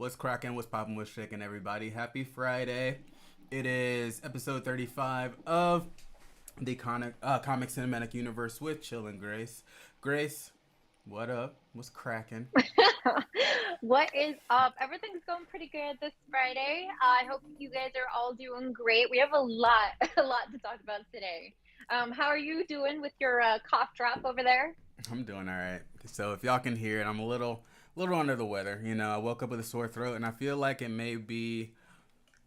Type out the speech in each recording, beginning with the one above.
What's cracking? What's popping? What's shaking, everybody? Happy Friday. It is episode 35 of the comic cinematic universe with Chill and Grace. Grace, what up? What's cracking? What is up? Everything's going pretty good this Friday. I hope you guys are all doing great. We have a lot, a lot to talk about today. How are you doing with your cough drop over there? I'm doing all right. So if y'all can hear it, I'm a little under the weather. I woke up with a sore throat, and I feel like it may be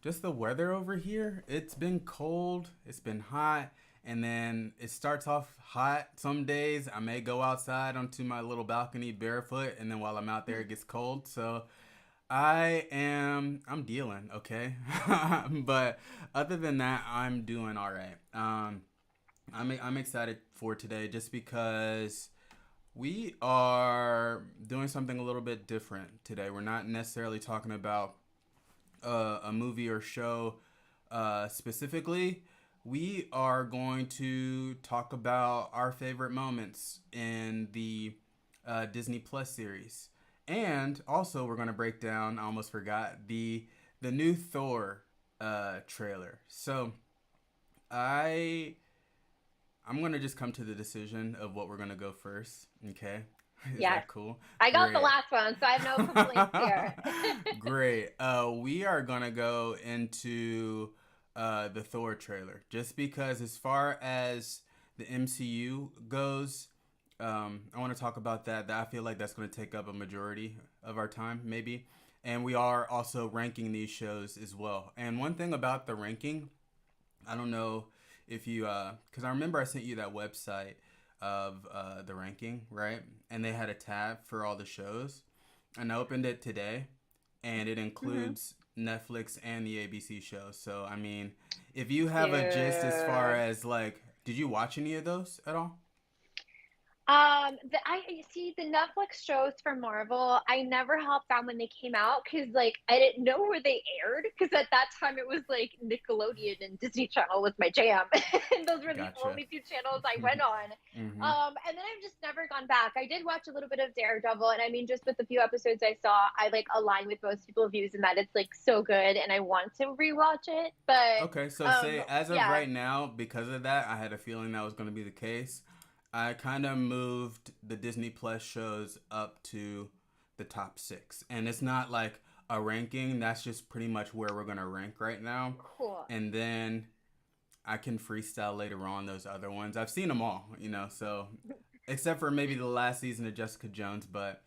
just the weather over here. It's been cold, it's been hot, and then it starts off hot some days. I may go outside onto my little balcony barefoot, and then while I'm out there, it gets cold. So I'm dealing, okay? But other than that, I'm doing all right. I'm excited for today just because we are doing something a little bit different today. We're not necessarily talking about a movie or show specifically. We are going to talk about our favorite moments in the Disney Plus series, and also we're going to break down. I almost forgot the new Thor trailer. So I I'm gonna just come to the decision of what we're gonna go first. Okay, is Yes, that cool? I got the Great. last one, so I have no complaints here. Great. We are gonna go into the Thor trailer just because, as far as the MCU goes, I want to talk about that. That I feel like that's going to take up a majority of our time, maybe. And we are also ranking these shows as well. And one thing about the ranking, I don't know if you, because I remember I sent you that website of the ranking, right? And they had a tab for all the shows. And I opened it today, and it hmm includes Netflix and the ABC shows. So, I mean, if you have a gist as far Dude. as like, did you watch any of those at all? I see the Netflix shows for Marvel. I never hopped on when they came out because, like, I didn't know where they aired because at that time it was like Nickelodeon and Disney Channel was my jam, and those were the Gotcha. only two channels I went on. Mm-hmm. And then I've just never gone back. I did watch a little bit of Daredevil, and I mean, just with the few episodes I saw, I like align with most people's views in that it's like so good, and I want to rewatch it. But Okay, so um, say as of yeah, right now, because of that, I had a feeling that was going to be the case. I kind of moved the Disney Plus shows up to the top six. And it's not like a ranking, that's just pretty much where we're going to rank right now. cool. And then I can freestyle later on those other ones. I've seen them all, so except for maybe the last season of Jessica Jones, but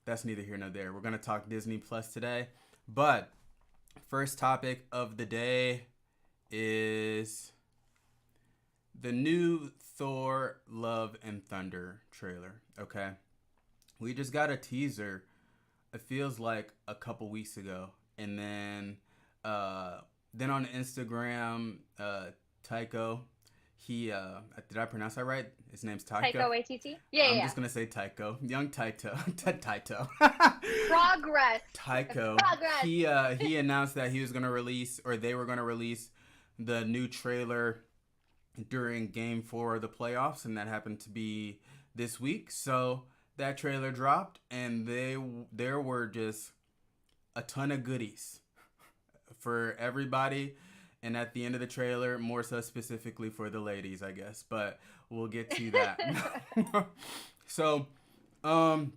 that's neither here nor there. We're going to talk Disney Plus today. But first topic of the day is the new Thor Love and Thunder trailer. Okay. We just got a teaser. It feels like a couple weeks ago. And uh then on Instagram, Tycho, he did I pronounce that right? His name's Tycho. Taika Waititi. Yeah, yeah, I'm yeah. just gonna say Tycho. Young Tycho. Tycho. Progress. Tycho. Progress. He announced that he was gonna release, or they were gonna release, the new trailer during Game 4 of the playoffs, and that happened to be this week. So that trailer dropped, and there were just a ton of goodies for everybody. And at the end of the trailer, more so specifically for the ladies, I guess. But we'll get to that. So, um,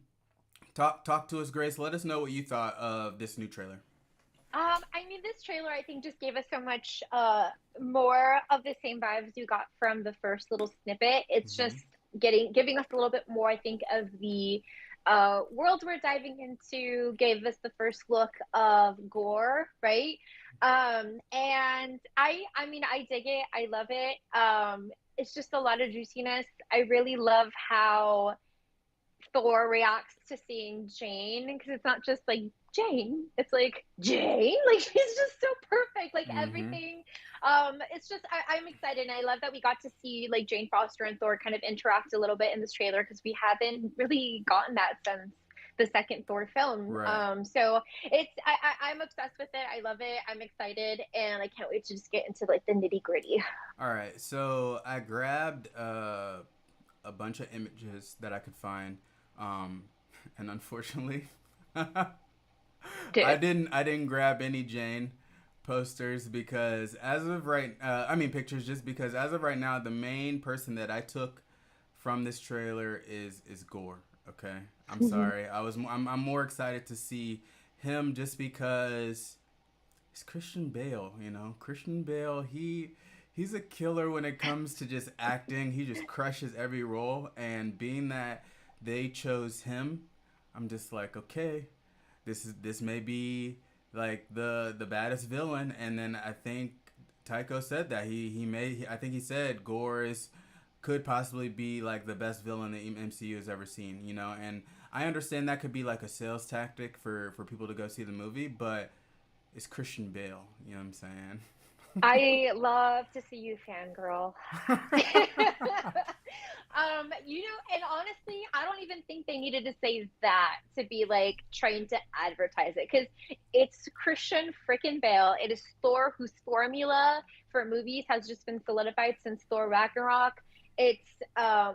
talk to us, Grace. Let us know what you thought of this new trailer. I mean, this trailer I think just gave us so much more of the same vibes you got from the first little snippet. It's just Mm-hmm. giving us a little bit more, I think, of the world we're diving into. Gave us the first look of gore, right? And I mean, I dig it. I love it. It's just a lot of juiciness. I really love how Thor reacts to seeing Jane because it's not just like Jane, it's like Jane. Like she's just so perfect. Like Mm-hmm. everything. It's just I'm excited and I love that we got to see like Jane Foster and Thor kind of interact a little bit in this trailer because we haven't really gotten that since the second Thor film. Right. So I'm obsessed with it. I love it. I'm excited and I can't wait to just get into like the nitty gritty. All right. So I grabbed a bunch of images that I could find, um, and unfortunately, Dude. I didn't grab any Jane posters because as of right I mean pictures just because as of right now the main person that I took from this trailer is Gore. Okay, I'm sorry. I'm more excited to see him just because it's Christian Bale. You know, Christian Bale. He's a killer when it comes to just acting. He just crushes every role, and being that they chose him, I'm just like, okay, this may be like the baddest villain. And then I think Tycho said that I think he said Gore is could possibly be like the best villain the MCU has ever seen, you know. And I understand that could be like a sales tactic for people to go see the movie, but it's Christian Bale, you know what I'm saying? I love to see you fangirl. And honestly, I don't even think they needed to say that to be like trying to advertise it because it's Christian freaking Bale. It is Thor, whose formula for movies has just been solidified since Thor Ragnarok. It's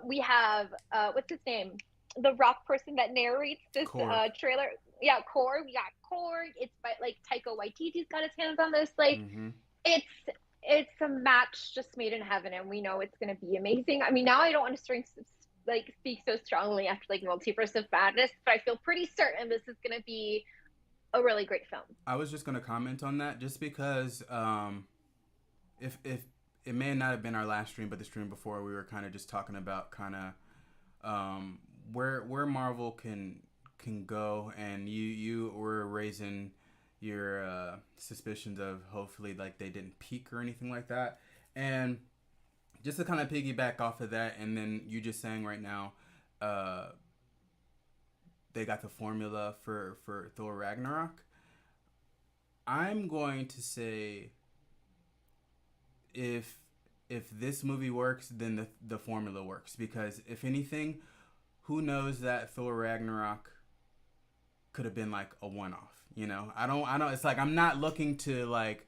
we have what's his name? The rock person that narrates this Core. trailer. Yeah, Core. We got Core. It's by like Taika Waititi's got his hands on this. Like Mm-hmm. it's it's a match just made in heaven, and we know it's going to be amazing. I mean, now I don't want to like speak so strongly after like Multiverse of Madness, but I feel pretty certain this is going to be a really great film. I was just gonna comment on that just because if it may not have been our last stream, but the stream before we were kind of just talking about kind of where Marvel can go, and you were raising your suspicions of hopefully like they didn't peak or anything like that, and just to kind of piggyback off of that, and then you just saying right now, uh, they got the formula for Thor Ragnarok. I'm going to say if if this movie works, then the formula works because if anything, who knows that Thor Ragnarok could have been like a one off. You know, I don't. It's like I'm not looking to like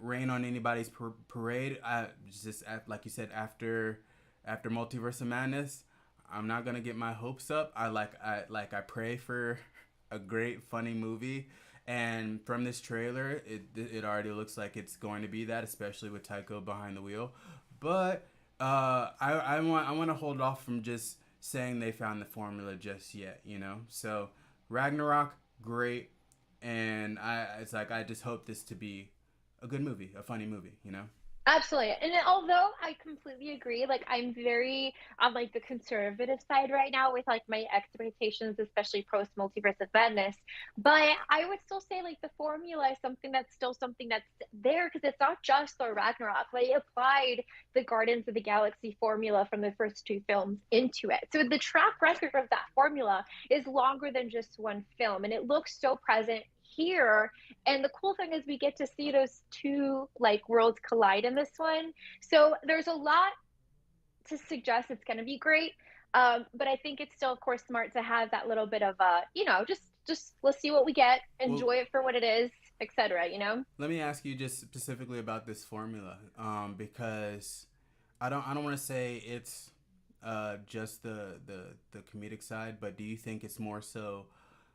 rain on anybody's parade. I just like you said after Multiverse of Madness, I'm not gonna get my hopes up. I pray for a great funny movie. And from this trailer, it already looks like it's going to be that, especially with Tycho behind the wheel. But I want to hold off from just saying they found the formula just yet, you know. So Ragnarok, great, and it's like I just hope this to be a good movie, a funny movie, you know. Absolutely. And although I completely agree, like I'm very on like the conservative side right now with like my expectations, especially post Multiverse of Madness. But I would still say like the formula is something that's still something that's there because it's not just Thor Ragnarok. They applied the Guardians of the Galaxy formula from the first two films into it. So the track record of that formula is longer than just one film. And it looks so present here, and the cool thing is we get to see those two like worlds collide in this one. So there's a lot to suggest it's going to be great. But I think it's still, of course, smart to have that little bit of just let's see what we get, Well, enjoy it for what it is, etc. You know. let me ask you just specifically about this formula, because I don't want to say it's just the comedic side, but do you think it's more so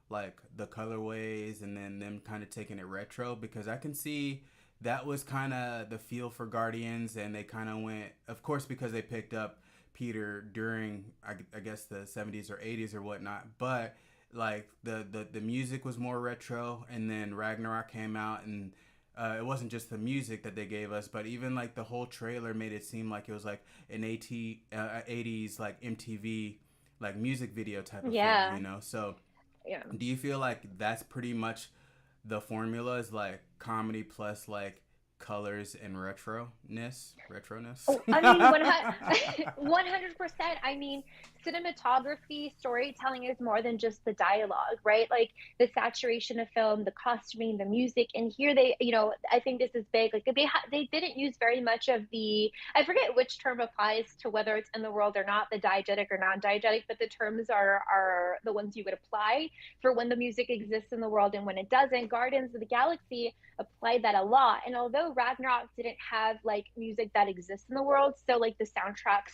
like the colorways and then them kind of taking it retro? Because I can see that was kind of the feel for Guardians, and they kind of went, of course, because they picked up Peter during I guess the 70s or 80s or whatnot, but like the music was more retro, and then Ragnarok came out, and it wasn't just the music that they gave us, but even like the whole trailer made it seem like it was like an 80s like MTV like music video type of feel, Yeah. you know. So Yeah. do you feel like that's pretty much the formula is like comedy plus like colors and retroness? Oh, I mean, 100%. I mean, cinematography, storytelling is more than just the dialogue, right? Like the saturation of film, the costuming, the music, and here I think this is big. Like they didn't use very much of the, I forget which term applies to whether it's in the world or not, the diegetic or non-diegetic, but the terms are the ones you would apply for when the music exists in the world and when it doesn't. Guardians of the Galaxy applied that a lot. And although Ragnarok didn't have like music that exists in the world, so like the soundtracks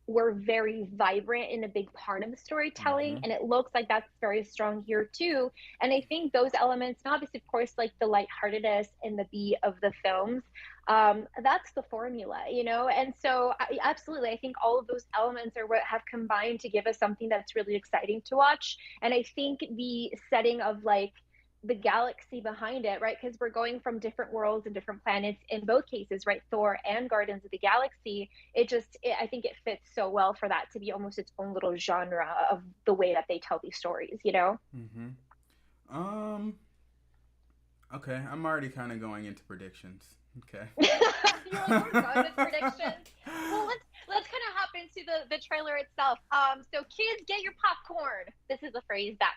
were very vibrant and a big part of the storytelling, Mm-hmm. and it looks like that's very strong here too. And I think those elements, and obviously of course like the lightheartedness and the beat of the films, that's the formula, you know. And so absolutely, I think all of those elements are what have combined to give us something that's really exciting to watch. And I think the setting of like the galaxy behind it, right? Because we're going from different worlds and different planets in both cases, right? Thor and Guardians of the Galaxy. I think it fits so well for that to be almost its own little genre of the way that they tell these stories, you know? Mm-hmm. Um. Okay, I'm already kind of going into predictions. Okay. You're like, we're done with predictions. Well, let's kind of hop into the trailer itself. So kids, get your popcorn. This is a phrase that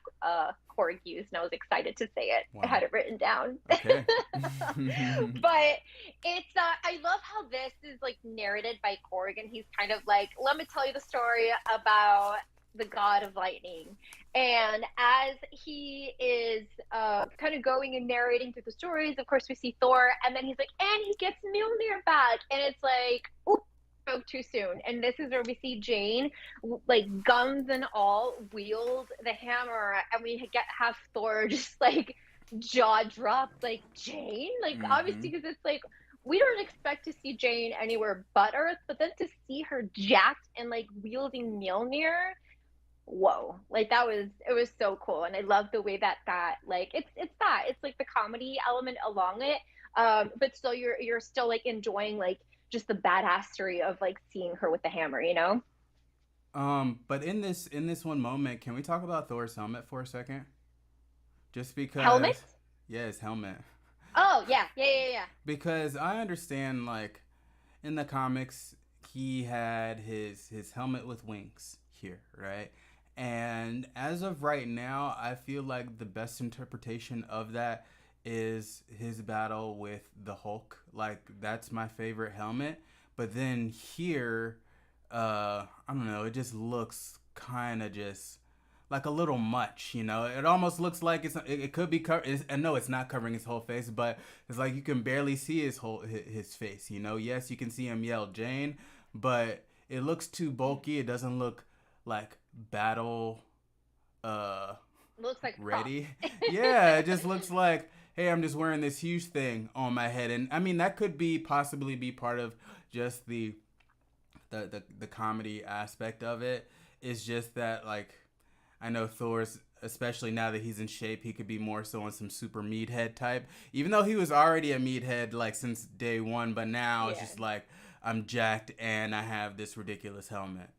Korg used, and I was excited to say it. I Wow. had it written down. Okay. But it's I love how this is like narrated by Korg, and he's kind of like, let me tell you the story about the god of lightning. And as he is kind of going and narrating through the stories, of course we see Thor, and then he's like, and he gets Mjolnir back, and it's like, oops, spoke too soon. And this is where we see Jane, like guns and all, wield the hammer, and we have Thor just like jaw dropped, like, Jane, like Mm-hmm. obviously because it's like we don't expect to see Jane anywhere but Earth, but then to see her jacked and like wielding Mjolnir, whoa, like that was, it was so cool. And I love the way that like it's like the comedy element along it, but still you're still like enjoying like just the badassery of like seeing her with the hammer, you know. But in this one moment, can we talk about Thor's helmet for a second? Just Helmet. because, yeah, his helmet. Oh yeah, yeah, yeah, yeah. Because I understand, like, in the comics, he had his helmet with wings here, right? And as of right now, I feel like the best interpretation of that is his battle with the Hulk. Like, that's my favorite helmet. But then here, I don't know, it just looks kind of just like a little much, you know. It almost looks like it could be covered. I know it's not covering his whole face, but it's like you can barely see his face, you know. Yes, you can see him yell Jane, but it looks too bulky. It doesn't look like battle uh Looks like a prop. ready. Yeah, it just looks like, hey, I'm just wearing this huge thing on my head. And I mean, that could be possibly be part of just the comedy aspect of it. Is just that, like, I know Thor's, especially now that he's in shape, he could be more so on some super meathead type. Even though he was already a meathead like since day one, but now it's Yeah. just like, I'm jacked and I have this ridiculous helmet.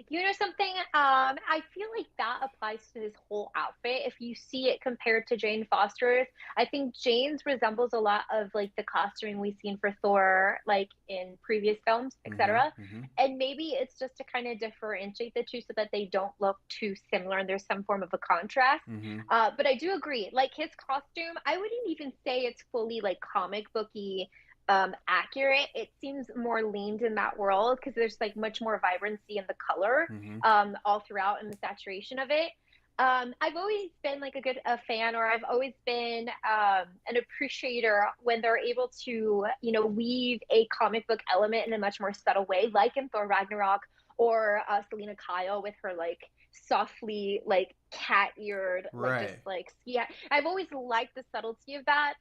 You know something? I feel like that applies to his whole outfit. If you see it compared to Jane Foster's, I think Jane's resembles a lot of like the costuming we've seen for Thor, like in previous films, Mm-hmm. etc. Mm-hmm. And maybe it's just to kind of differentiate the two so that they don't look too similar and there's some form of a contrast. Mm-hmm. But I do agree. Like his costume, I wouldn't even say it's fully like comic booky accurate. It seems more leaned in that world because there's like much more vibrancy in the color Mm-hmm. all throughout and the saturation of it. I've always been like a fan, or I've always been an appreciator when they're able to, you know, weave a comic book element in a much more subtle way, like in Thor Ragnarok, or Selena Kyle with her like softly like cat eared, like just Right. like, yeah, I've always liked the subtlety of that.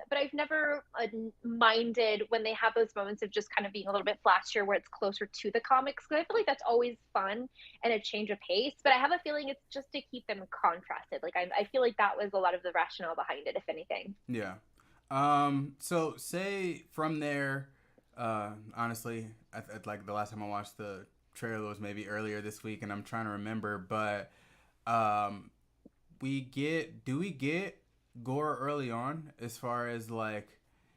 But I've never minded when they have those moments of just kind of being a little bit flashier where it's closer to the comics, because I feel like that's always fun and a change of pace. But I have a feeling it's just to keep them contrasted. Like I feel like that was a lot of the rationale behind it, if anything. Yeah. So say from there, honestly, like the last time I watched the trailer was maybe earlier this week, and I'm trying to remember, but um, do we get Gore early on as far as like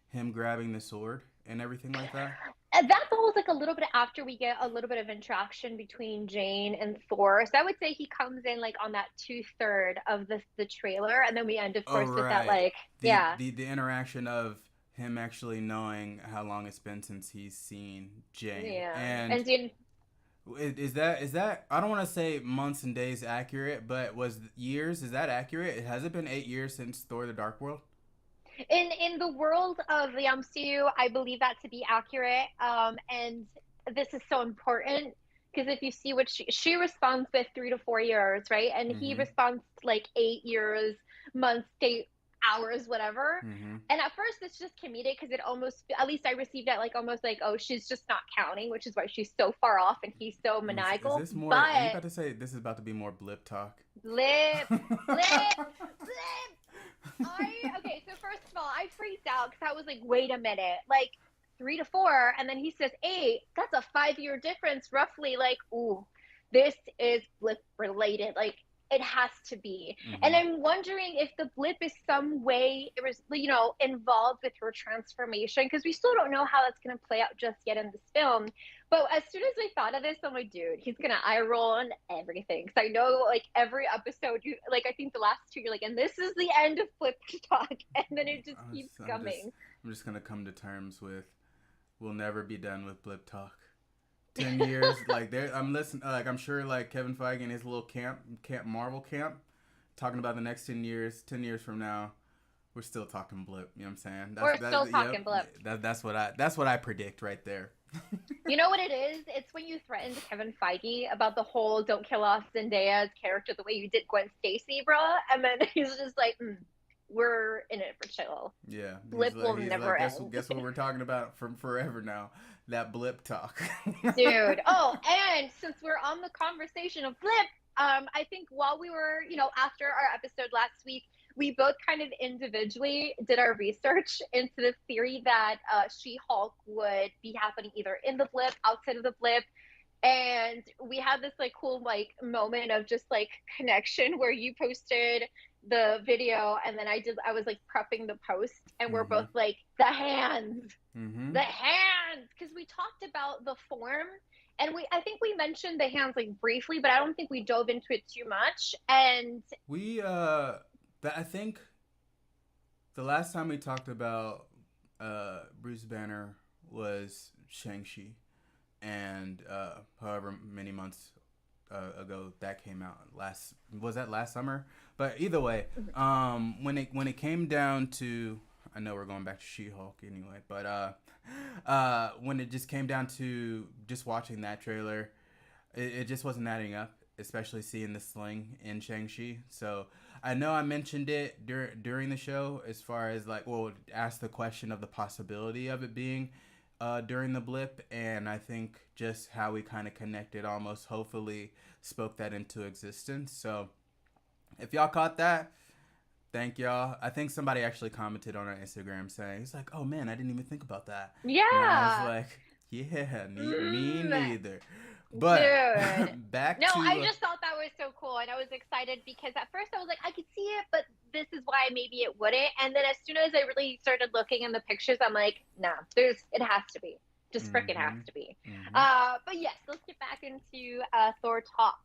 him grabbing the sword and everything like that? That falls like a little bit after we get a little bit of interaction between Jane and Thor. So I would say he comes in like on that two-third of the trailer, and then we end, of Oh course, with that right, like, the yeah, the the interaction of him actually knowing how long it's been since he's seen Jane. yeah, And and you is that I don't want to say months and days accurate, but was years, is that accurate? Has it been 8 years since Thor: The Dark World? in the world of the MCU, I believe that to be accurate. And this is so important. Because if you see what she responds with 3 to 4 years, right? And he Mm-hmm. responds like 8 years, months, day, hours, whatever. Mm-hmm. And at first it's just comedic because it almost, at least I received it like almost like, oh, she's just not counting, which is why she's so far off and he's so Is maniacal. this more? Are you But about to say this is about to be more blip talk? blip, blip, blip. Okay, so first of all, I freaked out because I was like, wait a minute, like 3 to 4, and then he says 8. That's a 5 year difference, roughly. Like, ooh, this is blip related. Like, it has to be. And Mm-hmm. I'm wondering if the blip is some way it was, involved with her transformation because we still don't know how that's going to play out just yet in this film. But as soon as we thought of this, I'm like, dude, he's gonna eye roll on everything. Because I know, like, every episode, you like, I think the last two, you're like, and this is the end of Flip Talk, and then it just I'm keeps just, I'm just coming. I'm just gonna come to terms with we'll never be done with blip talk. 10 years, like there, I'm listening. Like I'm sure, like Kevin Feige and his little camp Marvel camp, talking about the next 10 years. 10 years from now, we're still talking blip. You know what I'm saying? We're still Yep. talking Blip. That's what I predict right there. You know what it is? It's when you threatened Kevin Feige about the whole "don't kill off Zendaya's" character the way you did Gwen Stacy, bruh, and then he's just like, "We're in it for chill. Yeah, Blip will he's never like end." guess what we're talking about from forever now, that blip talk. Dude. Oh, and since we're on the conversation of Flip, I think while we were, after our episode last week, we both kind of individually did our research into the theory that She-Hulk would be happening either in the blip, outside of the blip, and we had this like cool like moment of just like connection where you posted the video and then I was like prepping the post and we're Mm-hmm. both like Mm-hmm. the hands because we talked about the form and I think we mentioned the hands like briefly but I don't think we dove into it too much and We that I think the last time we talked about Bruce Banner was Shang-Chi, and however many months ago that came out, last summer? But either way, when it came down to, I know we're going back to She-Hulk anyway, but when it just came down to just watching that trailer, it just wasn't adding up, especially seeing the sling in Shang-Chi. So I know I mentioned it during the show as far as like, well, ask the question of the possibility of it being during the blip, and I think just how we kind of connected almost hopefully spoke that into existence. So if y'all caught that, thank y'all. I think somebody actually commented on our Instagram saying, it's like, oh man, I didn't even think about that. And I was yeah. like, yeah, me mm, neither. But Dude. back No, I to just thought that was so cool, and I was excited because at first I was like, I could see it, but this is why maybe it wouldn't. And then as soon as I really started looking in the pictures, I'm like, nah, it has to be, just frickin' has mm-hmm, to be. mm-hmm. But yes, let's get back into Thor talk.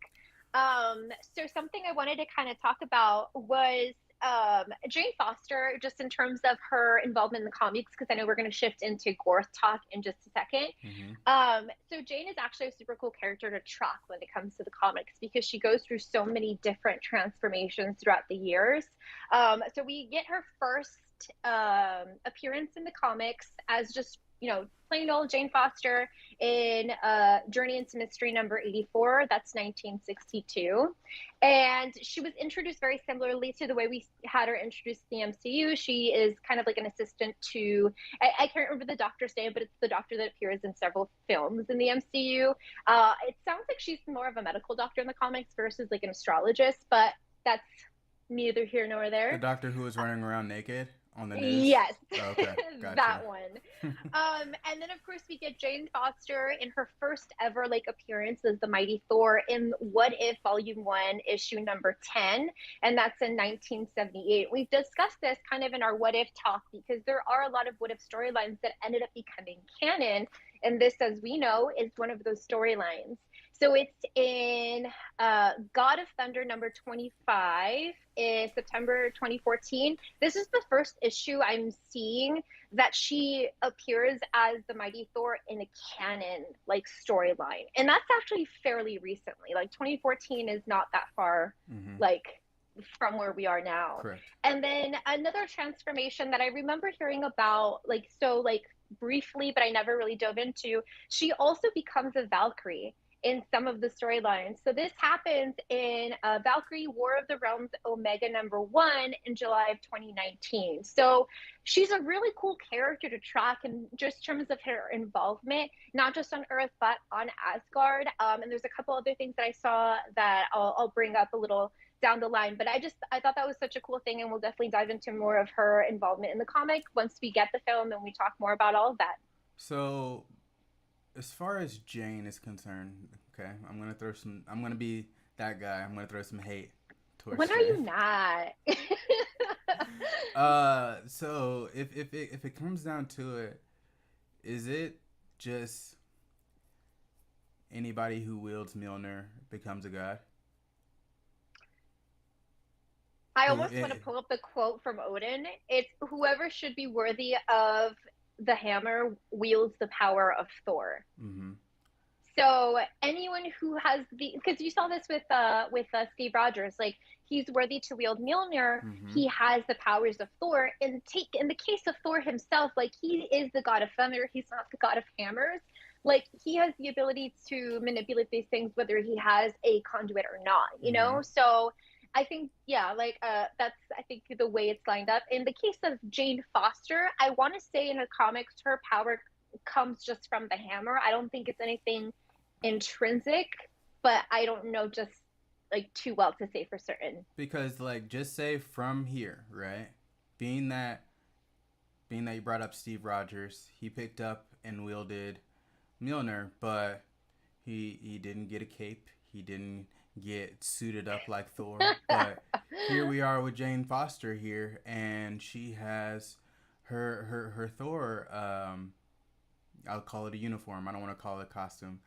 So something I wanted to kind of talk about was Jane Foster, just in terms of her involvement in the comics, because I know we're going to shift into Gorth talk in just a second. Mm-hmm. So Jane is actually a super cool character to track when it comes to the comics because she goes through so many different transformations throughout the years. So we get her first appearance in the comics as just plain old Jane Foster in Journey into Mystery number 84. That's 1962. And she was introduced very similarly to the way we had her introduced in the MCU. She is kind of like an assistant to, I can't remember the doctor's name, but it's the doctor that appears in several films in the MCU. It sounds like she's more of a medical doctor in the comics versus like an astrologist, but that's neither here nor The there. doctor who was running around naked on the news. Yes, Oh, okay, that gotcha. one. And then of course we get Jane Foster in her first ever like appearance as the Mighty Thor in What If Volume 1, issue number 10, and that's in 1978. We've discussed this kind of in our What If talk because there are a lot of What If storylines that ended up becoming canon, and this, as we know, is one of those storylines. So it's in God of Thunder number 25 in September 2014. This is the first issue I'm seeing that she appears as the Mighty Thor in a canon like storyline. And that's actually fairly recently. Like 2014 is not that far Mm-hmm. like from where we are now. Correct. And then another transformation that I remember hearing about like briefly, but I never really dove into, she also becomes a Valkyrie in some of the storylines. So this happens in Valkyrie War of the Realms Omega #1 in July of 2019. So she's a really cool character to track in just terms of her involvement, not just on Earth, but on Asgard. And there's a couple other things that I saw that I'll bring up a little down the line. But I thought that was such a cool thing, and we'll definitely dive into more of her involvement in the comic once we get the film and we talk more about all of that. So, as far as Jane is concerned, okay, I'm gonna throw some. I'm gonna be that guy. I'm gonna throw some hate towards When are Jane. you not? So if it comes down to it, is it just anybody who wields Mjolnir becomes a god? I Who almost want to it? pull up the quote from Odin. It's whoever should be worthy of the hammer wields the power of Thor. Mm-hmm. So anyone who has the, because you saw this with Steve Rogers, like he's worthy to wield Mjolnir. Mm-hmm. He has the powers of Thor. In the case of Thor himself, like he is the god of thunder. He's not the god of hammers. Like he has the ability to manipulate these things, whether he has a conduit or not. You Mm-hmm. know, so I think yeah, like that's I think the way it's lined up. In the case of Jane Foster, I want to say in the comics her power comes just from the hammer. I don't think it's anything intrinsic, but I don't know just like too well to say for certain. Because like just say from here, right? Being that being that you brought up Steve Rogers, he picked up and wielded Mjolnir, but he didn't get a cape. He didn't get suited up like Thor. But here we are with Jane Foster here, and she has her Thor. I'll call it a uniform. I don't want to call it a costume.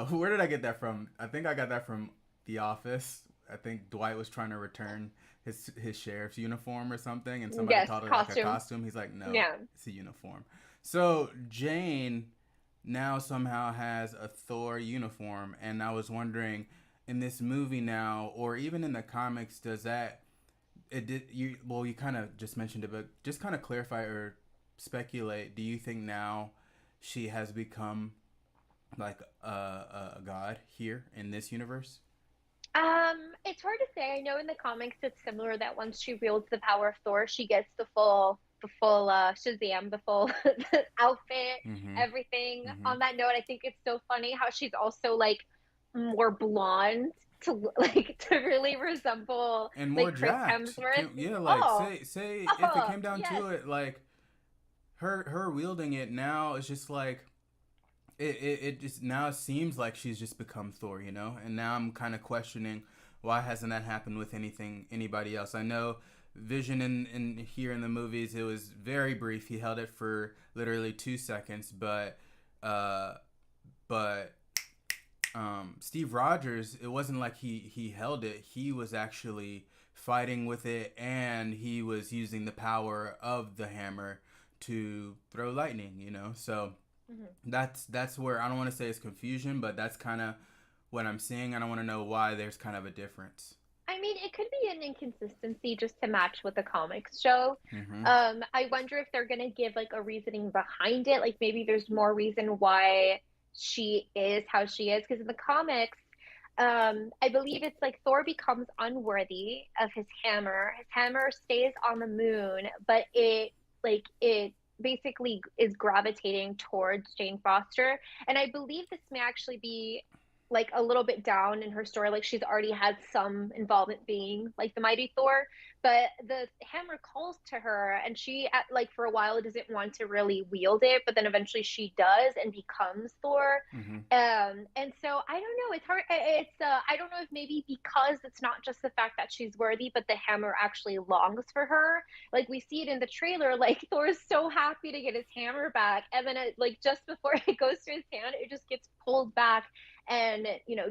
Where did I get that from? I think I got that from The Office. I think Dwight was trying to return his sheriff's uniform or something, and somebody Yes, called it like a costume. costume. He's like, no, Yeah. it's a uniform. So Jane now somehow has a Thor uniform, and I was wondering, in this movie now, or even in the comics, does that it did you well you kind of just mentioned it, but just kind of clarify or speculate. Do you think now she has become like a god here in this universe? It's hard to say. I know in the comics it's similar that once she wields the power of Thor, she gets the full Shazam, the full outfit, Mm-hmm. everything. Mm-hmm. On that note, I think it's so funny how she's also like more blonde to like to really resemble And more like Chris jacked. Hemsworth. Yeah, like Oh, say if it oh, came down yes. to it, like her wielding it now, it's just like it just now seems like she's just become Thor, you know? And now I'm kind of questioning, why hasn't that happened with anybody else? I know Vision in here in the movies, it was very brief. He held it for literally 2 seconds, uh but Steve Rogers, it wasn't like he held it. He was actually fighting with it, and he was using the power of the hammer to throw lightning, you know? So Mhm. that's where I don't want to say it's confusion, but that's kind of what I'm seeing, and I want to know why there's kind of a difference. I mean, it could be an inconsistency just to match what the comics show. Mm-hmm. I wonder if they're gonna give like a reasoning behind it. Like maybe there's more reason why she is how she is. Because in the comics, I believe it's like Thor becomes unworthy of his hammer. His hammer stays on the moon, but it basically is gravitating towards Jane Foster. And I believe this may actually be like a little bit down in her story. Like she's already had some involvement being like the mighty Thor, but the hammer calls to her, and she at like for a while doesn't want to really wield it, but then eventually she does and becomes Thor. Mm-hmm. And so I don't know. It's hard. It's I don't know if maybe because it's not just the fact that she's worthy, but the hammer actually longs for her. Like we see it in the trailer. Like Thor is so happy to get his hammer back, and then like just before it goes to his hand, it just gets pulled back, and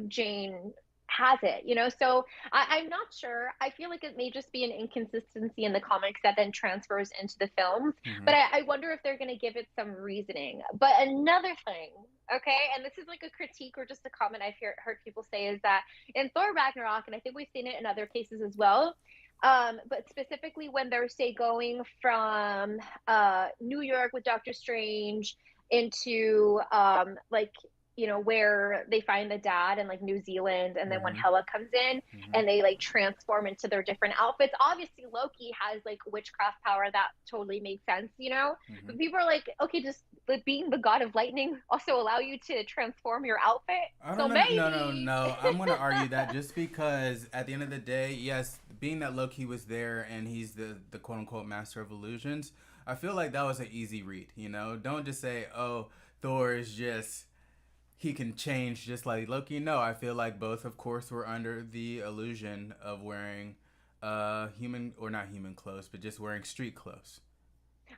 Jane has it, so I'm not sure. I feel like it may just be an inconsistency in the comics that then transfers into the films, Mm-hmm. but I wonder if they're going to give it some reasoning. But another thing, okay, and this is like a critique or just a comment I've heard people say, is that in Thor Ragnarok, and I think we've seen it in other cases as well, but specifically when they're say going from New York with Doctor Strange into like where they find the dad in like New Zealand, and then when Mm-hmm. Hela comes in Mm-hmm. and they like transform into their different outfits. Obviously, Loki has like witchcraft power that totally makes sense. Mm-hmm. But people are like, okay, just being the god of lightning also allow you to transform your outfit? I don't So know. No, no, maybe. no. I'm gonna argue that just because at the end of the day, yes, being that Loki was there and he's the quote unquote master of illusions, I feel like that was an easy read. Don't just say, oh, Thor is just he can change just like Loki. No, I feel like both, of course, were under the illusion of wearing human or not human clothes, but just wearing street clothes.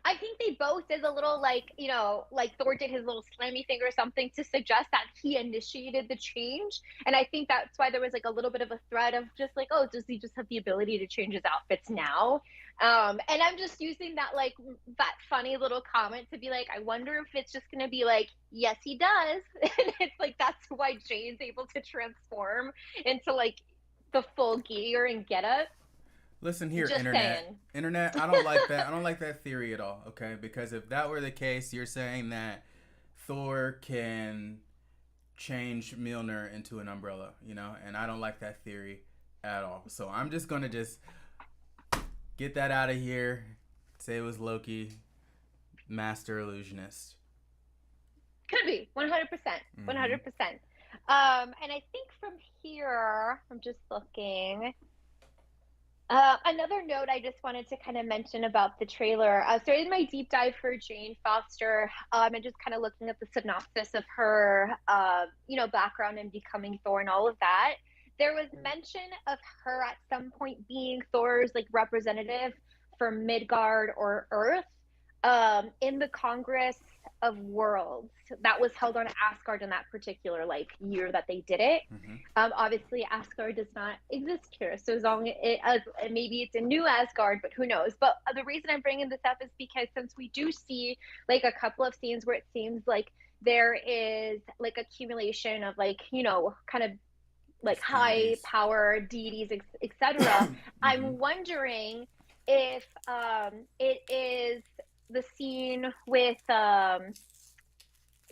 I think they both did a little like Thor did his little slammy thing or something to suggest that he initiated the change. And I think that's why there was like a little bit of a thread of just like, oh, does he just have the ability to change his outfits now? And I'm just using that like that funny little comment to be like, I wonder if it's just gonna be like, yes, he does. And it's like that's why Jane's able to transform into like the full gear and get up. Listen here, Just internet. saying. Internet, I don't like that. I don't like that theory at all, okay? Because if that were the case, you're saying that Thor can change Mjolnir into an umbrella, and I don't like that theory at all. So I'm just going to just get that out of here. Say it was Loki, master illusionist. Could be 100%, Mm-hmm. 100%. And I think from here, I'm just looking. Another note I just wanted to kind of mention about the trailer. So in my deep dive for Jane Foster, and just kind of looking at the synopsis of her, background and becoming Thor and all of that, there was mention of her at some point being Thor's like representative for Midgard or Earth, in the Congress of Worlds that was held on Asgard in that particular like year that they did it. Mm-hmm. Obviously, Asgard does not exist here, so as long as maybe it's a new Asgard, but who knows? But the reason I'm bringing this up is because since we do see like a couple of scenes where it seems like there is like accumulation of like kind of like Just high deities. power deities, etc. Mm-hmm. I'm wondering if it is the scene with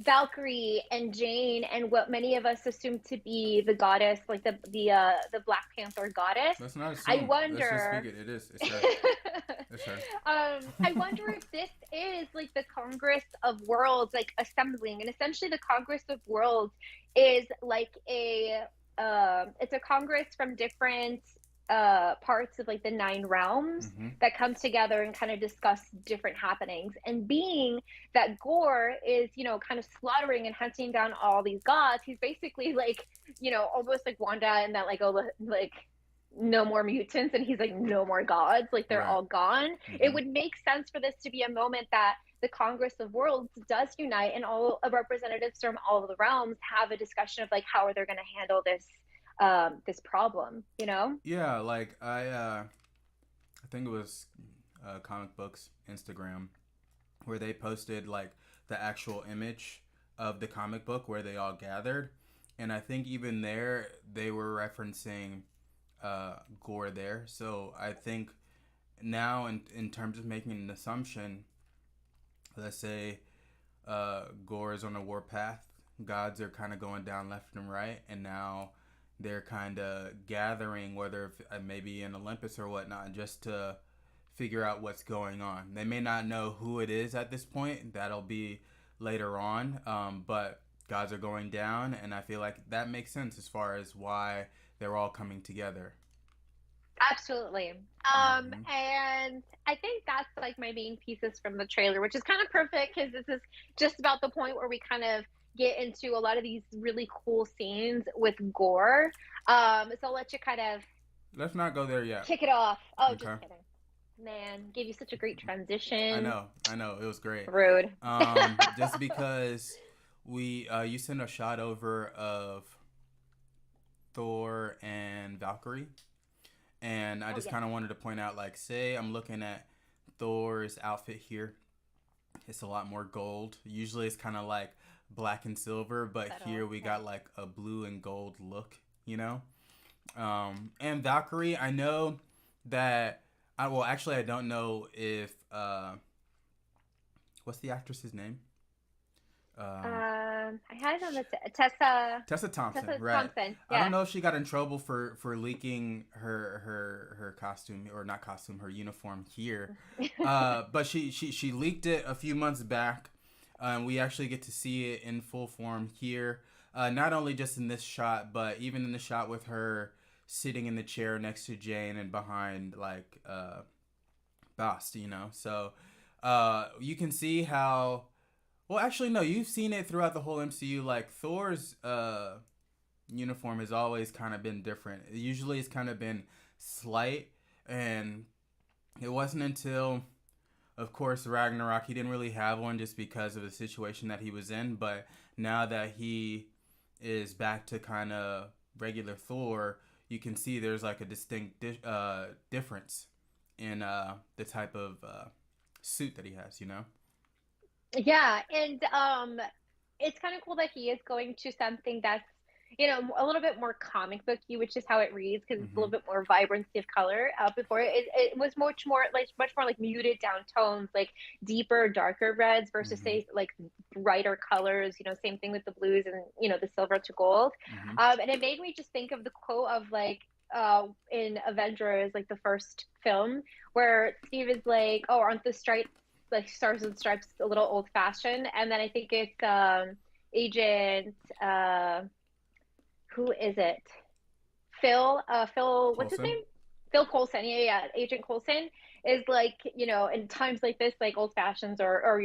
Valkyrie and Jane and what many of us assume to be the goddess, like the Black Panther goddess. Let's not I assume. Let's just speak wonder. it. It is. It's her. It's her. I wonder if this is like the Congress of Worlds, like assembling, and essentially the Congress of Worlds is like it's a congress from different parts of like the nine realms Mm-hmm. that come together and kind of discuss different happenings. And being that Gore is, kind of slaughtering and hunting down all these gods, he's basically like, almost like Wanda and that like, oh, like no more mutants, and he's like no more gods, like they're Right. all gone. It Mm-hmm. would make sense for this to be a moment that the Congress of Worlds does unite and all of representatives from all of the realms have a discussion of like how are they going to handle this problem. Yeah, like I think it was comic books Instagram where they posted like the actual image of the comic book where they all gathered, and I think even there they were referencing Gore there. So I think now in terms of making an assumption, let's say Gore is on a warpath, gods are kind of going down left and right, and now they're kind of gathering, whether maybe in Olympus or whatnot, just to figure out what's going on. They may not know who it is at this point. That'll be later on. But gods are going down, and I feel like that makes sense as far as why they're all coming together. Absolutely. Mm-hmm. And I think that's like my main pieces from the trailer, which is kind of perfect because this is just about the point where we kind of get into a lot of these really cool scenes with Gore. So I'll let you kind of Let's not go there yet. kick it off. Oh, just Okay. kidding. Man, gave you such a great I transition. know. I know. It was great. Rude. Just because you sent a shot over of Thor and Valkyrie, and I Oh, just yes. kind of wanted to point out, like, say I'm looking at Thor's outfit here. It's a lot more gold. Usually it's kind of like black and silver, but Subtle. here we Yeah. got like a blue and gold look, And Valkyrie, I know that. Well, actually, I don't know if what's the actress's name? Um, I had it on the Tessa Tessa Thompson, Tessa right? Thompson. I don't Yeah. know if she got in trouble for leaking her costume, or not costume, her uniform here, but she leaked it a few months back. We actually get to see it in full form here, not only just in this shot, but even in the shot with her sitting in the chair next to Jane and behind like Bast, you know. So you can see how. Well, actually, no. You've seen it throughout the whole MCU. Like Thor's uniform has always kind of been different. Usually, it's kind of been slight, and it wasn't until, of course, Ragnarok, he didn't really have one just because of the situation that he was in. But now that he is back to kind of regular Thor, you can see there's like a distinct difference in the type of suit that he has. You know. Yeah, and it's kind of cool that he is going to something that's, a little bit more comic booky, which is how it reads because it's a Mm-hmm. little bit more vibrancy of color. Before it was much more like muted down tones, like deeper, darker reds versus Mm-hmm. say like brighter colors. Same thing with the blues and the silver to gold. Mm-hmm. And it made me just think of the quote of like in Avengers, like the first film, where Steve is like, "Oh, aren't the stripes like Stars and Stripes a little old fashioned?" And then I think it's Agent who is it? Phil, what's his Colson. name? Phil Coulson. Yeah, yeah. Agent Coulson is like, in times like this, like old fashions or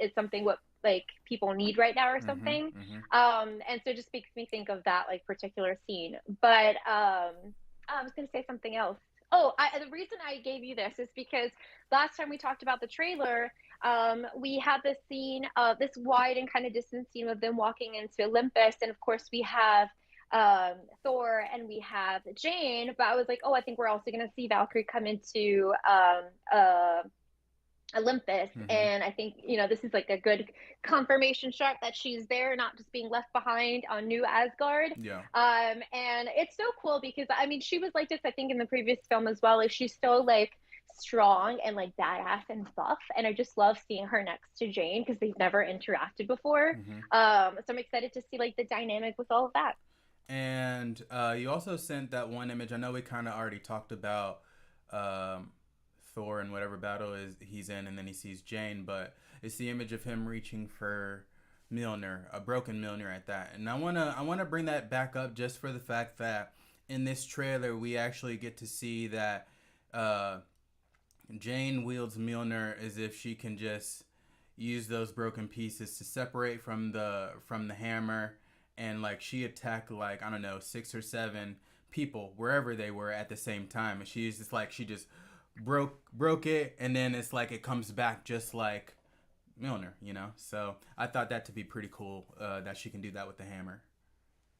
is something what like people need right now or Mm-hmm. something. Mm-hmm. And so it just makes me think of that like particular scene. But I was gonna say something else. Oh, the reason I gave you this is because last time we talked about the trailer, we had this scene of this wide and kind of distant scene of them walking into Olympus, and of course we have Thor and we have Jane. But I was like, oh, I think we're also going to see Valkyrie come into Olympus. Mm-hmm. And I think, this is like a good confirmation shot that she's there, not just being left behind on New Asgard. Yeah. And it's so cool because, I mean, she was like this, I think, in the previous film as well. Like, she's so like strong and like badass and buff. And I just love seeing her next to Jane because they've never interacted before. Mm-hmm. So I'm excited to see like the dynamic with all of that. And you also sent that one image. I know we kind of already talked about um, Thor and whatever battle is he's in, and then he sees Jane, but it's the image of him reaching for Mjolnir, a broken Mjolnir at that. And I wanna bring that back up just for the fact that in this trailer we actually get to see that uh, Jane wields Mjolnir as if she can just use those broken pieces to separate from the hammer, and like she attacked like I don't know 6 or 7 people wherever they were at the same time, and she's just like she just broke it, and then it's like it comes back just like Milner, you know. So I thought that to be pretty cool that she can do that with the hammer.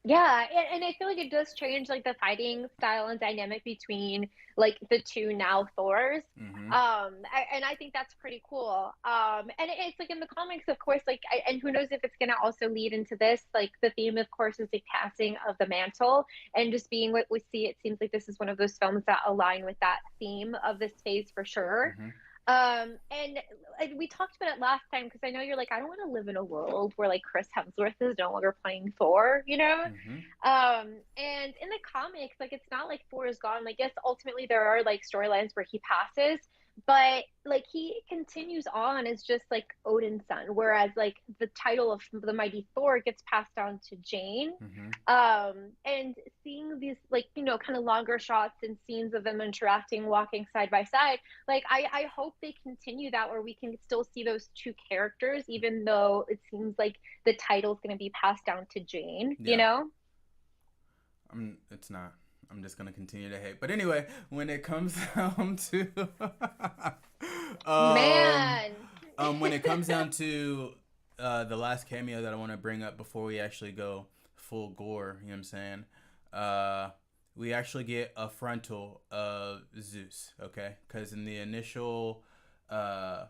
Yeah, and I feel like it does change like the fighting style and dynamic between like the two now Thors. Mm-hmm. And I think that's pretty cool. And it's like in the comics, of course, like, and who knows if it's gonna also lead into this. Like the theme, of course, is the passing of the mantle, and just being what we see. It seems like this is one of those films that align with that theme of this phase for sure. Mm-hmm. And like we talked about it last time because I know you're like, I don't want to live in a world where like Chris Hemsworth is no longer playing Thor, you know? Mm-hmm. And in the comics, like it's not like Thor is gone. Like, yes, ultimately there are like storylines where he passes, but like he continues on as just like Odin's son, whereas like the title of the mighty Thor gets passed on to Jane. Mm-hmm. And seeing these like kind of longer shots and scenes of them interacting, walking side by side, like I hope they continue that where we can still see those two characters, even though it seems like the title's going to be passed down to Jane, you Yeah. know? It's not. I'm just gonna continue to hate. But anyway, when it comes down to um Man. when it comes down to the last cameo that I want to bring up before we actually go full gore, you know what I'm saying? Uh we actually get a frontal of Zeus, okay? Cuz in the initial uh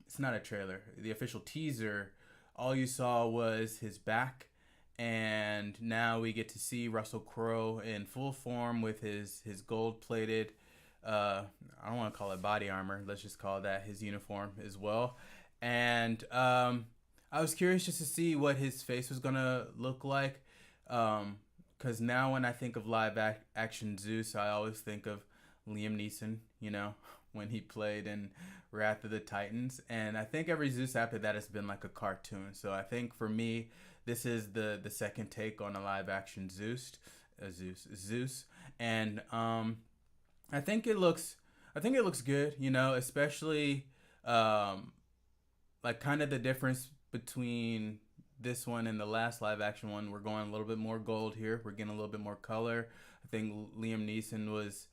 it's not a trailer. The official teaser, all you saw was his back, and now we get to see Russell Crowe in full form with his gold plated. I don't want to call it body armor. Let's just call that his uniform as well. And I was curious just to see what his face was gonna look like, because now when I think of action Zeus, I always think of Liam Neeson. When he played in Wrath of the Titans, and I think every Zeus after that has been like a cartoon. So I think for me, this is the second take on a live action Zeus, and I think it looks I think it looks good. Especially um, like kind of the difference between this one and the last live action one. We're going a little bit more gold here. We're getting a little bit more color. I think Liam Neeson was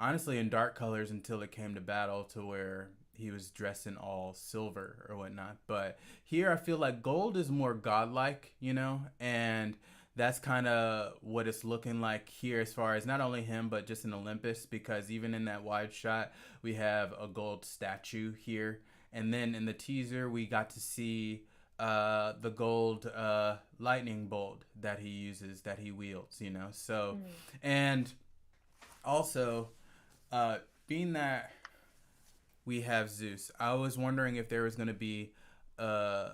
honestly in dark colors until it came to battle, to where he was dressed in all silver or whatnot. But here I feel like gold is more godlike, and that's kind of what it's looking like here, as far as not only him but just in Olympus, because even in that wide shot we have a gold statue here, and then in the teaser we got to see the gold lightning bolt that he uses, that he wields, so. Mm. And also, being that we have Zeus, I was wondering if there was going to be uh,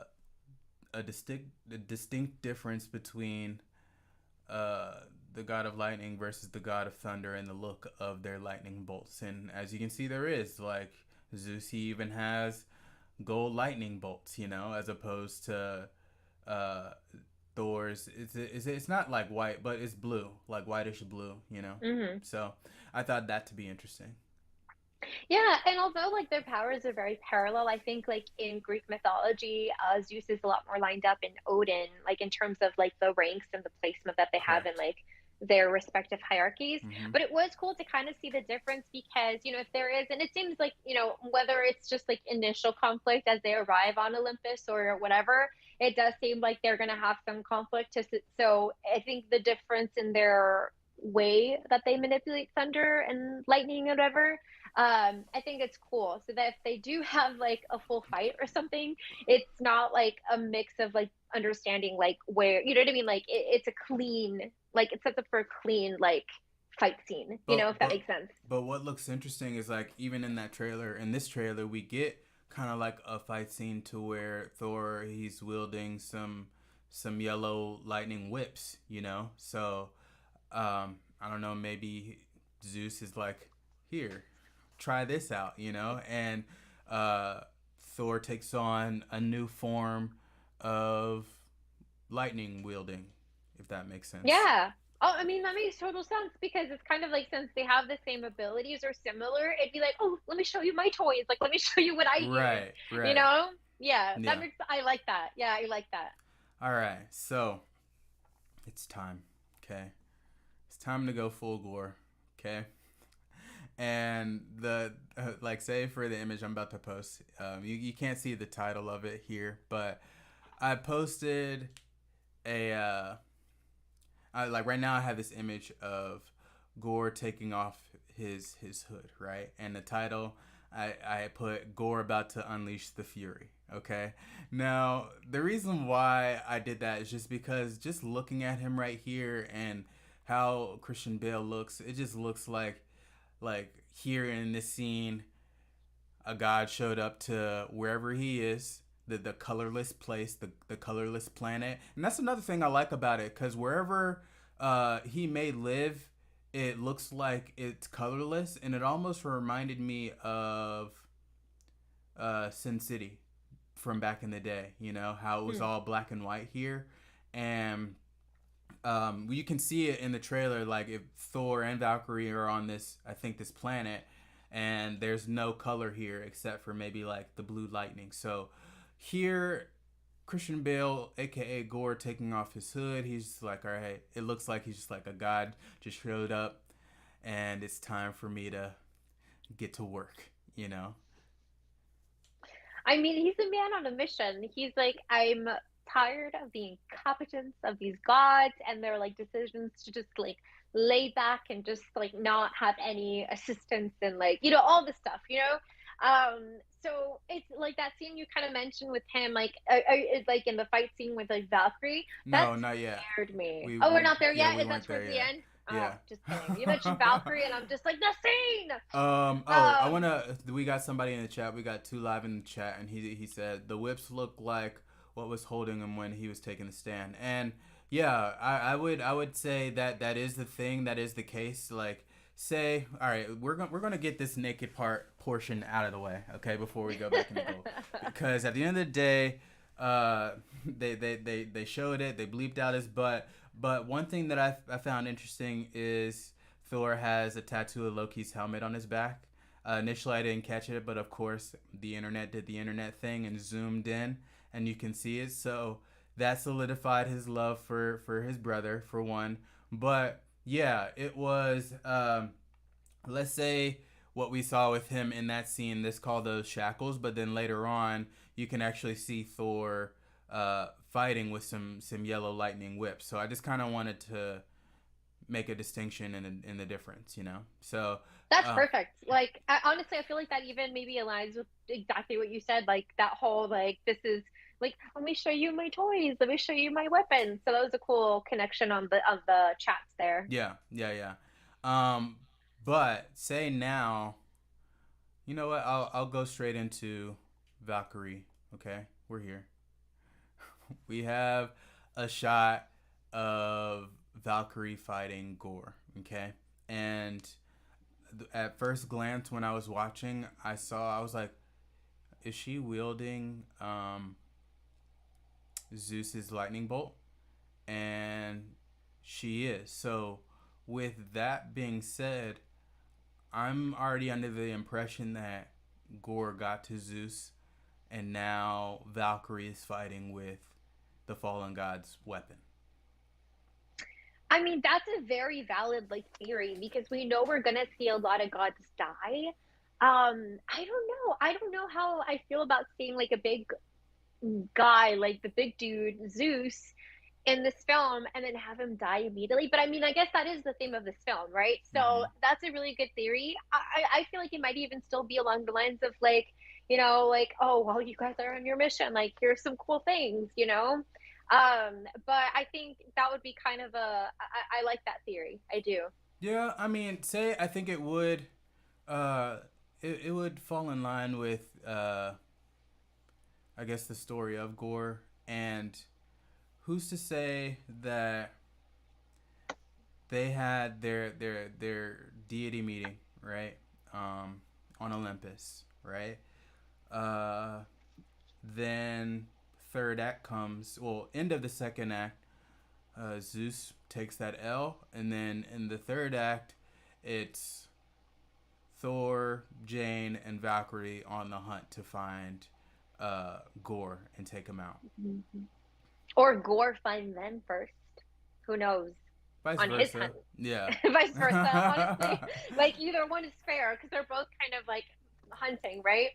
a distinct difference between the god of lightning versus the god of thunder and the look of their lightning bolts. And as you can see, there is, like, Zeus, he even has gold lightning bolts, as opposed to uh, Thor's. It's not like white, but it's blue, like whitish blue. Hmm. So I thought that to be interesting. Yeah, and although like their powers are very parallel, I think like in Greek mythology, Zeus is a lot more lined up in Odin, like in terms of like the ranks and the placement that they have in Correct. like their respective hierarchies. Mm-hmm. But it was cool to kind of see the difference because, if there is, and it seems like, whether it's just like initial conflict as they arrive on Olympus or whatever, it does seem like they're going to have some conflict. So I think the difference in their way that they manipulate thunder and lightning or whatever, I think it's cool. So that if they do have like a full fight or something, it's not like a mix of like understanding like where, you know what I mean? Like it's a clean, like it sets up for a clean like fight scene, But if that but makes sense. but what looks interesting is, like, even in that trailer, in this trailer, we get kind of like a fight scene to where Thor, he's wielding some yellow lightning whips. So I don't know, maybe Zeus is like, here, try this out, and uh, Thor takes on a new form of lightning wielding, if that makes sense. Yeah. Oh, I mean, that makes total sense because it's kind of like since they have the same abilities or similar, it'd be like, oh, let me show you my toys. Like, let me show you what I use. Right, You right. know? Yeah, that Yeah. makes, I like that. Yeah, I like that. All right. So, it's time. Okay. It's time to go full gore. Okay. And like, say for the image I'm about to post, you can't see the title of it here, but I posted like, right now I have this image of Gore taking off his hood, right? And the title, I put Gore about to unleash the fury. Okay. Now the reason why I did that is just because, just looking at him right here and how Christian Bale looks, it just looks like here in this scene, a god showed up to wherever he is, the colorless place, the colorless planet. And that's another thing I like about it, because wherever he may live, it looks like it's colorless, and it almost reminded me of Sin City from back in the day. How it was Hmm. all black and white here. And you can see it in the trailer, like, if Thor and Valkyrie are on this, I think, this planet, and there's no color here except for maybe like the blue lightning. So here, Christian Bale, aka Gore, taking off his hood, he's just like, all right, it looks like he's just like a god just showed up, and it's time for me to get to work. I mean, he's a man on a mission. He's like, I'm tired of the incompetence of these gods and their like decisions to just like lay back and just like not have any assistance and like, all this stuff. So it's like that scene you kind of mentioned with him, like, is like in the fight scene with like Valkyrie, that No, not yet. scared me. We Oh, we're we not there Yeah, yet? we Is that weren't there towards the yet. end? Oh, Yeah. just kidding. You mentioned Valkyrie, and I'm just like, the scene. I Um, wanna. We got somebody in the chat. We got two live in the chat, and he said the whips look like what was holding him when he was taking the stand. And yeah, I would say that that is the thing, that is the case. Like, say, all right, we're gonna get this naked portion out of the way, okay, before we go back into gold, because at the end of the day, uh, they showed it, they bleeped out his butt. But one thing that I found interesting is Thor has a tattoo of Loki's helmet on his back. Initially, I didn't catch it, but of course, the internet did the internet thing and zoomed in, and you can see it. So that solidified his love for his brother, for one. But yeah, it was, let's say, what we saw with him in that scene. This called those shackles, but then later on, you can actually see Thor fighting with some yellow lightning whips. So I just kind of wanted to make a distinction in the difference, you know. So That's uh, perfect. Like, honestly, I feel like that even maybe aligns with exactly what you said. Like that whole like this is like let me show you my toys, let me show you my weapons. So that was a cool connection on the chats there. yeah, yeah, yeah. Um, but say now, you know what? I'll go straight into Valkyrie. Okay, we're here. We have a shot of Valkyrie fighting Gore. Okay, and at first glance, when I was watching, I was like, is she wielding Zeus's lightning bolt? And she is. So, with that being said, I'm already under the impression that Gore got to Zeus, and now Valkyrie is fighting with the fallen god's weapon. I mean, that's a very valid like theory because we know we're gonna see a lot of gods die. I don't know. I don't know how I feel about seeing like a big guy, like the big dude, Zeus, in this film and then have him die immediately. But I mean, I guess that is the theme of this film, right? So Mm-hmm. that's a really good theory. I feel like it might even still be along the lines of like, like, oh, well, you guys are on your mission. Like, here's some cool things, you know? But I think that would be kind of I like that theory. I do. Yeah, I mean, say I think it would, uh, it would fall in line with, I guess, the story of Gore. And who's to say that they had their deity meeting, right? On Olympus, right? Uh, then third act comes. Well, end of the second act, Zeus takes that L, and then in the third act, it's Thor, Jane, and Valkyrie on the hunt to find Gore and take him out. Mhm. Or Gore find them first. Who knows? Vice On his versa. hunt. Yeah. Vice versa, honestly. Like either one is fair because they're both kind of like hunting, right?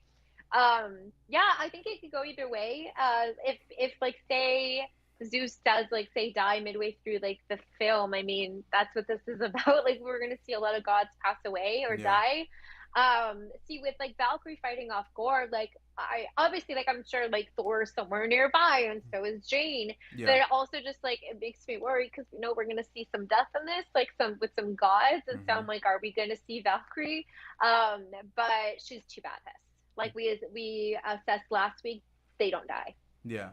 Yeah, I think it could go either way. If like say Zeus does like say die midway through like the film, I mean that's what this is about. Like we're gonna see a lot of gods pass away or Yeah. die. See with like Valkyrie fighting off Gore, like I obviously like I'm sure like Thor's somewhere nearby and so is Jane, but Yeah. it also just like it makes me worry because we know we're gonna see some death in this, like some with some gods, and so Mm-hmm. I'm like, are we gonna see Valkyrie? But she's too badass. Like we assessed last week, they don't die. Yeah.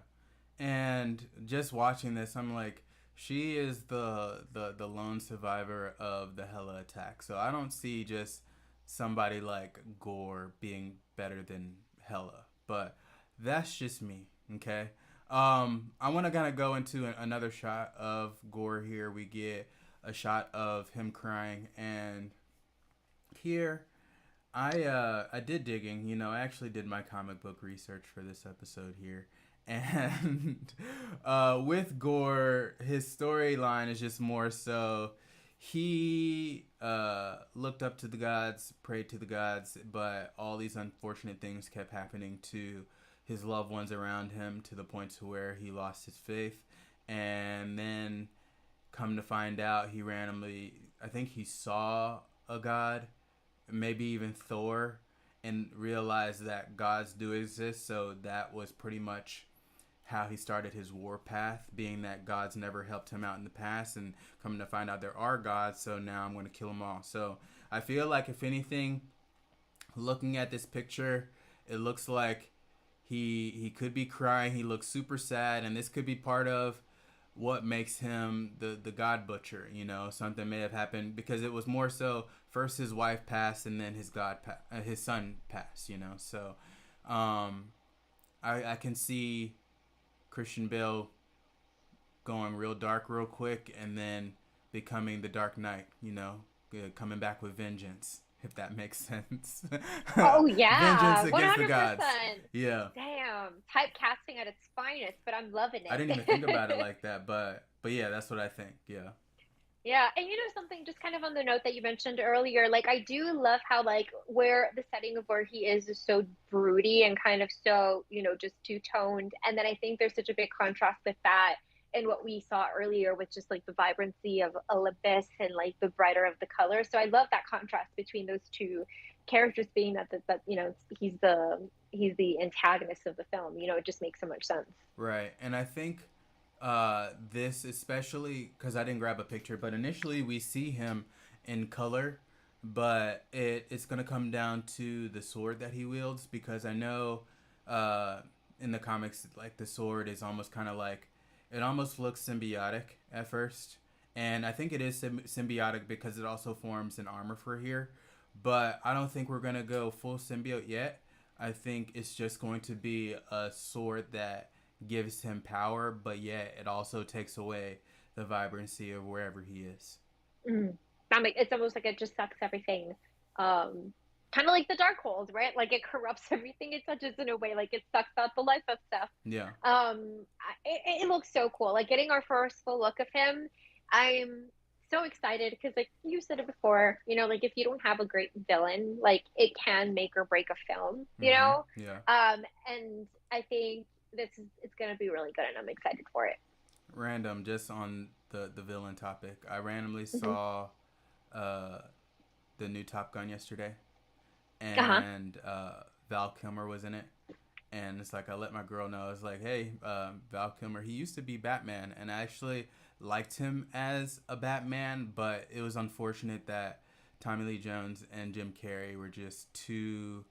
And just watching this, I'm like, she is the lone survivor of the Hela attack. So I don't see just somebody like Gore being better than Hela. But that's just me. Okay. I want to kind of go into another shot of Gore here. We get a shot of him crying, and here I did digging. You know, I actually did my comic book research for this episode here, and with Gore, his storyline is just more so he looked up to the gods, prayed to the gods, but all these unfortunate things kept happening to his loved ones around him to the point to where he lost his faith, and then come to find out, he randomly, I think he saw a god, maybe even Thor, and realized that gods do exist. So that was pretty much how he started his war path, being that gods never helped him out in the past, and coming to find out there are gods. So now I'm going to kill them all. So I feel like, if anything, looking at this picture, it looks like he could be crying. He looks super sad, and this could be part of what makes him the God Butcher. You know, something may have happened because it was more so first his wife passed and then his son passed. You know, so I can see Christian Bale going real dark real quick and then becoming the Dark Knight, you know, coming back with vengeance, if that makes sense. Oh Vengeance yeah, against the gods. 100%. Yeah. Damn, typecasting at its finest, but I'm loving I didn't even think about it it. like that, but yeah, that's what I think. Yeah. Yeah, and you know something, just kind of on the note that you mentioned earlier, like I do love how like where the setting of where he is so broody and kind of so, just two-toned. And then I think there's such a big contrast with that and what we saw earlier with just like the vibrancy of Olympus and like the brighter of the colors. So I love that contrast between those two characters being that he's the antagonist of the film. It just makes so much sense. Right. And I think this especially because I didn't grab a picture, but initially we see him in color, but it's gonna come down to the sword that he wields because I know uh, in the comics like the sword is almost kind of like it almost looks symbiotic at first, and I think it is symbiotic because it also forms an armor for here, but I don't think we're gonna go full symbiote yet. I think it's just going to be a sword that gives him power, but yet it also takes away the vibrancy of wherever he is. Mm. It's almost like it just sucks everything. Um, Kind of like the dark hold, right? Like it corrupts everything it touches in a way. Like it sucks out the life of stuff. Yeah. It looks so cool. Like getting our first full look of him, I'm so excited because, like you said it before, like if you don't have a great villain, like it can make or break a film. Mm-hmm. Yeah. And I think it's gonna be really good, and I'm excited for it. Random, just on the villain topic, I randomly Hmm. saw uh, the new Top Gun yesterday, Uh-huh. and Val Kilmer was in it. And it's like I let my girl know. I was like, "Hey, Val Kilmer. He used to be Batman, and I actually liked him as a Batman. But it was unfortunate that Tommy Lee Jones and Jim Carrey were just too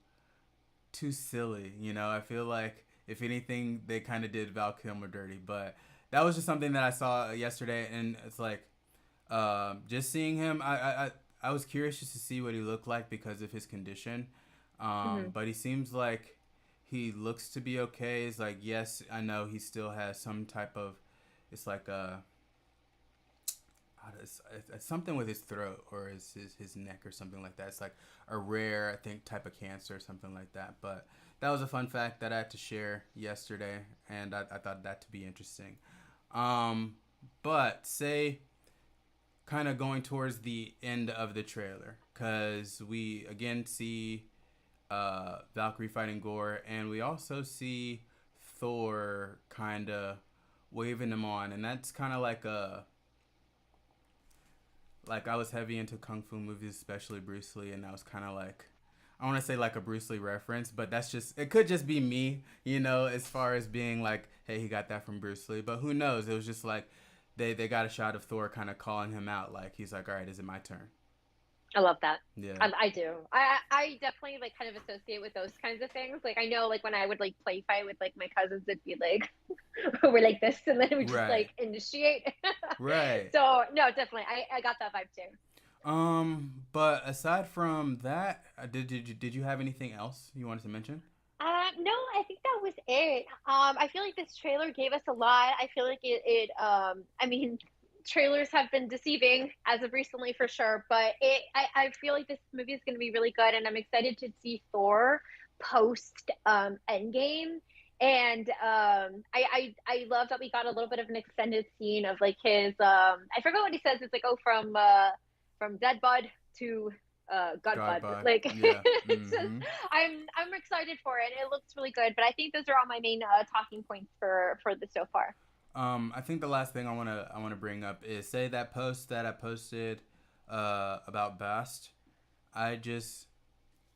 silly. You know, I feel like if anything, they kind of did Val Kilmer dirty. But that was just something that I saw yesterday, and it's like just seeing him. I was curious just to see what he looked like because of his condition. Hmm. But he seems like he looks to be okay. It's like yes, I know he still has some type of. It's like it's something with his throat or his neck or something like that. It's like a rare, I think, type of cancer or something like that. But that was a fun fact that I had to share yesterday, and I thought that to be interesting. Um, but say kind of going towards the end of the trailer, because we again see Valkyrie fighting Gore, and we also see Thor kind of waving him on, and that's kind of like I was heavy into kung fu movies, especially Bruce Lee, and that was kind of like I want to say like a Bruce Lee reference, but that's just it could just be me, you know, as far as being like, hey, he got that from Bruce Lee, but who knows? It was just like they got a shot of Thor kind of calling him out, like he's like, all right, is it my turn? I love that. Yeah. I do. I definitely like kind of associate with those kinds of things. Like I know like when I would like play fight with like my cousins, it'd be like we're like this, and then we just Right. like initiate. Right. So no, definitely, I got that vibe too. But aside from that, did you have anything else you wanted to mention? No, I think that was it. I feel like this trailer gave us a lot. I feel like I mean, trailers have been deceiving as of recently for sure, but I feel like this movie is going to be really good, and I'm excited to see Thor post Endgame. And I love that we got a little bit of an extended scene of like his I forgot what he says. It's like, oh, from dead bud to God God bud. bod. Like Yeah. it's just Mm-hmm. I'm excited for it. It looks really good, but I think those are all my main talking points for this so far. I think the last thing I wanna bring up is say that post that I posted about Bast. I just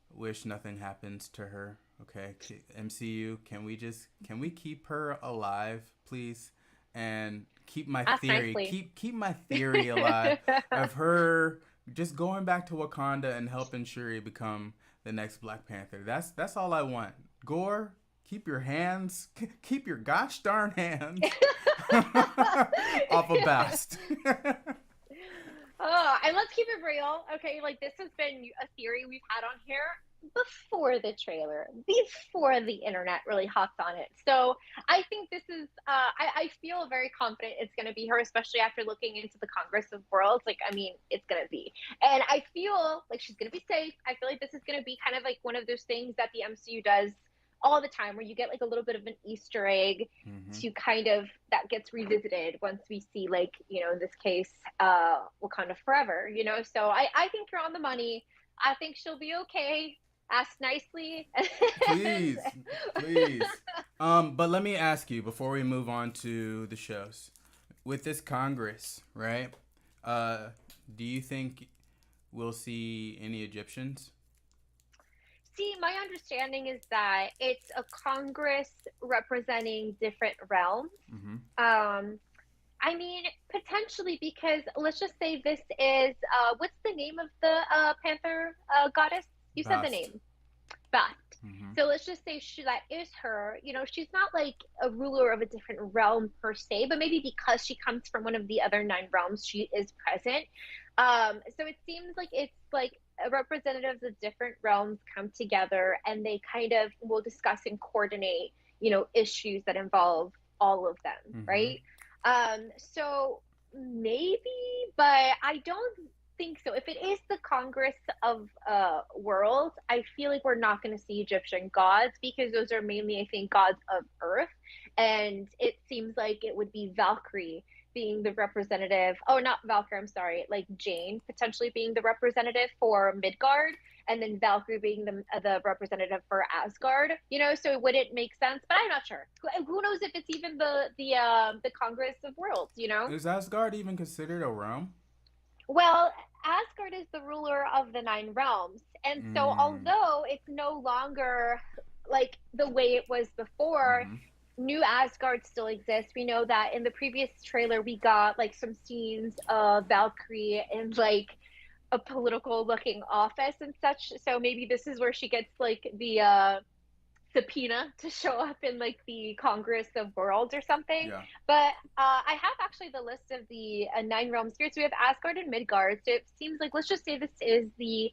wish nothing happens to her. Okay, MCU, can we keep her alive, please, and keep my Ask theory nicely. keep my theory alive of her just going back to Wakanda and helping Shuri become the next Black Panther. That's all I want. Gore, keep your hands, keep your gosh darn hands off of Bast. And let's keep it real. Okay, like this has been a theory we've had on here before the trailer, before the internet really hopped on it. So I think this is, I feel very confident it's going to be her, especially after looking into the Congress of Worlds. Like, I mean, it's going to be. And I feel like she's going to be safe. I feel like this is going to be kind of like one of those things that the MCU does all the time where you get like a little bit of an Easter egg Mm-hmm. to kind of that gets revisited once we see like, you know, in this case, Wakanda Forever, you know. So I think you're on the money. I think she'll be okay. Ask nicely. And Please, please. But let me ask you before we move on to the shows. With this Congress, right? Uh, do you think we'll see any Egyptians? see, my understanding is that it's a Congress representing different realms. Mm-hmm. Um, I mean, potentially because let's just say this is what's the name of the panther goddess? You said the Bast. name. Beth. Mm-hmm. So let's just say that is her. You know, she's not like a ruler of a different realm per se, but maybe because she comes from one of the other nine realms, she is present. So it seems like it's like representatives of different realms come together and they kind of will discuss and coordinate, you know, issues that involve all of them, Mm-hmm. right? So maybe, but I don't think so. If it is the Congress of Worlds, I feel like we're not going to see Egyptian gods because those are mainly, I think, gods of Earth, and it seems like it would be Valkyrie being the representative. Oh, not Valkyrie. I'm sorry, like Jane potentially being the representative for Midgard, and then Valkyrie being the representative for Asgard. You know, so it wouldn't make sense, but I'm not sure. Who knows if it's even the Congress of Worlds? You know. Is Asgard even considered a realm? Well, Asgard is the ruler of the nine realms. And so, Mm. although it's no longer like the way it was before, Mm-hmm. New Asgard still exists. We know that in the previous trailer, we got like some scenes of Valkyrie in like a political looking office and such. So maybe this is where she gets like the subpoena to show up in like the Congress of Worlds or something. Yeah. But I have actually the list of the nine realms here. So we have Asgard and Midgard. So it seems like let's just say this is the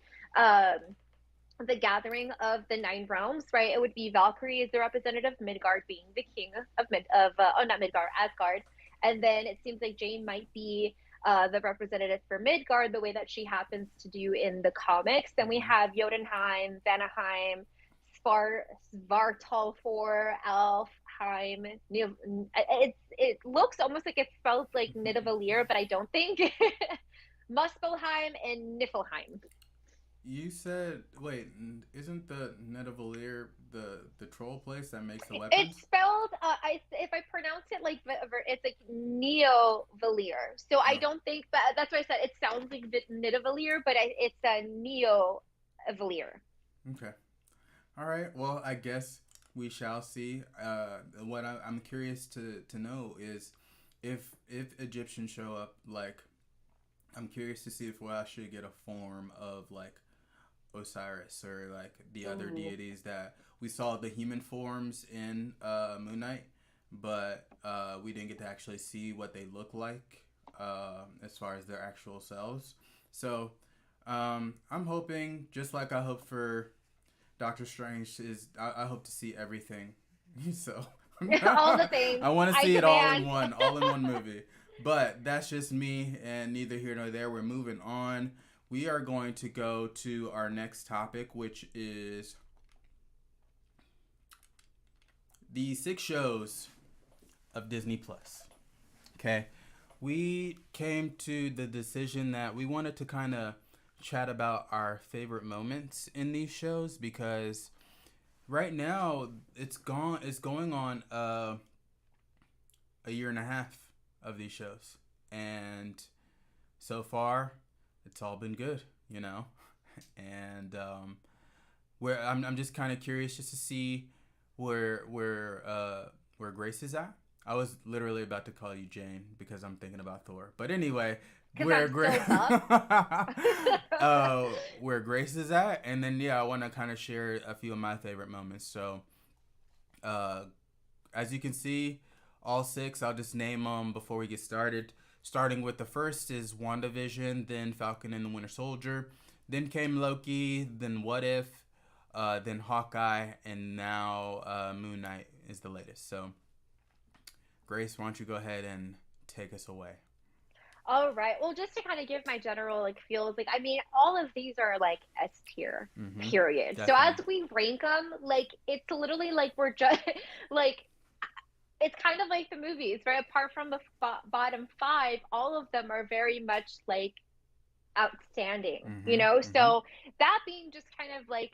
gathering of the nine realms, right? It would be Valkyrie is the representative, Midgard being the king of not Midgard, Asgard, and then it seems like Jane might be the representative for Midgard, the way that she happens to do in the comics. Then we Mm-hmm. have Jotunheim, Vanaheim, Svartalfur, Alfheim. It looks almost like it's spelled like Nidavellir, but I don't think. Muspelheim and Niflheim. You said, wait, isn't the Nidavellir the troll place that makes the It's weapons? spelled. If I pronounce it like it's like Neo Valier. So I Oh, don't think, but that's why I said it sounds like Nidavellir, but it's a Neo Valier. okay. All right. Well, I guess we shall see. What I'm curious to know is if Egyptians show up, like I'm curious to see if we'll actually get a form of like Osiris or like the other Ooh. deities that we saw the human forms in Moon Knight, but we didn't get to actually see what they look like as far as their actual selves. So I'm hoping, just like I hope for Doctor Strange, is I hope to see everything. So All the things I want to I see it demand. all in one movie. But that's just me, and neither here nor there. We're moving on. We are going to go to our next topic, which is the 6 shows of Disney Plus. Okay, we came to the decision that we wanted to kind of chat about our favorite moments in these shows because right now it's going on a year and a half of these shows, and so far it's all been good, you know. And where I'm just kind of curious just to see where Grace is at. I was literally about to call you Jane because I'm thinking about Thor, but anyway, Because I'm still buff. where Grace is at, and then yeah, I want to kind of share a few of my favorite moments. So Uh, as you can see, all six. I'll just name them before we get started. Starting with the first is WandaVision, then Falcon and the Winter Soldier, then came Loki, then What If, then Hawkeye, and now Moon Knight is the latest. So, Grace, why don't you go ahead and take us away? All right. Well, just to kind of give my general like feels, like I mean, all of these are like S tier, Mm-hmm. period. So as Definitely. we rank them, like it's literally like we're just like it's kind of like the movies, right? Apart from the bottom five, all of them are very much like outstanding, you Mm-hmm. know? Mm-hmm. So that being just kind of like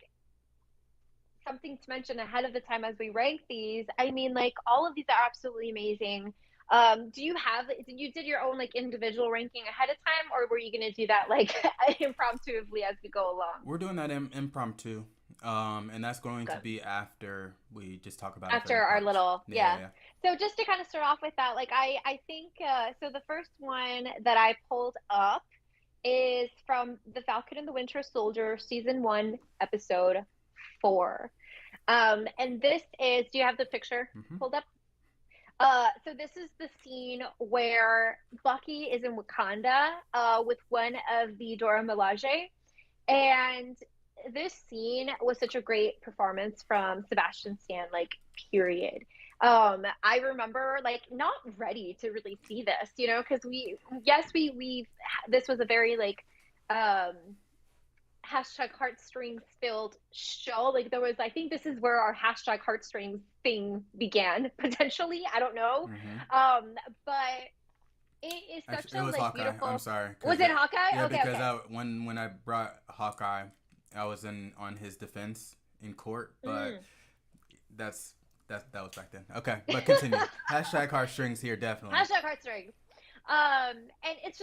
something to mention ahead of the time as we rank these, I mean, like all of these are absolutely amazing. Do you have, you did your own like individual ranking ahead of time, or were you going to do that like impromptuly as we go along? We're doing that impromptu, and that's going to Good. be after we just talk about our After favorite our parts. little, Yeah, yeah, yeah. yeah. So just to kind of start off with that, like I think so the first one that I pulled up is from The Falcon and the Winter Soldier, season 1, episode 4. And this is, do you have the picture Mm-hmm. pulled up? So this is the scene where Bucky is in Wakanda with one of the Dora Milaje, and this scene was such a great performance from Sebastian Stan, like period. I remember like not ready to really see this, you know, because we yes we this was a very like um hashtag heartstrings filled show. Like there was, I think this is where our hashtag heartstrings thing began potentially. I don't know, Mm-hmm. but it is such Actually, it a was like Hawkeye. I'm beautiful. sorry, Was because it Hawkeye? yeah, Okay, because okay. when I brought Hawkeye, I was in on his defense in court, but Mm. that's that was back then. Okay, but continue. Hashtag heartstrings here, definitely. Hashtag heartstrings. And it's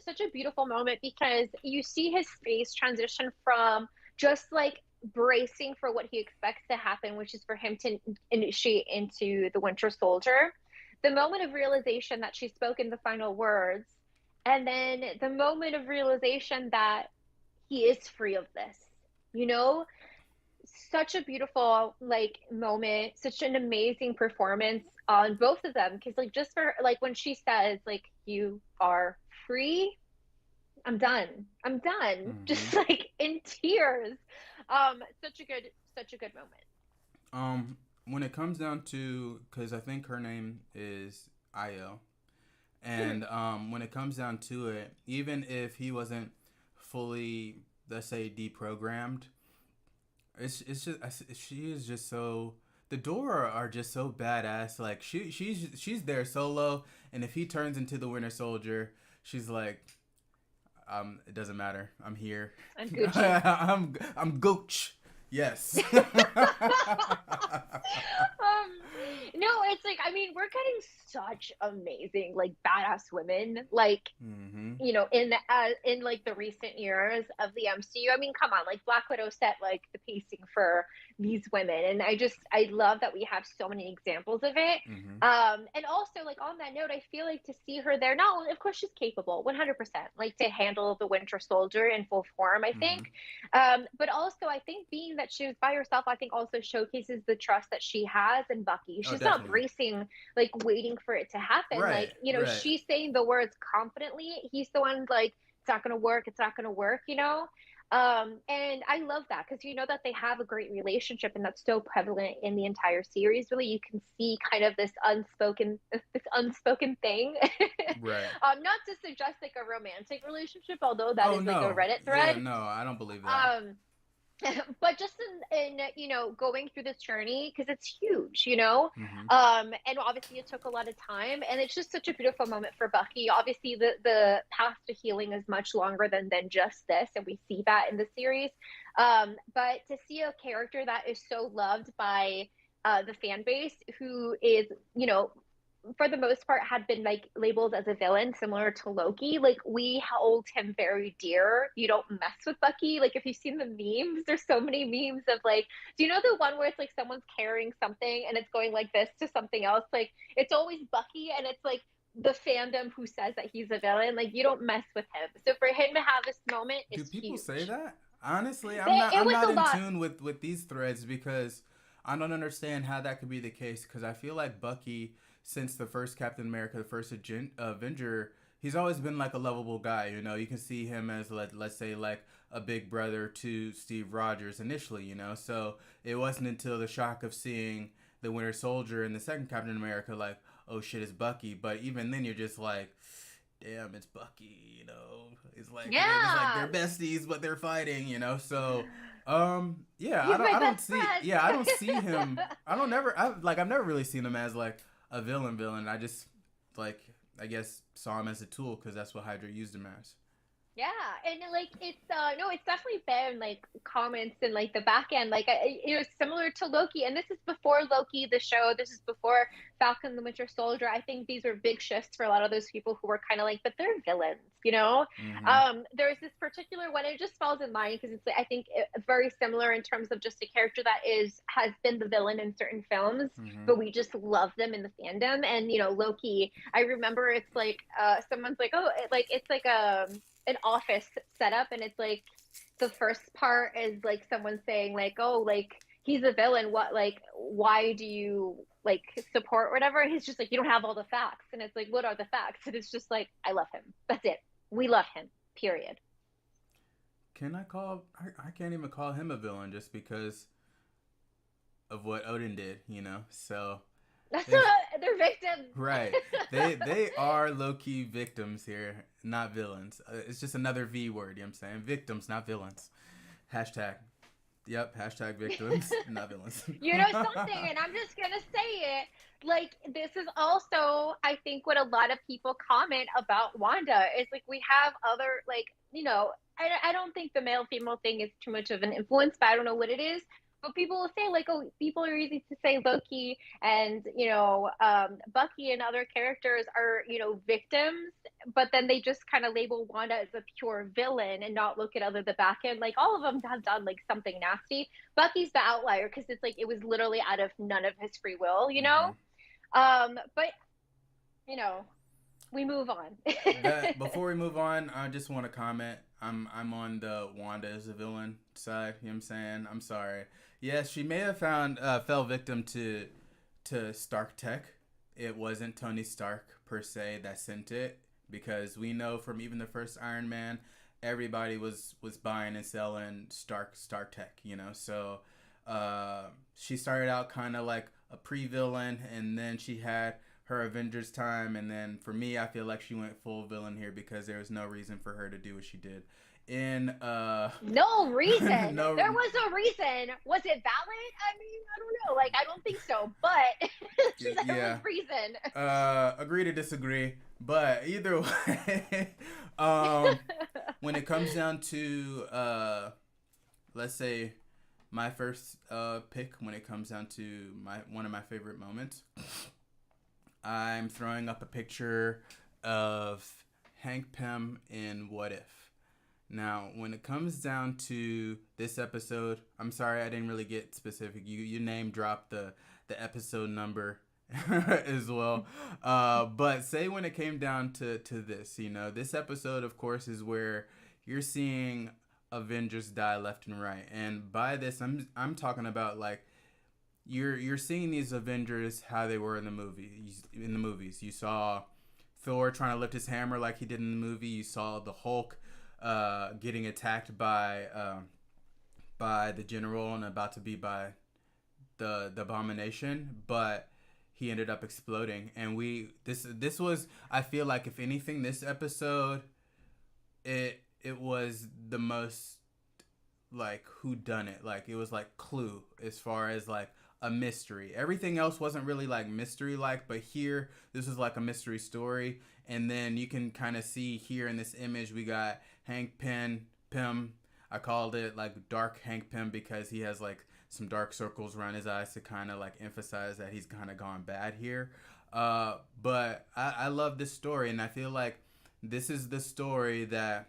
such a beautiful moment because you see his face transition from just like bracing for what he expects to happen, which is for him to initiate into the Winter Soldier, the moment of realization that she spoke in the final words, and then the moment of realization that he is free of this. You know, such a beautiful like moment, such an amazing performance on both of them, because like just for like when she says like you are free, I'm done, Mm-hmm. just like in tears. Such a good moment. Um, when it comes down to, because I think her name is Io, Hmm. and when it comes down to it, even if he wasn't fully, let's say, deprogrammed, it's just she is just so. The Dora are just so badass. Like she's there solo, and if he turns into the Winter Soldier, she's like, it doesn't matter. I'm here. I'm Gucci. I'm Gooch. Yes. No, it's like I mean we're getting such amazing like badass women like Mm-hmm. you know, in like the recent years of the MCU. I mean, come on, like Black Widow set like the pacing for these women, and I love that we have so many examples of it. Mm-hmm. And also like on that note, I feel like to see her there, not only, of course, she's capable, 100%, like to handle the Winter Soldier in full form. I Mm-hmm. think, but also I think being that she was by herself, I think also showcases the trust that she has in Bucky. Oh, She's not definitely. bracing like waiting for it to happen. Like, Right. you know, Right. she's saying the words confidently. He's the one like, it's not gonna work, it's not gonna work, you know? And I love that because you know that they have a great relationship, and that's so prevalent in the entire series. Really, you can see kind of this unspoken thing. Right. Not to suggest like a romantic relationship, although that Oh is like a no. Reddit Yeah. thread. No, I don't believe that. Um, but just in you know going through this journey because it's huge, you know, Mm-hmm. and obviously it took a lot of time, and it's just such a beautiful moment for Bucky. Obviously the path to healing is much longer than just this, and we see that in the series. But to see a character that is so loved by the fan base, who is, you know, for the most part had been like labeled as a villain similar to Loki. Like we hold him very dear. You don't mess with Bucky. Like if you've seen the memes, there's so many memes of like, do you know the one where it's like someone's carrying something and it's going like this to something else? Like it's always Bucky, and it's like the fandom who says that he's a villain. Like you don't mess with him. So for him to have this moment Do is people say huge. that? Honestly, It I'm was not a in lot. tune with these threads because I don't understand how that could be the case because I feel like Bucky, since the first Captain America, the first Avenger, he's always been like a lovable guy. You know, you can see him as let's say like a big brother to Steve Rogers initially. You know, so it wasn't until the shock of seeing the Winter Soldier and the second Captain America like, oh shit, it's Bucky. But even then, you're just like, damn, it's Bucky, you know. It's like they're Yeah, besties, but they're fighting, you know. So, yeah, he's my I don't best see, friend. yeah, I don't see him. I don't never, I've never really seen him as like a villain. I just like, I guess saw him as a tool because that's what Hydra used him as. Yeah, and like it's no, it's definitely been like comments in like the back end, like it was similar to Loki, and this is before Loki the show. This is before Falcon the Winter Soldier. I think these were big shifts for a lot of those people who were kind of like, but they're villains, you know. Mm-hmm. There's this particular one. It just falls in line because it's I think very similar in terms of just a character that is has been the villain in certain films, Mm-hmm. but we just love them in the fandom. And you know, Loki. I remember it's like someone's like, oh, it's like an office setup, and it's like the first part is like someone saying like, oh, like he's a villain, what, like why do you like support whatever, and he's just like, you don't have all the facts, and it's like, what are the facts? And it's just like, I love him, that's it, we love him, period. Can I call? I can't even call him a villain just because of what Odin did, you know. So That's it's they're victims. right. They are low key victims here, not villains. It's just another V word. You know what I'm saying? Victims, not villains. Hashtag. Yep. Hashtag victims, not villains. You know something, and I'm just gonna say it, like this is also I think what a lot of people comment about Wanda is like, we have other like, you know, I don't think the male female thing is too much of an influence, but I don't know what it is. But people will say like, oh, people are easy to say Loki and you know, Bucky and other characters are, you know, victims, but then they just kind of label Wanda as a pure villain and not look at other the back end. Like all of them have done like something nasty. Bucky's the outlier because it's like it was literally out of none of his free will, you know. Hmm. But you know, we move on. That before we move on, I just want to comment. I'm on the Wanda as a villain side. You know what I'm saying? I'm sorry. Yes, she may have found fell victim to Stark Tech. It wasn't Tony Stark per se that sent it because we know from even the first Iron Man, everybody was buying and selling Stark Tech. You know, so she started out kind of like a pre-villain, and then she had her Avengers time, and then for me, I feel like she went full villain here because there was no reason for her to do what she did. In No reason. no, There was no reason. Was it valid? I mean, I don't know. Like, I don't think so, but there was yeah, reason. agree to disagree, but either way, when it comes down to let's say my first pick, when it comes down to my one of my favorite moments, I'm throwing up a picture of Hank Pym in What If. Now, when it comes down to this episode, I'm sorry I didn't really get specific. You name dropped the episode number as well. But say when it came down to this, you know, this episode, of course, is where you're seeing Avengers die left and right. And by this, I'm talking about like you're seeing these Avengers how they were in the movies. In the movies, you saw Thor trying to lift his hammer like he did in the movie. You saw the Hulk getting attacked by the general and about to be by the Abomination, but he ended up exploding. And this was, I feel like, if anything, this episode it was the most like who done it. Like it was like Clue as far as like a mystery. Everything else wasn't really like mystery like, but here this is like a mystery story. And then you can kind of see here in this image we got Hank Pym. I called it like dark Hank Pym because he has like some dark circles around his eyes to kind of like emphasize that he's kind of gone bad here. But I love this story, and I feel like this is the story that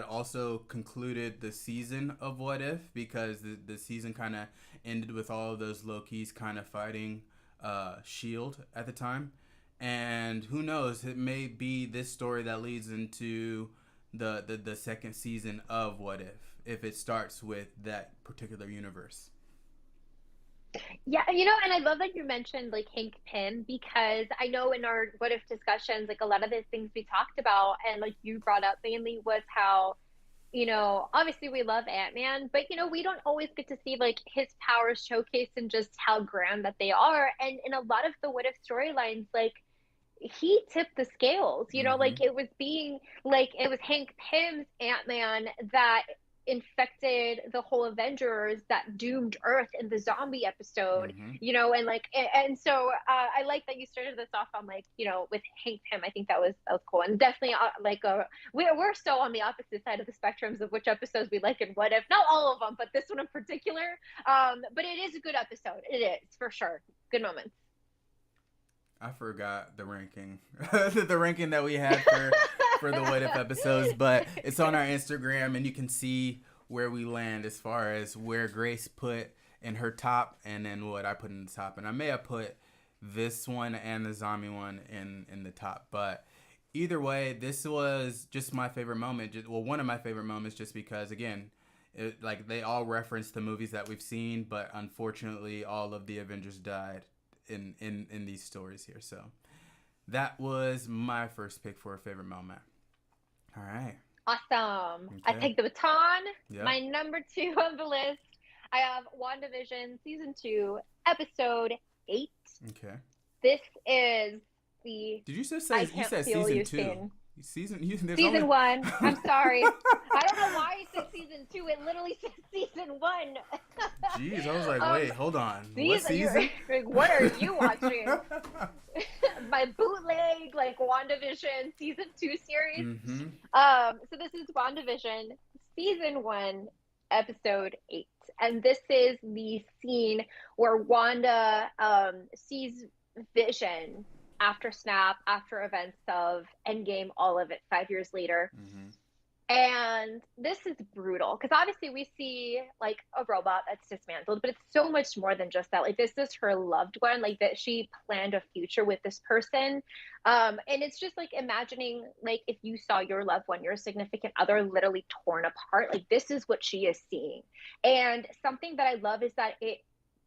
also concluded the season of What If, because the season kind of ended with all of those Lokis kind of fighting Shield at the time. And who knows, it may be this story that leads into the second season of What If it starts with that particular universe. Yeah, and I love that you mentioned like Hank Pym because I know in our what if discussions, like a lot of the things we talked about and like you brought up mainly was how, obviously we love Ant-Man, but we don't always get to see like his powers showcased and just how grand that they are. And in a lot of the what if storylines, like he tipped the scales, Mm-hmm. like it was Hank Pym's Ant-Man that infected the whole Avengers that doomed Earth in the zombie episode, Mm-hmm. and like and so I like that you started this off on like, with Hank Pym. I think that was cool. And definitely like we're so on the opposite side of the spectrums of which episodes we like and what if. Not all of them, but this one in particular. But it is a good episode. It is for sure. Good moments. I forgot the ranking, the ranking that we had for the what if episodes, but it's on our Instagram, and you can see where we land as far as where Grace put in her top, and then what I put in the top, and I may have put this one and the zombie one in the top, but either way, this was just my favorite moment. Well, one of my favorite moments, just because again, like they all reference the movies that we've seen, but unfortunately, all of the Avengers died in these stories here. So that was my first pick for a favorite moment. All right. Awesome. I Okay. take the baton. Yep. My number two on the list. I have WandaVision season two, episode 8. Okay. This is the Did you just say I you can't said feel season you two? scene. Season you there's only Season one. I'm sorry. I don't know why it said season two. It literally says season one. Jeez, I was like, um, wait, hold on. What season. You're season? like, what are you watching? My bootleg like WandaVision season two series. Mm-hmm. So this is WandaVision season one, episode 8, and this is the scene where Wanda sees Vision after Snap, after events of Endgame, all of it 5 years later. Mm-hmm. And this is brutal because obviously we see like a robot that's dismantled, but it's so much more than just that. Like this is her loved one, like that she planned a future with this person. And it's just like imagining like if you saw your loved one, your significant other literally torn apart, like this is what she is seeing. And something that I love is that it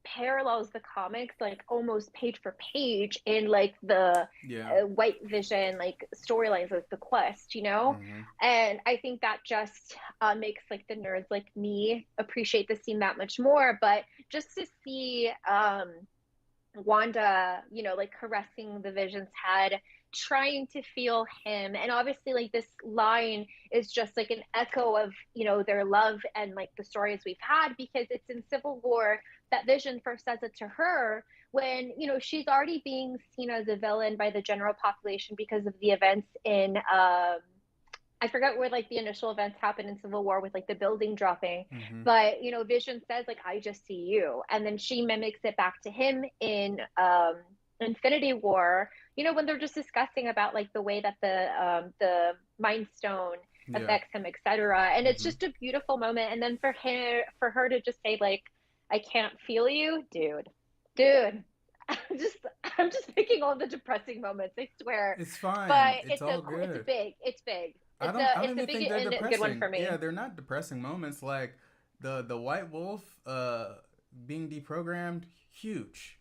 parallels the comics like almost page for page in like the Yeah. white vision like storylines like the quest, Mm-hmm. and I think that just makes like the nerds like me appreciate the scene that much more. But just to see Wanda, like caressing the Vision's head, trying to feel him. And obviously, like this line is just like an echo of, their love and like the stories we've had because it's in Civil War that Vision first says it to her when, she's already being seen as a villain by the general population because of the events in I forgot where like the initial events happened in Civil War with like the building dropping, Mm-hmm. but Vision says like I just see you, and then she mimics it back to him in Infinity War. When they're just discussing about like the way that the Mind Stone Yeah. affects him, etc. And it's Mm-hmm. just a beautiful moment. And then for her to just say like I can't feel you, dude. I'm just picking all the depressing moments. I swear, It's but fine. It's it's a all it's good. big. It's big. It's I a don't it's a even big think they're and a good one depressing. for Yeah, me. they're not depressing moments. Like the White Wolf being deprogrammed, huge.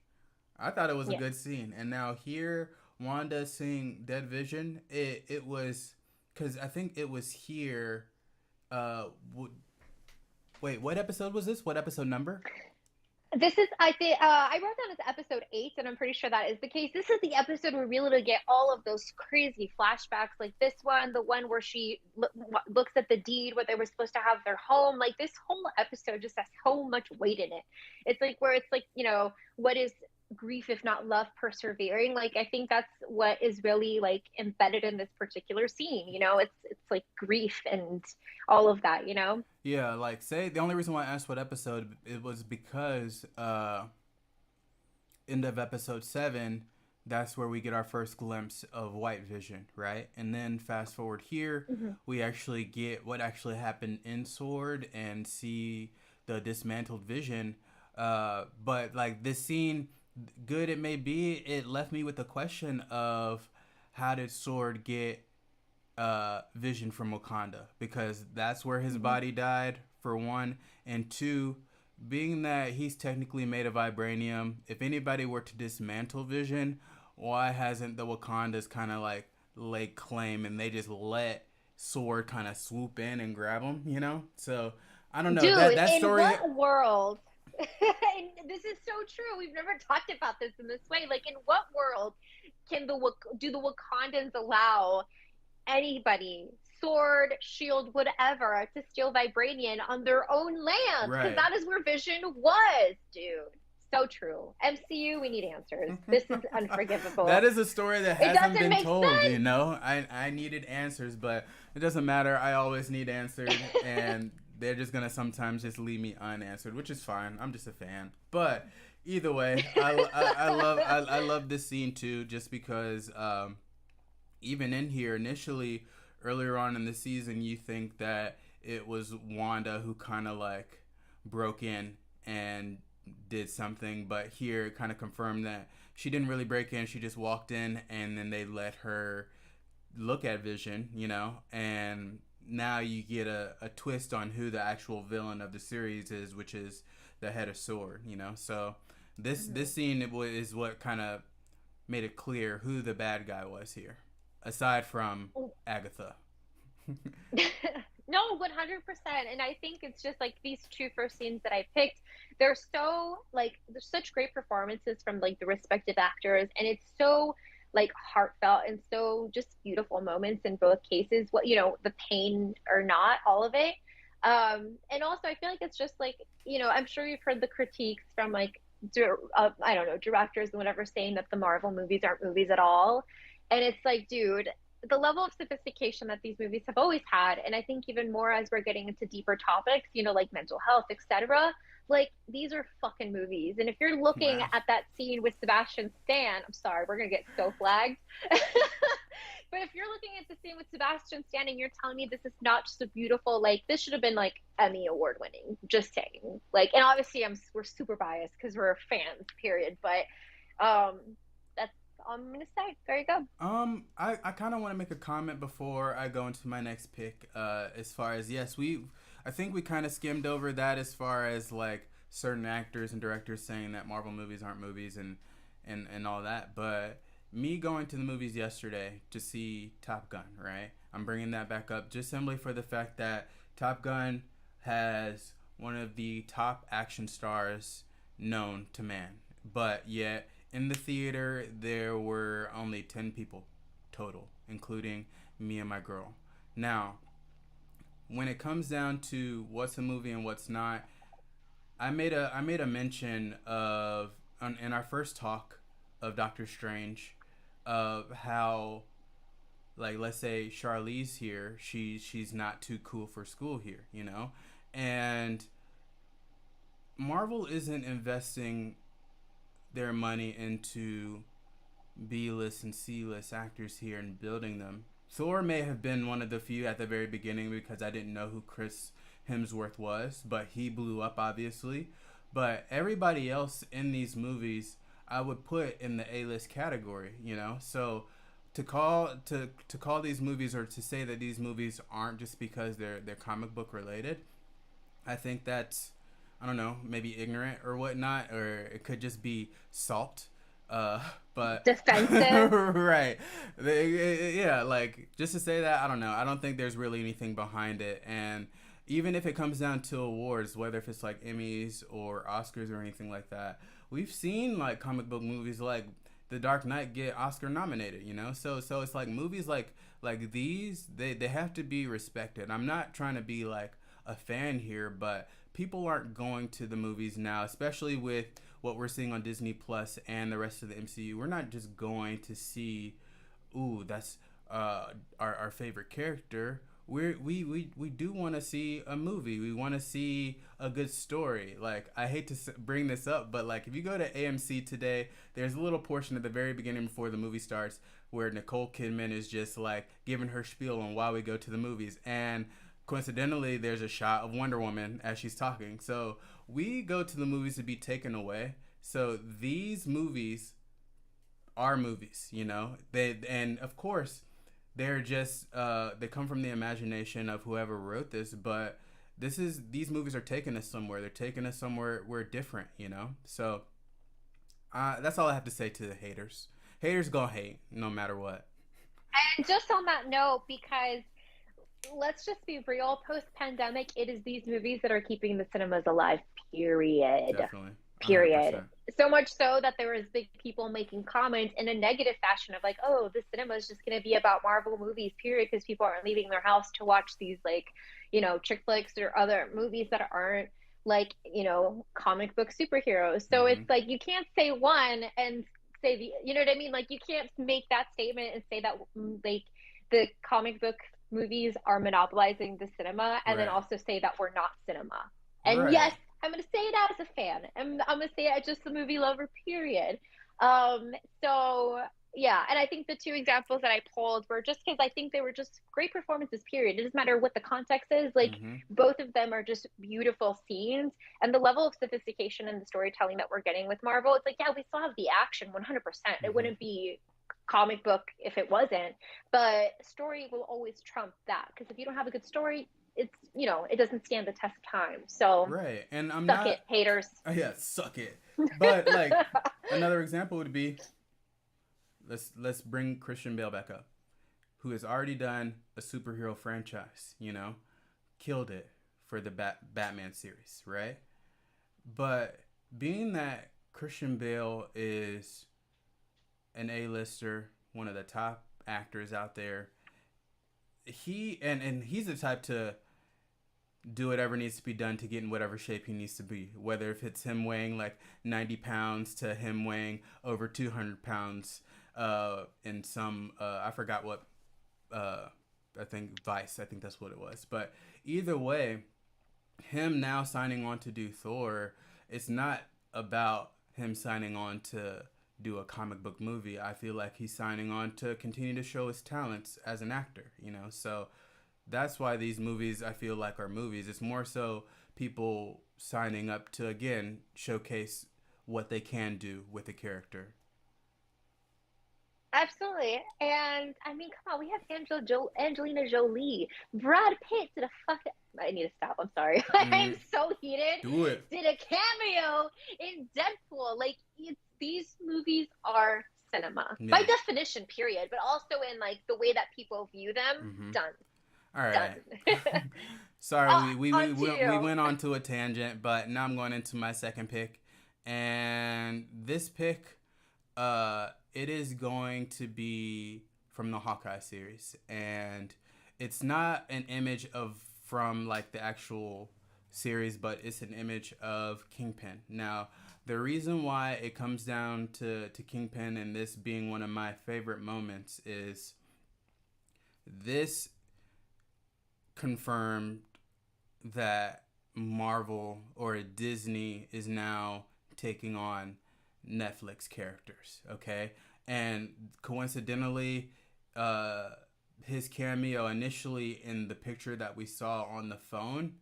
I thought it was a Yeah. good scene. And now here Wanda seeing Dead Vision, it was cuz I think it was here w- wait, what episode was this? What episode number? This is, I think, I wrote down as episode 8, and I'm pretty sure that is the case. This is the episode where we literally get all of those crazy flashbacks, like this one, the one where she looks at the deed where they were supposed to have their home. Like this whole episode just has so much weight in it. It's like where it's like, what is grief if not love persevering? Like I think that's what is really like embedded in this particular scene. It's like grief and all of that. Yeah, like say the only reason why I asked what episode it was because end of episode 7, that's where we get our first glimpse of White Vision, right? And then fast forward here, Mhm. we actually get what actually happened in Sword and see the dismantled Vision. But like this scene, good it may be, it left me with the question of how did Sword get Vision from Wakanda? Because that's where his Mhm. body died for one, and two, being that he's technically made of vibranium, if anybody were to dismantle Vision, why hasn't the Wakandas kind of like laid claim and they just let Sword kind of swoop in and grab him? You know, so I don't know that Dude, that in story. what world? And this is so true. We've never talked about this in this way. Like, in what world do the Wakandans allow anybody, sword, shield, whatever, to steal vibranium on their own land? Because Right. that is where Vision was, dude. So true. MCU, we need answers. This is That unforgivable. is a story that It hasn't doesn't been make told, you sense. know? I needed answers, but it doesn't matter. I always need answered, and they're just gonna sometimes just leave me unanswered, which is fine. I'm just a fan. But either way, I love this scene too, just because even in here initially, earlier on in the season, you think that it was Wanda who kind of like broke in and did something, but here it kind of confirmed that she didn't really break in. She just walked in, and then they let her look at Vision, you know, and now you get a twist on who the actual villain of the series is, which is the head of Sword, you know. So this scene is what kind of made it clear who the bad guy was here, aside from Agatha. No, 100%. And I think it's just like these two first scenes that I picked, they're so like, there's such great performances from like the respective actors. And it's so like heartfelt and so just beautiful moments in both cases. What, the pain or not, all of it. And also, I feel like it's just like, I'm sure you've heard the critiques from like, I don't know, directors and whatever saying that the Marvel movies aren't movies at all. And it's like, dude, the level of sophistication that these movies have always had, and I think even more as we're getting into deeper topics, like mental health, etc. Like, these are fucking movies. And if you're looking Wow. at that scene with Sebastian Stan, I'm sorry, we're gonna get so flagged. But if you're looking at the scene with Sebastian Stan and you're telling me this is not just a beautiful, like, this should have been like Emmy award winning, just saying. Like, and obviously we're super biased because we're fans, period. But that's all I'm gonna say. There you go. I kind of want to make a comment before I go into my next pick. As far as yes, I think we kind of skimmed over that as far as like certain actors and directors saying that Marvel movies aren't movies and all that. But me going to the movies yesterday to see Top Gun, right? I'm bringing that back up just simply for the fact that Top Gun has one of the top action stars known to man, but yet in the theater there were only 10 people total, including me and my girl. Now, when it comes down to what's a movie and what's not, I made a mention of in our first talk of Doctor Strange of how, like, let's say Charlize here, she's not too cool for school here, you know, and Marvel isn't investing their money into B-list and C-list actors here and building them. Thor may have been one of the few at the very beginning because I didn't know who Chris Hemsworth was, but he blew up obviously. But everybody else in these movies, I would put in the A-list category, you know. So to call these movies or to say that these movies aren't just because they're comic book related, I think that's, I don't know, maybe ignorant or whatnot, or it could just be salt. Uh, but Defensive. right, yeah, like just to say that, I don't know. I don't think there's really anything behind it, and even if it comes down to awards, whether if it's like Emmys or Oscars or anything like that, we've seen like comic book movies like The Dark Knight get Oscar nominated. You know, so it's like movies like these, they have to be respected. I'm not trying to be like a fan here, but people aren't going to the movies now, especially with what we're seeing on Disney Plus and the rest of the MCU. We're not just going to see, ooh, that's our favorite character. We do want to see a movie. We want to see a good story. Like, I hate to bring this up, but like if you go to AMC today, there's a little portion at the very beginning before the movie starts where Nicole Kidman is just like giving her spiel on why we go to the movies, and coincidentally there's a shot of Wonder Woman as she's talking. So we go to the movies to be taken away. So these movies are movies, you know. And of course they're just they come from the imagination of whoever wrote this, but these movies are taking us somewhere. They're taking us somewhere we're different, you know. So that's all I have to say to the haters. Haters gonna hate no matter what. And just on that note, because let's just be real, post pandemic, it is these movies that are keeping the cinemas alive, period. Definitely, hundred Period. percent. So much so that there was big people making comments in a negative fashion of like, oh, the cinema is just going to be about Marvel movies, period, because people aren't leaving their house to watch these like, chick flicks or other movies that aren't like, comic book superheroes. So Mm-hmm. it's like you can't say one and say the, you know what I mean? Like you can't make that statement and say that like the comic book movies are monopolizing the cinema and then Right. also say that we're not cinema. And yes, Right. I'm going to say it as a fan. I'm going to say it as just a movie lover, period. Um, so, yeah. And I think the two examples that I pulled were just because I think they were just great performances, period. It doesn't matter what the context is. Like, Mm-hmm. both of them are just beautiful scenes. And the level of sophistication in the storytelling that we're getting with Marvel, it's like, yeah, we still have the action 100%. It Mm-hmm. wouldn't be comic book if it wasn't, but story will always trump that because if you don't have a good story, it's it doesn't stand the test of time. So Right. And I'm suck not. it, haters. Yeah, suck it. But like another example would be let's bring Christian Bale back up, who has already done a superhero franchise. Killed it for the Batman series, right? But being that Christian Bale is an A-lister, one of the top actors out there, he's the type to do whatever needs to be done to get in whatever shape he needs to be. Whether if it's him weighing like 90 pounds to him weighing over 200 pounds in some, I forgot what, I think Vice, I think that's what it was. But either way, him now signing on to do Thor, it's not about him signing on to do a comic book movie. I feel like he's signing on to continue to show his talents as an actor. So that's why these movies I feel like are movies. It's more so people signing up to again showcase what they can do with a character. Absolutely. And I mean, come on, we have Angelina Jolie, Brad Pitt did a fuck. I need to stop. I'm sorry. I'm Mm, so heated. do it. Did a cameo in Deadpool. Like these movies are cinema by Yeah. definition, period. But also in like the way that people view them. Mm-hmm. Done. All right. Done. Sorry, On to we you. went on to a tangent, but now I'm going into my second pick, and this pick, it is going to be from the Hawkeye series, and it's not an image of from like the actual series, but it's an image of Kingpin. Now, the reason why it comes down to Kingpin and this being one of my favorite moments is this confirmed that Marvel or Disney is now taking on Netflix characters, okay? And coincidentally, uh, his cameo initially in the picture that we saw on the phone,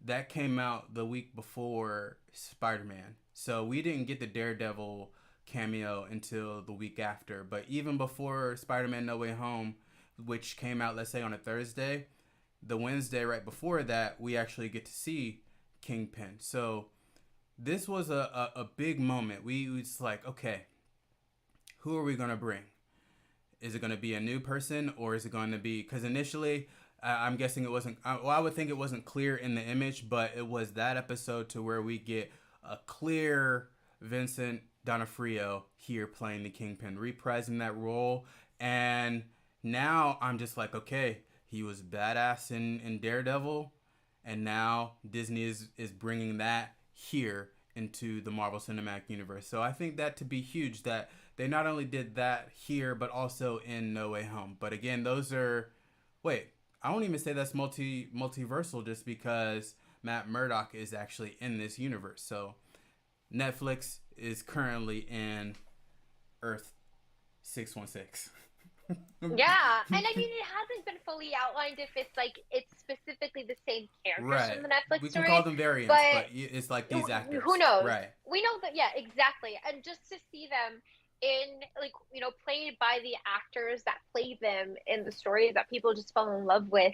that came out the week before Spider-Man. So we didn't get the Daredevil cameo until the week after. But even before Spider-Man No Way Home, which came out, let's say, on a Thursday, the Wednesday right before that, we actually get to see Kingpin. So this was a big moment. We was like, okay, who are we going to bring? Is it going to be a new person or is it going to be, because initially I'm guessing it wasn't, well, I would think it wasn't clear in the image, but it was that episode to where we get a clear Vincent D'Onofrio here playing the Kingpin, reprising that role. And now I'm just like, okay, he was badass in Daredevil, and now Disney is bringing that here into the Marvel Cinematic Universe. So I think that to be huge that they not only did that here, but also in No Way Home. But again, those are, wait, I won't even say that's multiversal just because Matt Murdock is actually in this universe. So Netflix is currently in Earth 616. Yeah, and I mean, it hasn't been fully outlined if it's specifically the same characters Right. from the Netflix We can call story, them variants, but but it's like these who actors. knows? Right. We know that, yeah, exactly. And just to see them in like played by the actors that play them in the stories that people just fell in love with,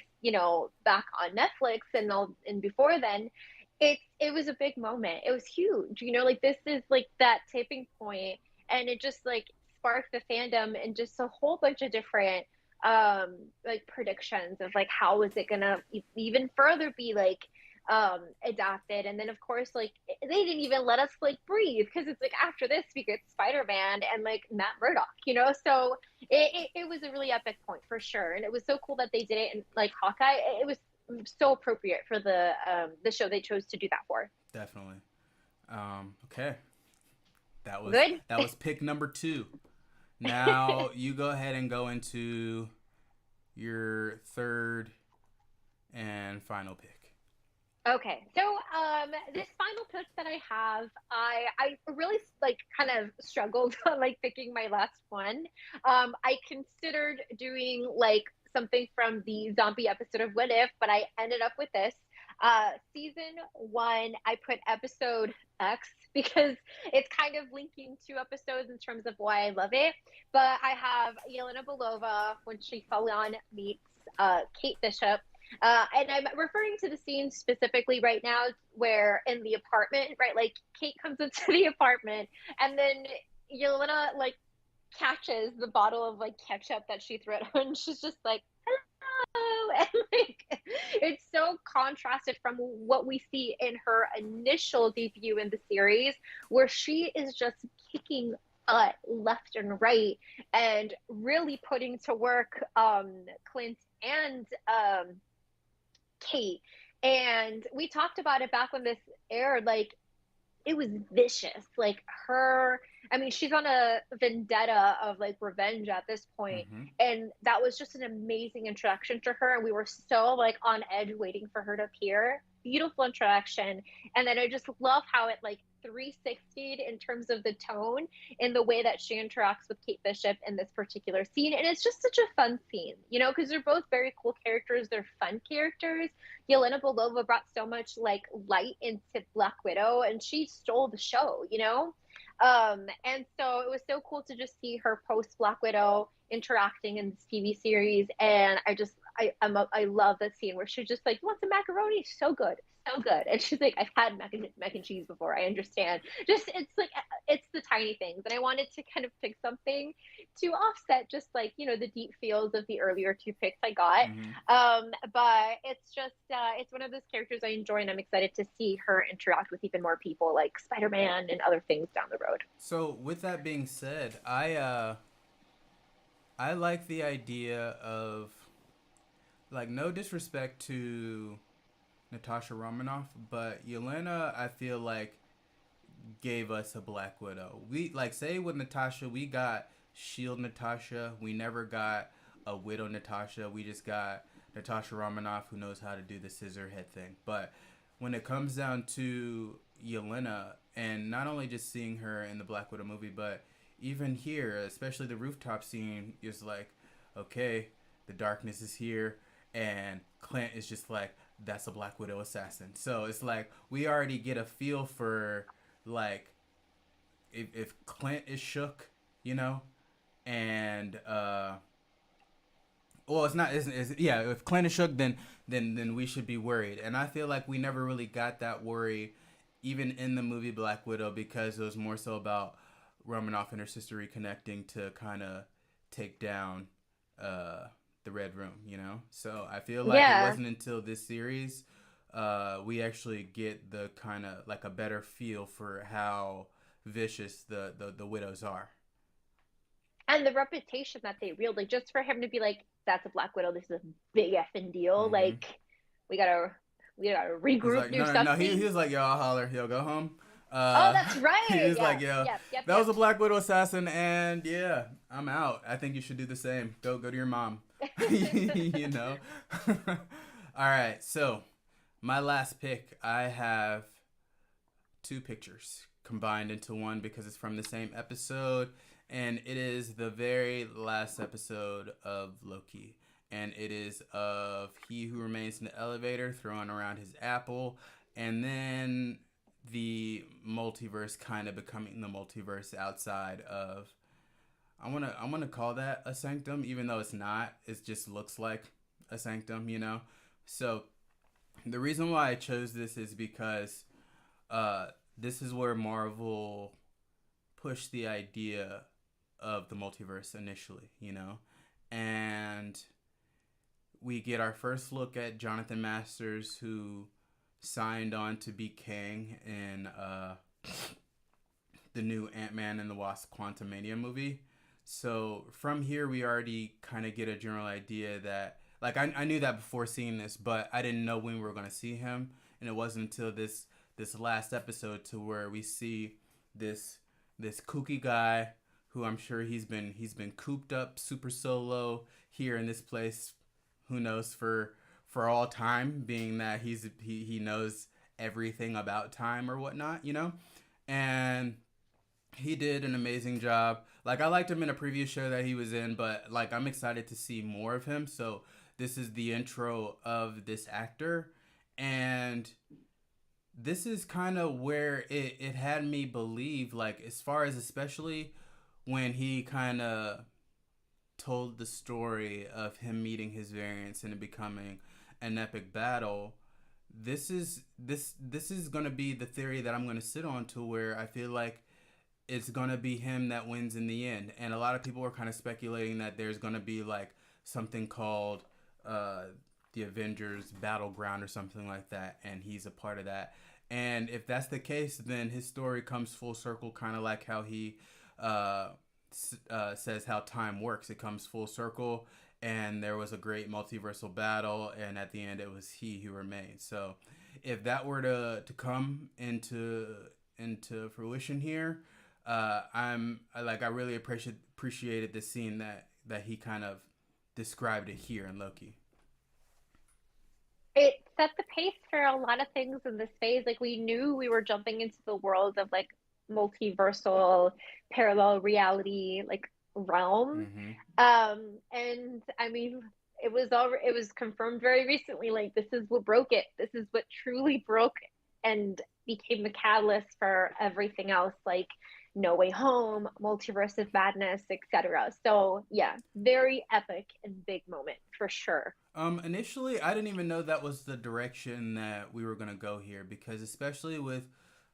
back on Netflix and before then. It was a big moment. It was huge. Like this is like that tipping point, and it just like sparked the fandom and just a whole bunch of different like predictions of like how is it gonna even further be like adapted. And then of course like they didn't even let us like breathe, because it's like after this we get Spider-Man and like Matt Murdock, so it was a really epic point for sure. And it was so cool that they did it in like Hawkeye. It was so appropriate for the show they chose to do that for. Definitely. Okay. That was Good. that was pick number 2. Now you go ahead and go into your third and final pick. Okay, so this final pitch that I have, I really like kind of struggled on like picking my last one. I considered doing like something from the zombie episode of What If, but I ended up with this. Season one, I put episode X because it's kind of linking two episodes in terms of why I love it. But I have Yelena Belova when she full on meets Kate Bishop, and I'm referring to the scene specifically right now where in the apartment, right? Like Kate comes into the apartment and then Yelena like catches the bottle of like ketchup that she threw at her and she's just like, hello. And like it's so contrasted from what we see in her initial debut in the series, where she is just kicking left and right and really putting to work Clint and Kate. And we talked about it back when this aired. Like, it was vicious. Like, her, I mean, she's on a vendetta of like revenge at this point. Mm-hmm. And that was just an amazing introduction to her. And we were so like on edge waiting for her to appear. Beautiful introduction. And then I just love how it like 360'd in terms of the tone in the way that she interacts with Kate Bishop in this particular scene. And it's just such a fun scene, because they're both very cool characters. They're fun characters. Yelena Belova brought so much like light into Black Widow, and she stole the show. And so it was so cool to just see her post Black Widow interacting in this TV series. And I love the scene where she's just like, you want some macaroni? So good, so good. And she's like, I've had mac and cheese before, I understand. Just it's like it's the tiny things. And I wanted to kind of pick something to offset just like the deep feels of the earlier two picks I got. Mm-hmm. But it's just it's one of those characters I enjoy, and I'm excited to see her interact with even more people like Spider-Man and other things down the road. So with that being said, I like the idea of, like, no disrespect to Natasha Romanoff, but Yelena, I feel like, gave us a Black Widow. We, like, say with Natasha, we got Shield Natasha. We never got a Widow Natasha. We just got Natasha Romanoff, who knows how to do the scissor head thing. But when it comes down to Yelena, and not only just seeing her in the Black Widow movie, but even here, especially the rooftop scene, is like, okay, the darkness is here, and Clint is just like, that's a Black Widow assassin. So it's like we already get a feel for, like, if Clint is shook, and well, it's not. Yeah, if Clint is shook, then we should be worried. And I feel like we never really got that worry, even in the movie Black Widow, because it was more so about Romanoff and her sister reconnecting to kind of take down the Red Room, So I feel like it Yeah. wasn't until this series we actually get the kind of like a better feel for how vicious the widows are. And the reputation that they wield, like just for him to be like, that's a Black Widow, this is a big effing deal. Mm-hmm. Like we gotta we gotta He's regroup, like, do no. He something. was like, yo, I'll holler. Yo, go home. Oh, Uh, that's he right. was like, Yes. yo, Yep. Yep. that Yep. was a Black Widow assassin, and yeah, I'm out. I think you should do the same. Go to your mom. you know. All right, so my last pick, I have two pictures combined into one because it's from the same episode, and it is the very last episode of Loki. And it is of he who remains in the elevator throwing around his apple, and then the multiverse kind of becoming the multiverse outside of I wanna call that a sanctum, even though it's not. It just looks like a sanctum, you know. So the reason why I chose this is because uh, this is where Marvel pushed the idea of the multiverse initially, you know, and we get our first look at Jonathan Masters, who signed on to be Kang in the new Ant-Man and the Wasp Quantumania movie. So from here, we already kind of get a general idea that, like, I knew that before seeing this, but I didn't know when we were going to see him. And it wasn't until this last episode to where we see this this kooky guy who I'm sure he's been cooped up super solo here in this place, who knows, for all time, being that he knows everything about time or whatnot, you know. And he did an amazing job. Like, I liked him in a previous show that he was in, but like, I'm excited to see more of him. So this is the intro of this actor, and this is kind of where it had me believe, like, as far as, especially when he kind of told the story of him meeting his variants and it becoming an epic battle. This is gonna be the theory that I'm gonna sit on, to where I feel like it's gonna be him that wins in the end. And a lot of people are kind of speculating that there's gonna be like something called uh, the Avengers Battleground or something like that, and he's a part of that. And if that's the case, then his story comes full circle, kind of like how he uh, says how time works. It comes full circle, and there was a great multiversal battle, and at the end, it was he who remained. So, if that were to come into fruition here, I really appreciated the scene that he kind of described it here in Loki. It set the pace for a lot of things in this phase. Like we knew we were jumping into the world of like multiversal parallel reality like realm. Mm-hmm. And I mean it was confirmed very recently, like this is what broke it. This is what truly broke and became the catalyst for everything else, like No Way Home, Multiverse of Madness, etc. So yeah, very epic and big moment for sure. Initially, I didn't even know that was the direction that we were gonna go here, because especially with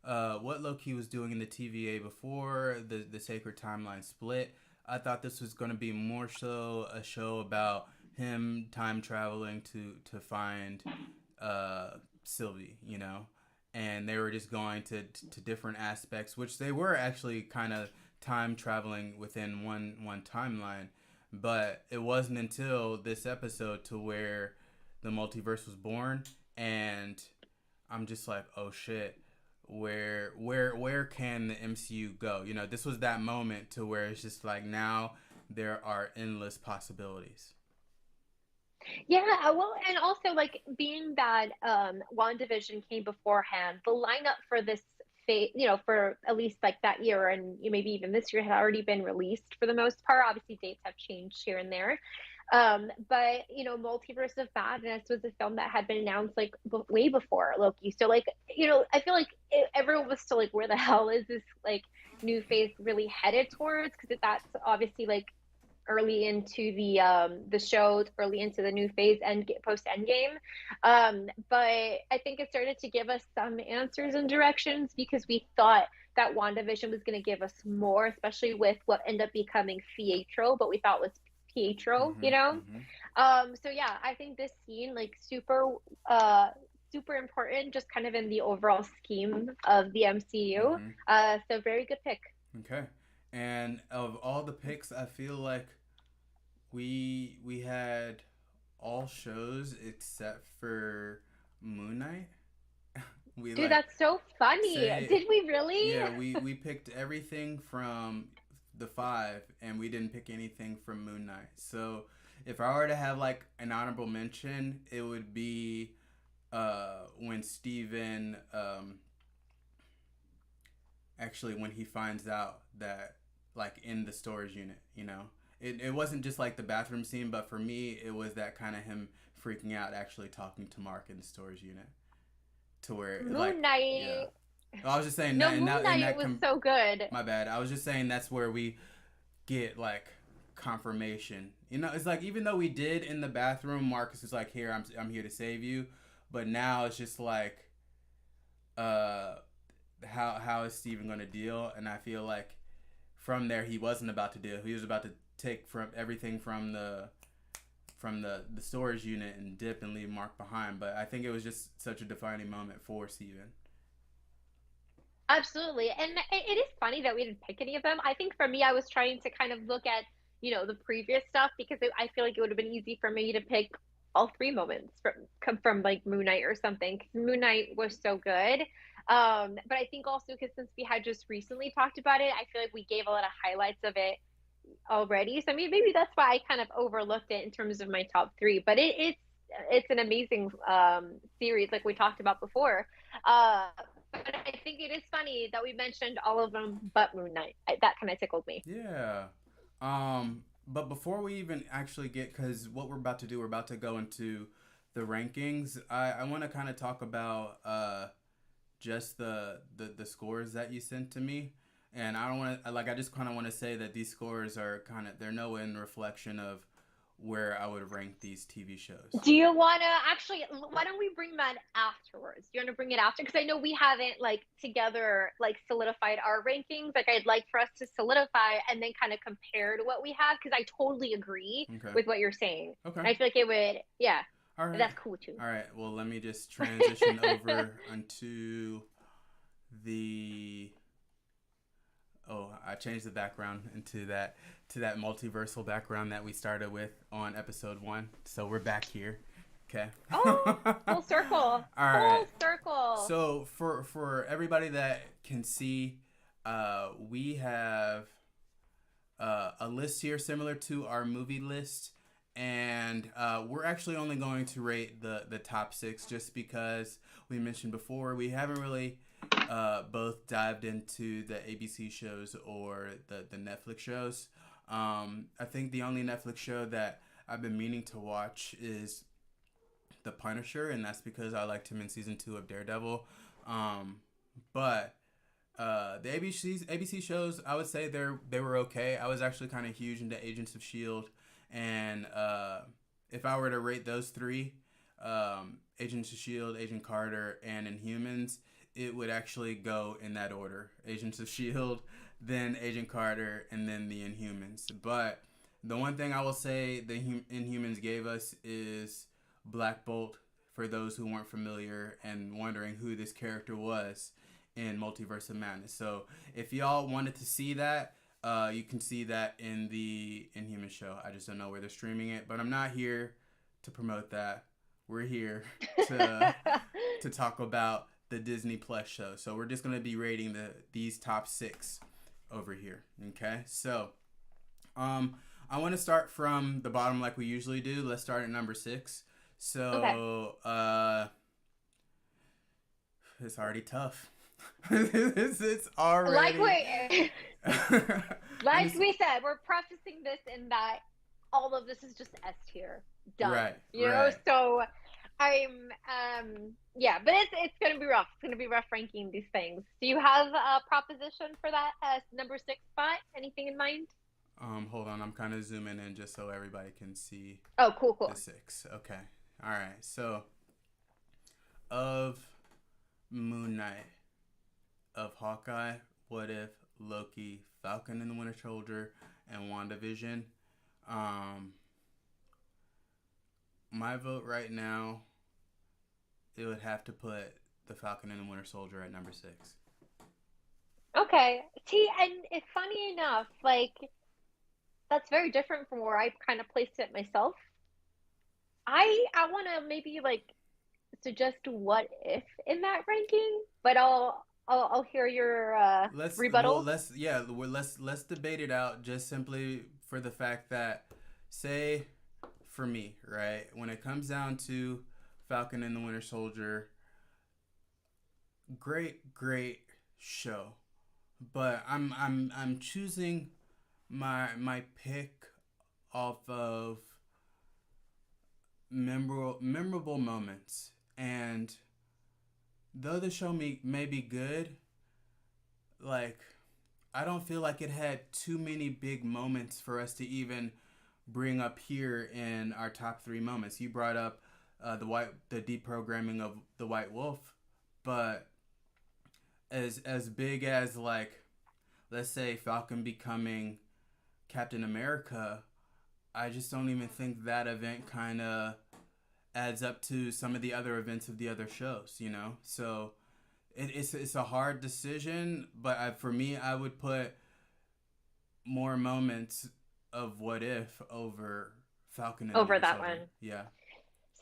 what Loki was doing in the TVA before the Sacred Timeline split, I thought this was gonna be more so a show about him time traveling to find Sylvie, you know, and they were just going to different aspects, which they were actually kind of time traveling within one timeline. But it wasn't until this episode to where the multiverse was born, and I'm just like, oh shit, where can the MCU go? You know, this was that moment to where it's just like, now there are endless possibilities. Yeah, well, and also like being that WandaVision came beforehand, the lineup for this phase, you know, for at least like that year and maybe even this year had already been released for the most part. Obviously, dates have changed here and there. But you know, Multiverse of Madness was a film that had been announced like way before Loki. So like, you know, I feel like everyone was still like, where the hell is this like new phase really headed towards? Because that's obviously like early into the show, early into the new phase and post Endgame. But I think it started to give us some answers and directions because we thought that WandaVision was going to give us more, especially with what ended up becoming Pietro, but we thought was Pietro, Mm-hmm. you know. Mm-hmm. So yeah, I think this scene like uh super important, just kind of in the overall scheme of the MCU. Mm-hmm. So very good pick. Okay. And of all the picks, I feel like we had all shows except for Moon Knight. We Dude, like that's so funny. say Did we really? Yeah, we picked everything from the five, and we didn't pick anything from Moon Knight. So if I were to have like an honorable mention, it would be when Steven actually, when he finds out that, like, in the storage unit, you know, it wasn't just like the bathroom scene, but for me it was that kind of him freaking out, actually talking to Mark in the storage unit, to where like, Moon yeah. Knight. I was just saying No, that Moon Knight was so good. my bad. I was just saying that's where we get like confirmation. You know, it's like even though we did in the bathroom, Marcus was like, "Here, I'm here to save you," but now it's just like, uh, how is Steven gonna deal? And I feel like from there he wasn't about to deal. He was about to take from everything from the storage unit and dip and leave Mark behind. But I think it was just such a defining moment for Steven. Absolutely. And it is funny that we didn't pick any of them. I think for me, I was trying to kind of look at, the previous stuff because I feel like it would have been easy for me to pick all three moments from like Moon Knight or something. 'Cause Moon Knight was so good. But I think also because since we had just recently talked about it, I feel like we gave a lot of highlights of it already. So I mean, maybe that's why I kind of overlooked it in terms of my top three. But it's an amazing series, like we talked about before. Uh, but I think it is funny that we mentioned all of them but Moon Knight. That kind of tickled me. Yeah. But before we even actually get, because what we're about to do, we're about to go into the rankings. I want to kind of talk about just the scores that you sent to me. And I don't want to, like, I just kind of want to say that these scores are kind of, they're no in reflection of where I would rank these TV shows. Do you want to actually, why don't we bring that afterwards? Do you want to bring it after? Because I know we haven't like together like solidified our rankings. Like I'd like for us to solidify and then kind of compare to what we have because I totally agree Okay. with what you're saying. Okay. And I feel like it would, yeah, All right. that's cool too. All right. Well, let me just transition over onto the. Oh, I changed the background into that to that multiversal background that we started with on episode 1. So we're back here. Okay. Oh, full circle. All right. Full circle. So for everybody that can see, we have a list here similar to our movie list, and we're actually only going to rate the top 6 just because we mentioned before we haven't really both dived into the ABC shows or the Netflix shows. I think the only Netflix show that I've been meaning to watch is The Punisher, and that's because I liked him in season 2 of Daredevil. But the ABC shows, I would say they were okay. I was actually kind of huge into Agents of Shield, and if I were to rate those 3, Agents of Shield, Agent Carter, and Inhumans, it would actually go in that order: Agents of Shield, then Agent Carter, and then the Inhumans. But the one thing I will say the Inhumans gave us is Black Bolt, for those who weren't familiar and wondering who this character was in Multiverse of Madness. So if y'all wanted to see that, you can see that in the Inhuman show. I just don't know where they're streaming it, but I'm not here to promote that. We're here to talk about the Disney Plus show. So we're just gonna be rating these top 6 over here. Okay, so I want to start from the bottom like we usually do. Let's start at number 6. So Okay. It's already tough. It's already Like we said, we're prefacing this in that all of this is just S tier. Done. Right. You know, Right. so I'm yeah, but it's gonna be rough. It's gonna be rough ranking these things. Do you have a proposition for that number 6 spot? Anything in mind? Hold on. I'm kind of zooming in just so everybody can see Oh, cool. the 6. Okay. All right. So of Moon Knight, of Hawkeye, What If, Loki, Falcon and the Winter Soldier, and WandaVision. My vote right now, it would have to put the Falcon and the Winter Soldier at number 6. Okay. See, and it's funny enough, like that's very different from where I kind of placed it myself. I want to maybe like suggest what if in that ranking, but I'll hear your rebuttal. Let's debate it out just simply for the fact that, say, for me, right, when it comes down to Falcon and the Winter Soldier, great show, but I'm choosing my pick off of memorable moments. And though the show may be good, like I don't feel like it had too many big moments for us to even bring up here in our top three moments. You brought up the deprogramming of the White Wolf, but as big as like, let's say Falcon becoming Captain America, I just don't even think that event kind of adds up to some of the other events of the other shows, you know? So it's a hard decision, but for me, I would put more moments of What If over Falcon and the over Winter that Soldier. one. Yeah.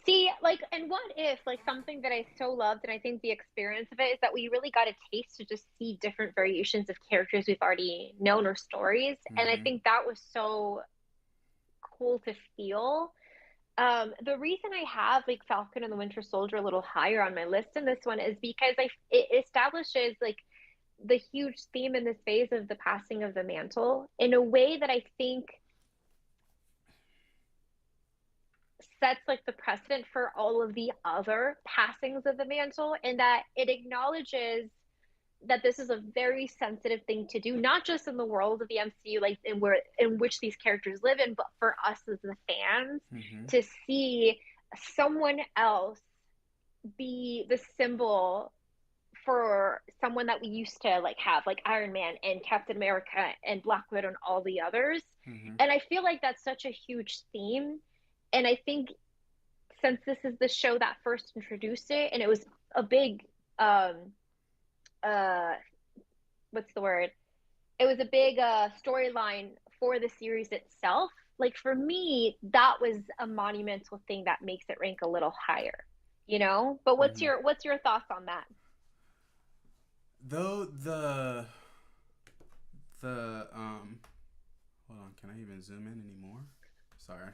See, like, and what if, like, something that I so loved, and I think the experience of it is that we really got a taste to just see different variations of characters we've already known or stories. And I Mm-hmm. think that was so cool to feel. The reason I have like Falcon and the Winter Soldier a little higher on my list in this one is because it establishes like the huge theme in this phase of the passing of the mantle in a way that I think sets like the precedent for all of the other passings of the mantle, and that it acknowledges that this is a very sensitive thing to do, not just in the world of the MCU, like in which these characters live in, but for us as the fans Mm-hmm. to see someone else be the symbol for someone that we used to like have, like Iron Man and Captain America and Black Widow and all the others. Mm-hmm. And I feel like that's such a huge theme. And I think since this is the show that first introduced it, and it was a big uh what's the word? It was a big storyline for the series itself. Like for me, that was a monumental thing that makes it rank a little higher, you know? But Mm-hmm. what's your thoughts on that? Though the hold on, can I even zoom in anymore? Sorry.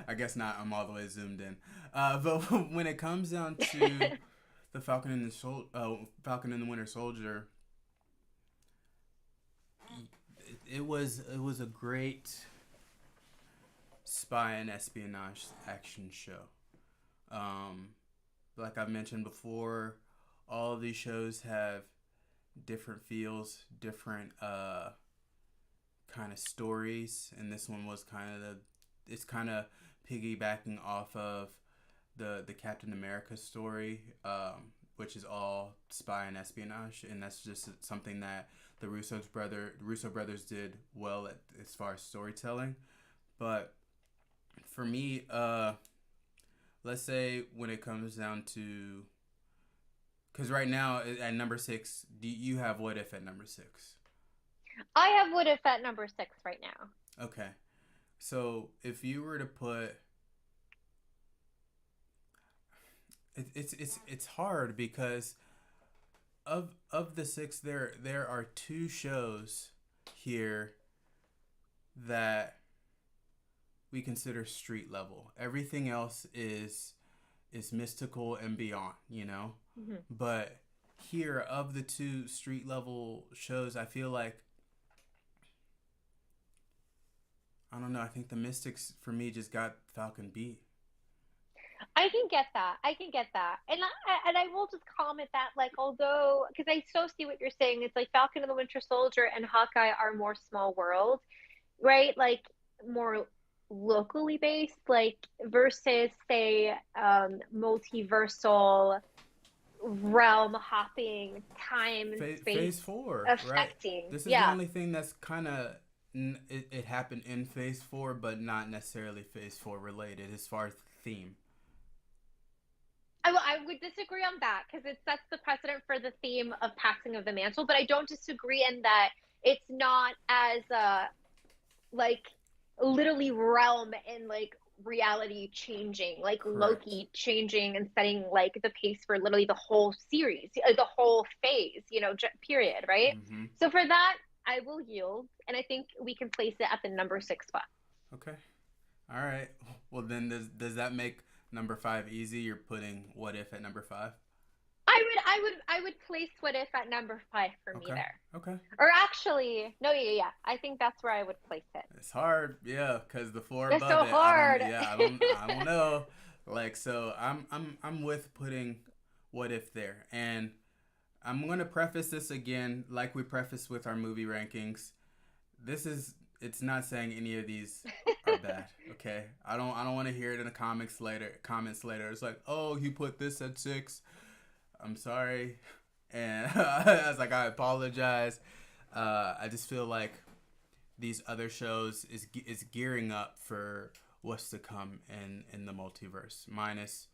I guess not. I'm all the way zoomed in. But when it comes down to the Falcon and the Winter Soldier, it was a great spy and espionage action show. Um, like I've mentioned before, all of these shows have different feels, different kind of stories, and this one was kind of it's kind of piggybacking off of the Captain America story, which is all spy and espionage, and that's just something that Russo brothers did well at as far as storytelling. But for me, let's say when it comes down to, because right now at number six, do you have What If at number six? I have What If at number 6 right now. Okay, so if you were to put it's hard because of the six, there are two shows here that we consider street level. Everything else is mystical and beyond, you know. Mm-hmm. But here, of the two street level shows, I feel like, I don't know. I think the Mystics for me just got Falcon beat. I can get that. I can get that. And I will just comment that like although because I so see what you're saying, it's like Falcon and the Winter Soldier and Hawkeye are more small world, right? Like more locally based, like versus say multiversal realm hopping time and space Phase four, right? affecting. This is the Yeah. only thing that's kind of it happened in Phase four, but not necessarily Phase four related as far as theme. I would disagree on that because it sets the precedent for the theme of passing of the mantle, but I don't disagree in that it's not as like literally realm and like reality changing, like Correct. Loki changing and setting like the pace for literally the whole series, the whole phase, period, right? Mm-hmm. So for that, I will yield, and I think we can place it at the number 6 spot. Okay. All right. Well, then does that make number five easy? You're putting What If at number five? I would place What If at number 5 for me Okay. there. Okay. Or actually, no, yeah. I think that's where I would place it. It's hard, yeah, because the four It's above so it, I don't, hard. yeah, I don't know. Like, so I'm with putting What If there, and I'm going to preface this again, like we prefaced with our movie rankings. This is it's not saying any of these are bad. Okay, I don't want to hear it in the comics later. Comments later. It's like, oh, you put this at 6. I'm sorry, and I was like, I apologize. I just feel like these other shows is gearing up for what's to come in the multiverse. Minus,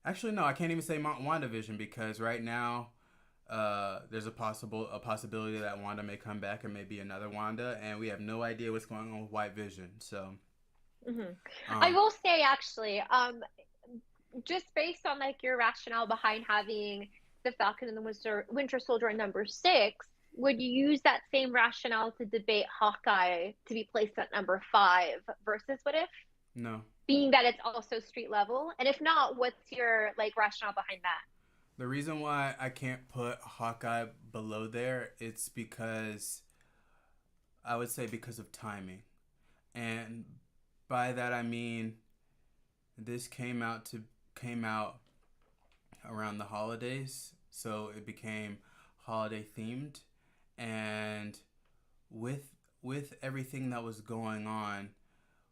actually, no, I can't even say WandaVision because right now there's a possibility that Wanda may come back and maybe another Wanda, and we have no idea what's going on with White Vision. So, Mhm. I um, will say actually, just based on like your rationale behind having the Falcon and the Winter Soldier at number 6, would you use that same rationale to debate Hawkeye to be placed at number 5 versus What If, no. being that it's also street level? And if not, what's your like rationale behind that? The reason why I can't put Hawkeye below there, it's because I would say because of timing, and by that I mean this came out around the holidays, so it became holiday themed, and with with everything that was going on,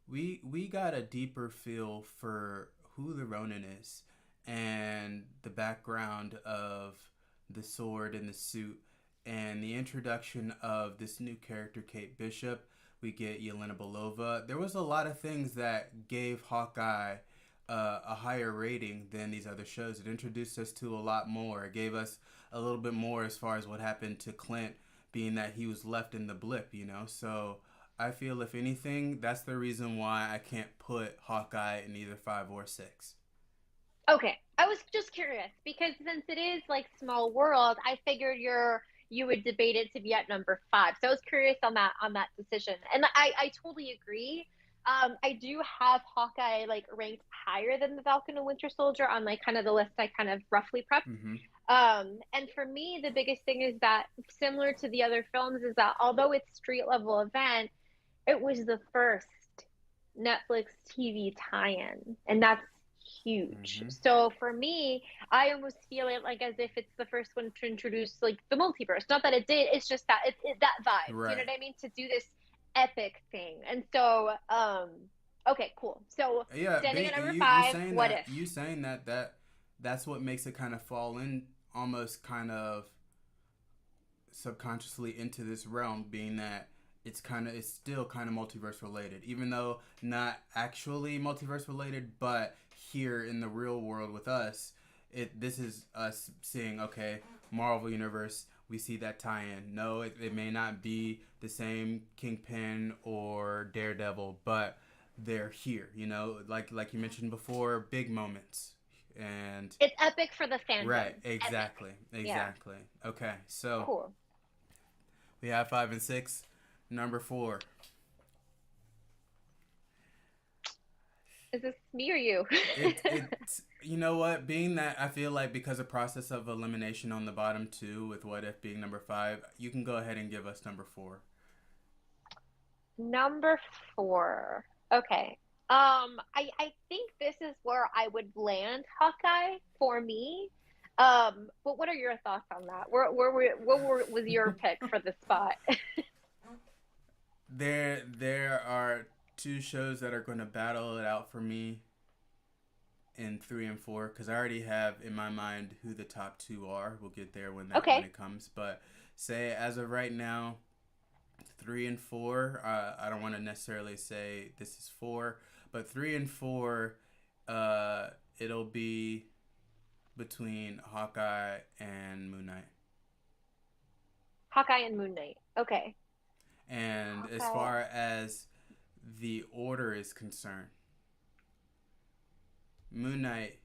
we got a deeper feel for who the Ronin is and the background of the sword and the suit and the introduction of this new character, Kate Bishop. We get Yelena Belova. There was a lot of things that gave Hawkeye a higher rating than these other shows. It introduced us to a lot more. It gave us a little bit more as far as what happened to Clint, being that he was left in the blip, you know? So I feel if anything, that's the reason why I can't put Hawkeye in either 5 or 6. Okay, I was just curious because since it is like small world, I figured you would debate it to be at number 5. So I was curious on that decision, and I totally agree. I do have Hawkeye like ranked higher than the Falcon and Winter Soldier on like kind of the list I kind of roughly prepped. Mm-hmm. And for me, the biggest thing is that similar to the other films is that although it's street level event, it was the first Netflix TV tie-in, and that's huge. Mm-hmm. So for me, I almost feel it like as if it's the first one to introduce like the multiverse. Not that it did, it's just that it that vibe. You know Right. what I mean? To do this epic thing. And so, okay, cool. So Yeah, standing at number you 5, saying What that If? you saying that's what makes it kind of fall in almost kind of subconsciously into this realm, being that it's still kind of multiverse related, even though not actually multiverse related, but here in the real world with us, this is us seeing, okay, Marvel universe, we see that tie-in. No, it may not be the same Kingpin or Daredevil, but they're here, you know, like you mentioned before, big moments. And It's epic for the right, fandom. Epic. exactly, Yeah. exactly. Okay, so Cool. we have 5 and 6. Number 4. Is this me or you? It's you know what? Being that I feel like because of process of elimination on the bottom two, with What If being number 5, you can go ahead and give us number 4. Number 4. Okay. I think this is where I would land Hawkeye for me. But what are your thoughts on that? Was your pick for the spot? There are two shows that are going to battle it out for me in 3 and 4 because I already have in my mind who the top two are. We'll get there when Okay. it comes, but say as of right now, 3 and 4. I don't want to necessarily say this is 4, but 3 and 4. It'll be between Hawkeye and Moon Knight. Hawkeye and Moon Knight. Okay. And as Hawkeye. far as the order is concerned, Moon Knight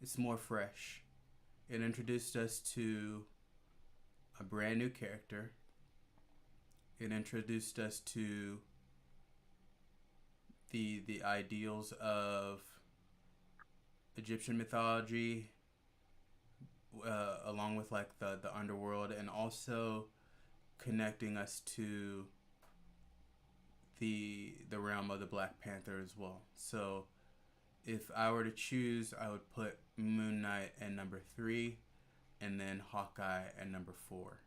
is more fresh. It introduced us to a brand new character. It introduced us to the ideals of Egyptian mythology, along with like the underworld, and also connecting us to the realm of the Black Panther as well. So if I were to choose, I would put Moon Knight at number 3. and then Hawkeye at number 4.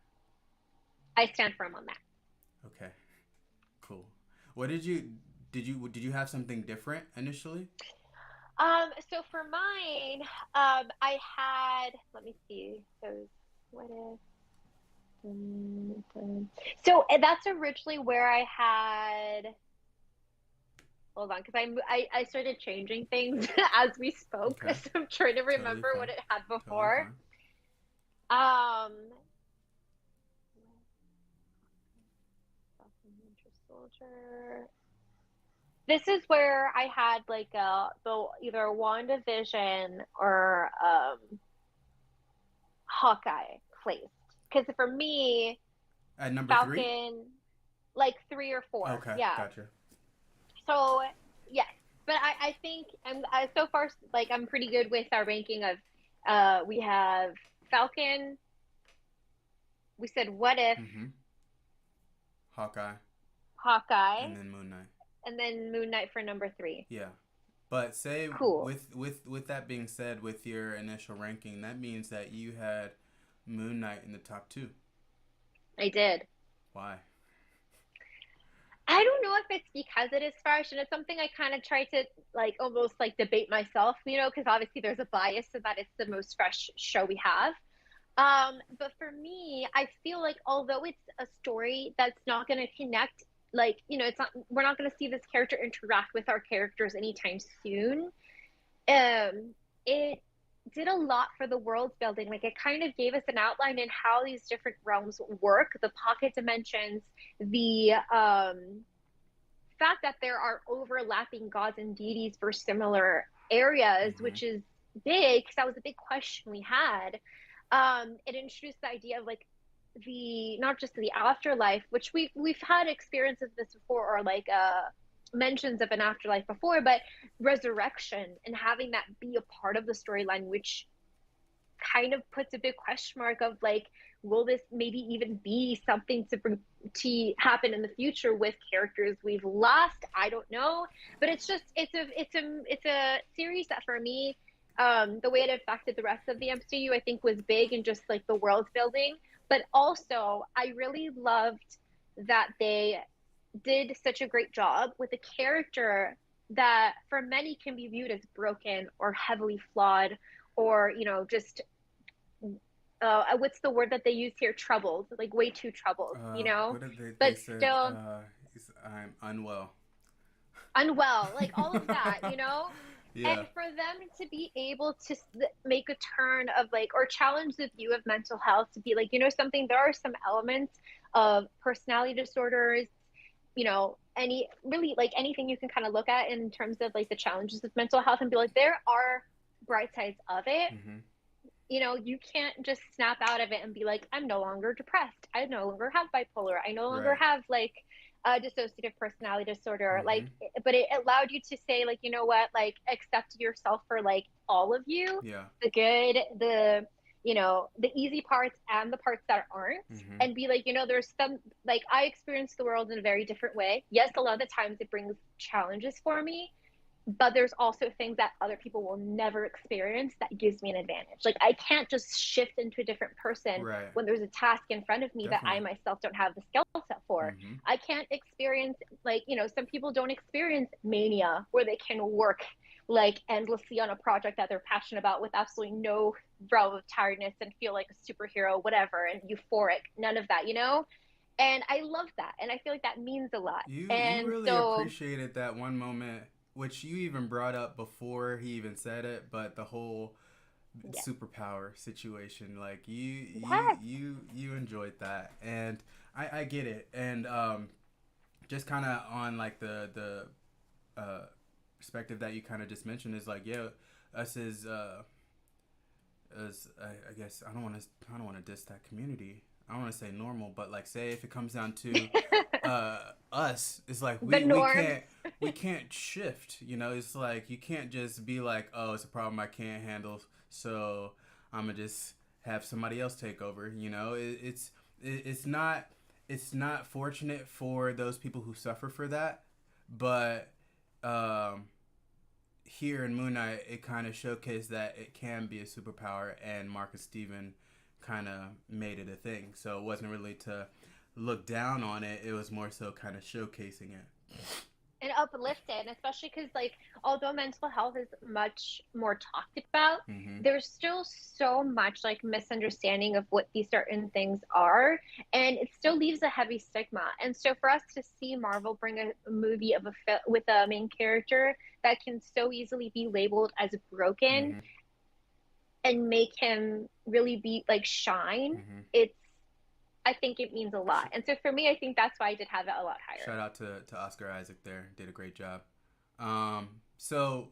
I stand firm on that. Okay, cool. What did you have something different initially? So for mine, I had, let me see. So what is, so that's originally where I had, hold on, because I started changing things as we spoke. Okay, So I'm trying to totally remember what fine. it had Totally before. fine. Um, Winter Soldier. This is where I had like the either WandaVision or Hawkeye placed. Because for me, At number 3. Falcon, like 3 or 4. Okay, Yeah. gotcha. So yes, but I think so far like I'm pretty good with our ranking of we have Falcon. We said what if Mm-hmm. Hawkeye, Hawkeye, and then Moon Knight. and then Moon Knight for number 3. Yeah. But say Cool. with that being said, with your initial ranking, that means that you had Moon Knight in the top 2. I did. Why? I don't know if it's because it is fresh, and it's something I kind of try to like almost like debate myself, because obviously there's a bias so that it's the most fresh show we have. But for me, I feel like although it's a story that's not going to connect, like, it's not, we're not going to see this character interact with our characters anytime soon. It did a lot for the world building. Like, it kind of gave us an outline in how these different realms work, the pocket dimensions, the fact that there are overlapping gods and deities for similar areas, Mm-hmm. which is big because that was a big question we had. It introduced the idea of like the not just the afterlife, which we've had experience of this before, or like mentions of an afterlife before, but resurrection and having that be a part of the storyline, which kind of puts a big question mark of like, will this maybe even be something to happen in the future with characters we've lost? I don't know, but it's a series that for me, the way it affected the rest of the MCU, I think was big and just like the world building. But also, I really loved that they did such a great job with a character that for many can be viewed as broken or heavily flawed or just what's the word that they use here, troubled, like way too troubled, What did they but said? still I'm unwell. unwell, like all of that, Yeah. and for them to be able to make a turn of like or challenge the view of mental health to be like, something, there are some elements of personality disorders, any really like anything you can kind of look at in terms of like the challenges of mental health and be like, there are bright sides of it. Mm-hmm. You can't just snap out of it and be like, I'm no longer depressed. I no longer have bipolar. I no longer Right. have like a dissociative personality disorder. Mm-hmm. Like, but it allowed you to say, like, you know what, like, accept yourself for like all of you, Yeah. the good, the easy parts and the parts that aren't, Mm-hmm. and be like, there's some, like, I experience the world in a very different way. Yes, a lot of the times it brings challenges for me, but there's also things that other people will never experience that gives me an advantage. Like, I can't just shift into a different person Right. when there's a task in front of me that I Definitely. myself don't have the skill set for. Mm-hmm. I can't experience, like, some people don't experience mania where they can work like endlessly on a project that they're passionate about with absolutely no realm of tiredness and feel like a superhero, whatever, and euphoric. None of that, And I love that. And I feel like that means a lot. You And really so, appreciated that one moment, which you even brought up before he even said it, but the whole yeah. superpower situation, like Yes. you enjoyed that, and I get it, and just kind of on like the perspective that you kind of just mentioned is like, yeah, us as I guess I don't want to diss that community. I don't want to say normal, but like say if it comes down to us, it's like The we norms. can't shift. It's like you can't just be like, oh, it's a problem I can't handle, so I'm gonna just have somebody else take over. It's not fortunate for those people who suffer for that, but um, here in Moon Knight, it kind of showcased that it can be a superpower, and Marcus Steven kind of made it a thing. So it wasn't really to look down on it. It was more so kind of showcasing it. And uplifted, especially because, like, although mental health is much more talked about, Mm-hmm. there's still so much like misunderstanding of what these certain things are, and it still leaves a heavy stigma. And so for us to see Marvel bring a movie of with a main character that can so easily be labeled as broken Mm-hmm. and make him really be like shine, Mm-hmm. it's, I think it means a lot. And so for me, I think that's why I did have it a lot higher. Shout out to Oscar Isaac there. Did a great job. So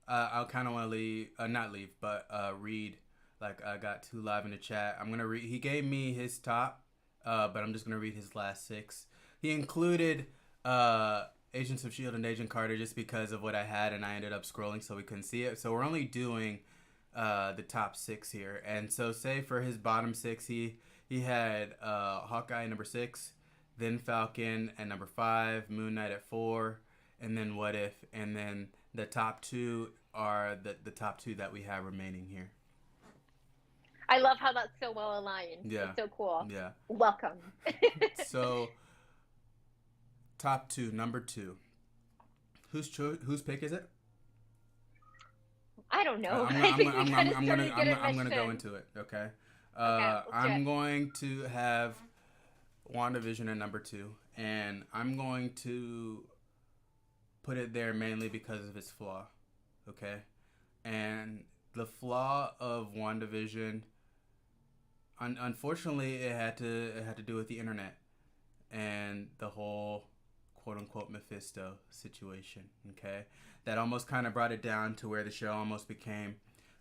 I'll kind of want to leave, not leave, but read. Like I got two live in the chat. I'm gonna read. He gave me his top, but I'm just gonna read his last six. He included Agents of Shield and Agent Carter just because of what I had, and I ended up scrolling so we couldn't see it. So we're only doing the top six here, and so say for his bottom six, he had Hawkeye number six, then Falcon at number five, Moon Knight at four, and then What If, and then the top two are the top two that we have remaining here. I love how that's so well aligned. Yeah, It's so cool. yeah. Welcome. So top two, number two. Whose pick is it? I don't know. I'm, I I'm, think we I'm, kind I'm, of I'm started gonna to get I'm gonna go admission. into it. Okay. Okay, let's do I'm it. going to have WandaVision at number two, and I'm going to put it there mainly because of its flaw. Okay, and the flaw of WandaVision, unfortunately, it had to do with the internet and the whole quote unquote Mephisto situation. Okay, that almost kind of brought it down to where the show almost became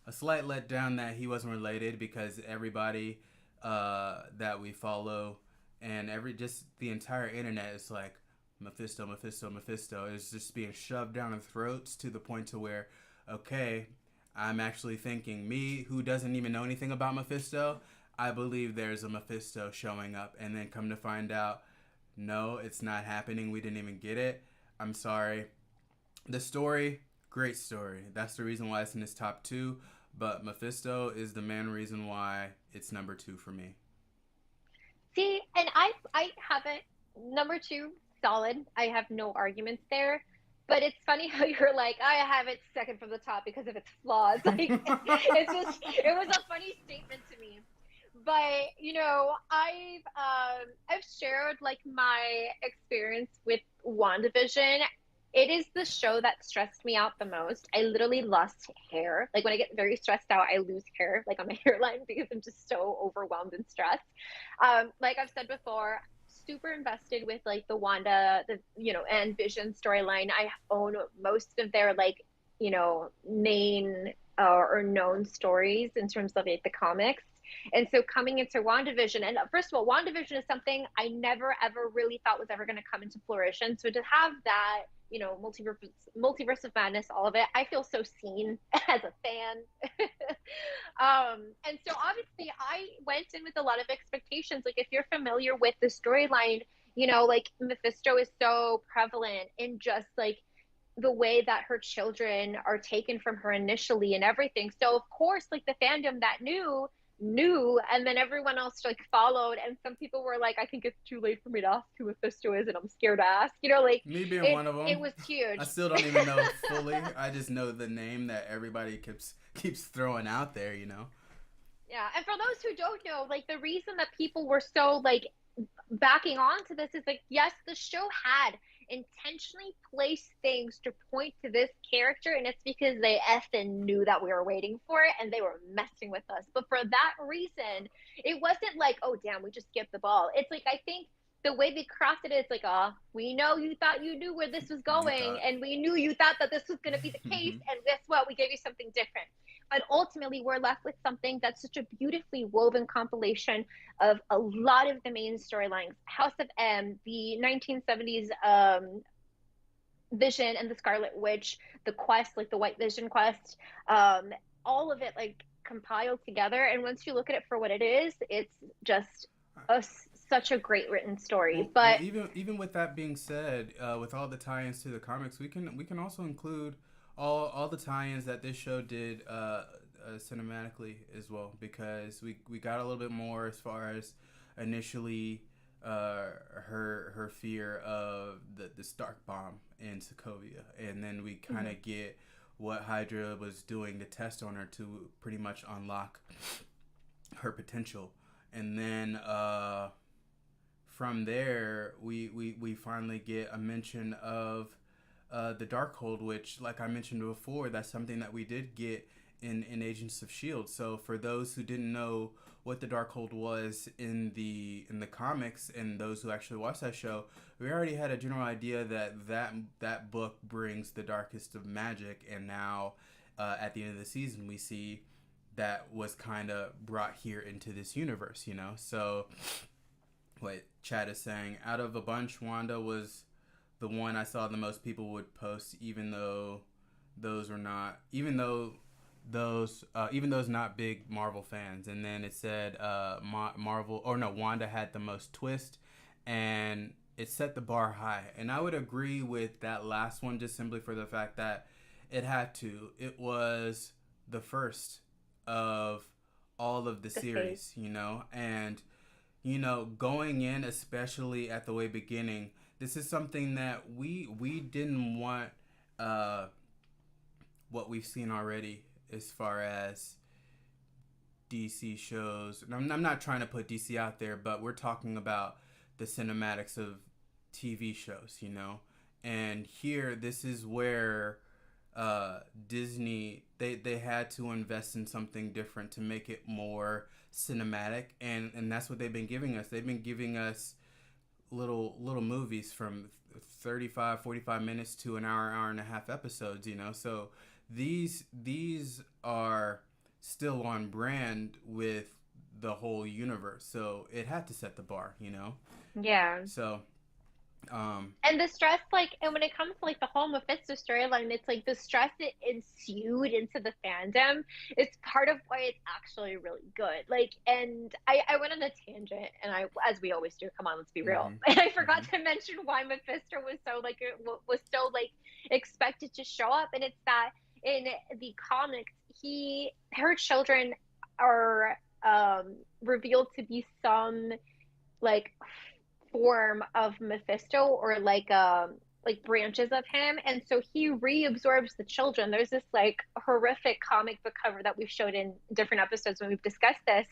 a slight letdown that he wasn't related because everybody that we follow and just the entire internet is like Mephisto, Mephisto, Mephisto is just being shoved down our throats to the point to where, okay, I'm actually thinking, me who doesn't even know anything about Mephisto, I believe there's a Mephisto showing up, and then come to find out, no, it's not happening. We didn't even get it. I'm sorry. The story, great story. That's the reason why it's in this top two. But Mephisto is the main reason why it's number two for me. See, and I haven't, number two, solid. I have no arguments there. But it's funny how you're like, I have it second from the top because of its flaws. Like, it's just, it was a funny statement to me. But I've shared like my experience with WandaVision. It is the show that stressed me out the most. I literally lost hair. Like when I get very stressed out, I lose hair like on my hairline because I'm just so overwhelmed and stressed. Like I've said before, super invested with like the Wanda, and Vision storyline. I own most of their like, main or known stories in terms of like the comics. And so coming into WandaVision, and first of all, WandaVision is something I never ever really thought was ever going to come into fruition. So to have that, multiverse of madness, all of it, I feel so seen as a fan. And so obviously I went in with a lot of expectations. Like if you're familiar with the storyline, like Mephisto is so prevalent in just like the way that her children are taken from her initially and everything. So of course, like the fandom that knew, and then everyone else like followed, and some people were like, I think it's too late for me to ask who Mephisto is and I'm scared to ask, like Me being it one of it them, was I huge. still don't even know fully. I just know the name that everybody keeps throwing out there. Yeah, and for those who don't know, like the reason that people were so like backing on to this is like, yes, the show had intentionally placed things to point to this character, and it's because they effing knew that we were waiting for it and they were messing with us. But for that reason, it wasn't like, oh damn, we just skipped the ball. It's like, I think the way they crafted it, it's like, we know you thought you knew where this was You going, thought. and we knew you thought that this was going to be the case, and guess what, we gave you something different. But ultimately we're left with something that's such a beautifully woven compilation of a lot of the main storylines. House of M, the 1970s Vision and the Scarlet Witch, the quest, like the White Vision quest, um, all of it like compiled together. And once you look at it for what it is, it's just such a great written story. Well, But even with that being said, with all the tie-ins to the comics, we can also include all the tie-ins that this show did cinematically as well, because we got a little bit more as far as initially her fear of the Stark bomb in Sokovia, and then we kind Mhm. of get what Hydra was doing to test on her to pretty much unlock her potential, and then from there we finally get a mention of the Darkhold, which, like I mentioned before, that's something that we did get in Agents of Shield. So for those who didn't know what the Darkhold was in the comics, and those who actually watched that show, we already had a general idea that that book brings the darkest of magic, and now at the end of the season we see that was kind of brought here into this universe, you know. So what Chad is saying, out of a bunch, Wanda was the one I saw the most people would post, even though those were not, even those not big Marvel fans. And then it said Marvel, or no, Wanda had the most twist, and it set the bar high. And I would agree with that last one, just simply for the fact that it had to. It was the first of all of the The phase. series, you know, and going in, especially at the way beginning, this is something that we didn't want uh, what we've seen already as far as DC shows. And I'm not trying to put DC out there, but we're talking about the cinematics of TV shows, you know. And here, this is where Disney they had to invest in something different to make it more cinematic, and that's what they've been giving us. They've been giving us little movies from 35, 45 minutes to an hour and a half episodes, you know. So these are still on brand with the whole universe, so it had to set the bar, you know. Yeah. So um And the stress, like, and when it comes to like the whole Mephisto storyline, it's like the stress that ensued into the fandom is part of why it's actually really good. Like, and I went on a tangent, and as we always do, come on, let's be real. mhm, And I forgot mhm, to mention why Mephisto was so like was so like expected to show up, and it's that in the comics, her children are revealed to be some like form of Mephisto, or like branches of him, and so he reabsorbs the children. There's this like horrific comic book cover that we've showed in different episodes when we've discussed this,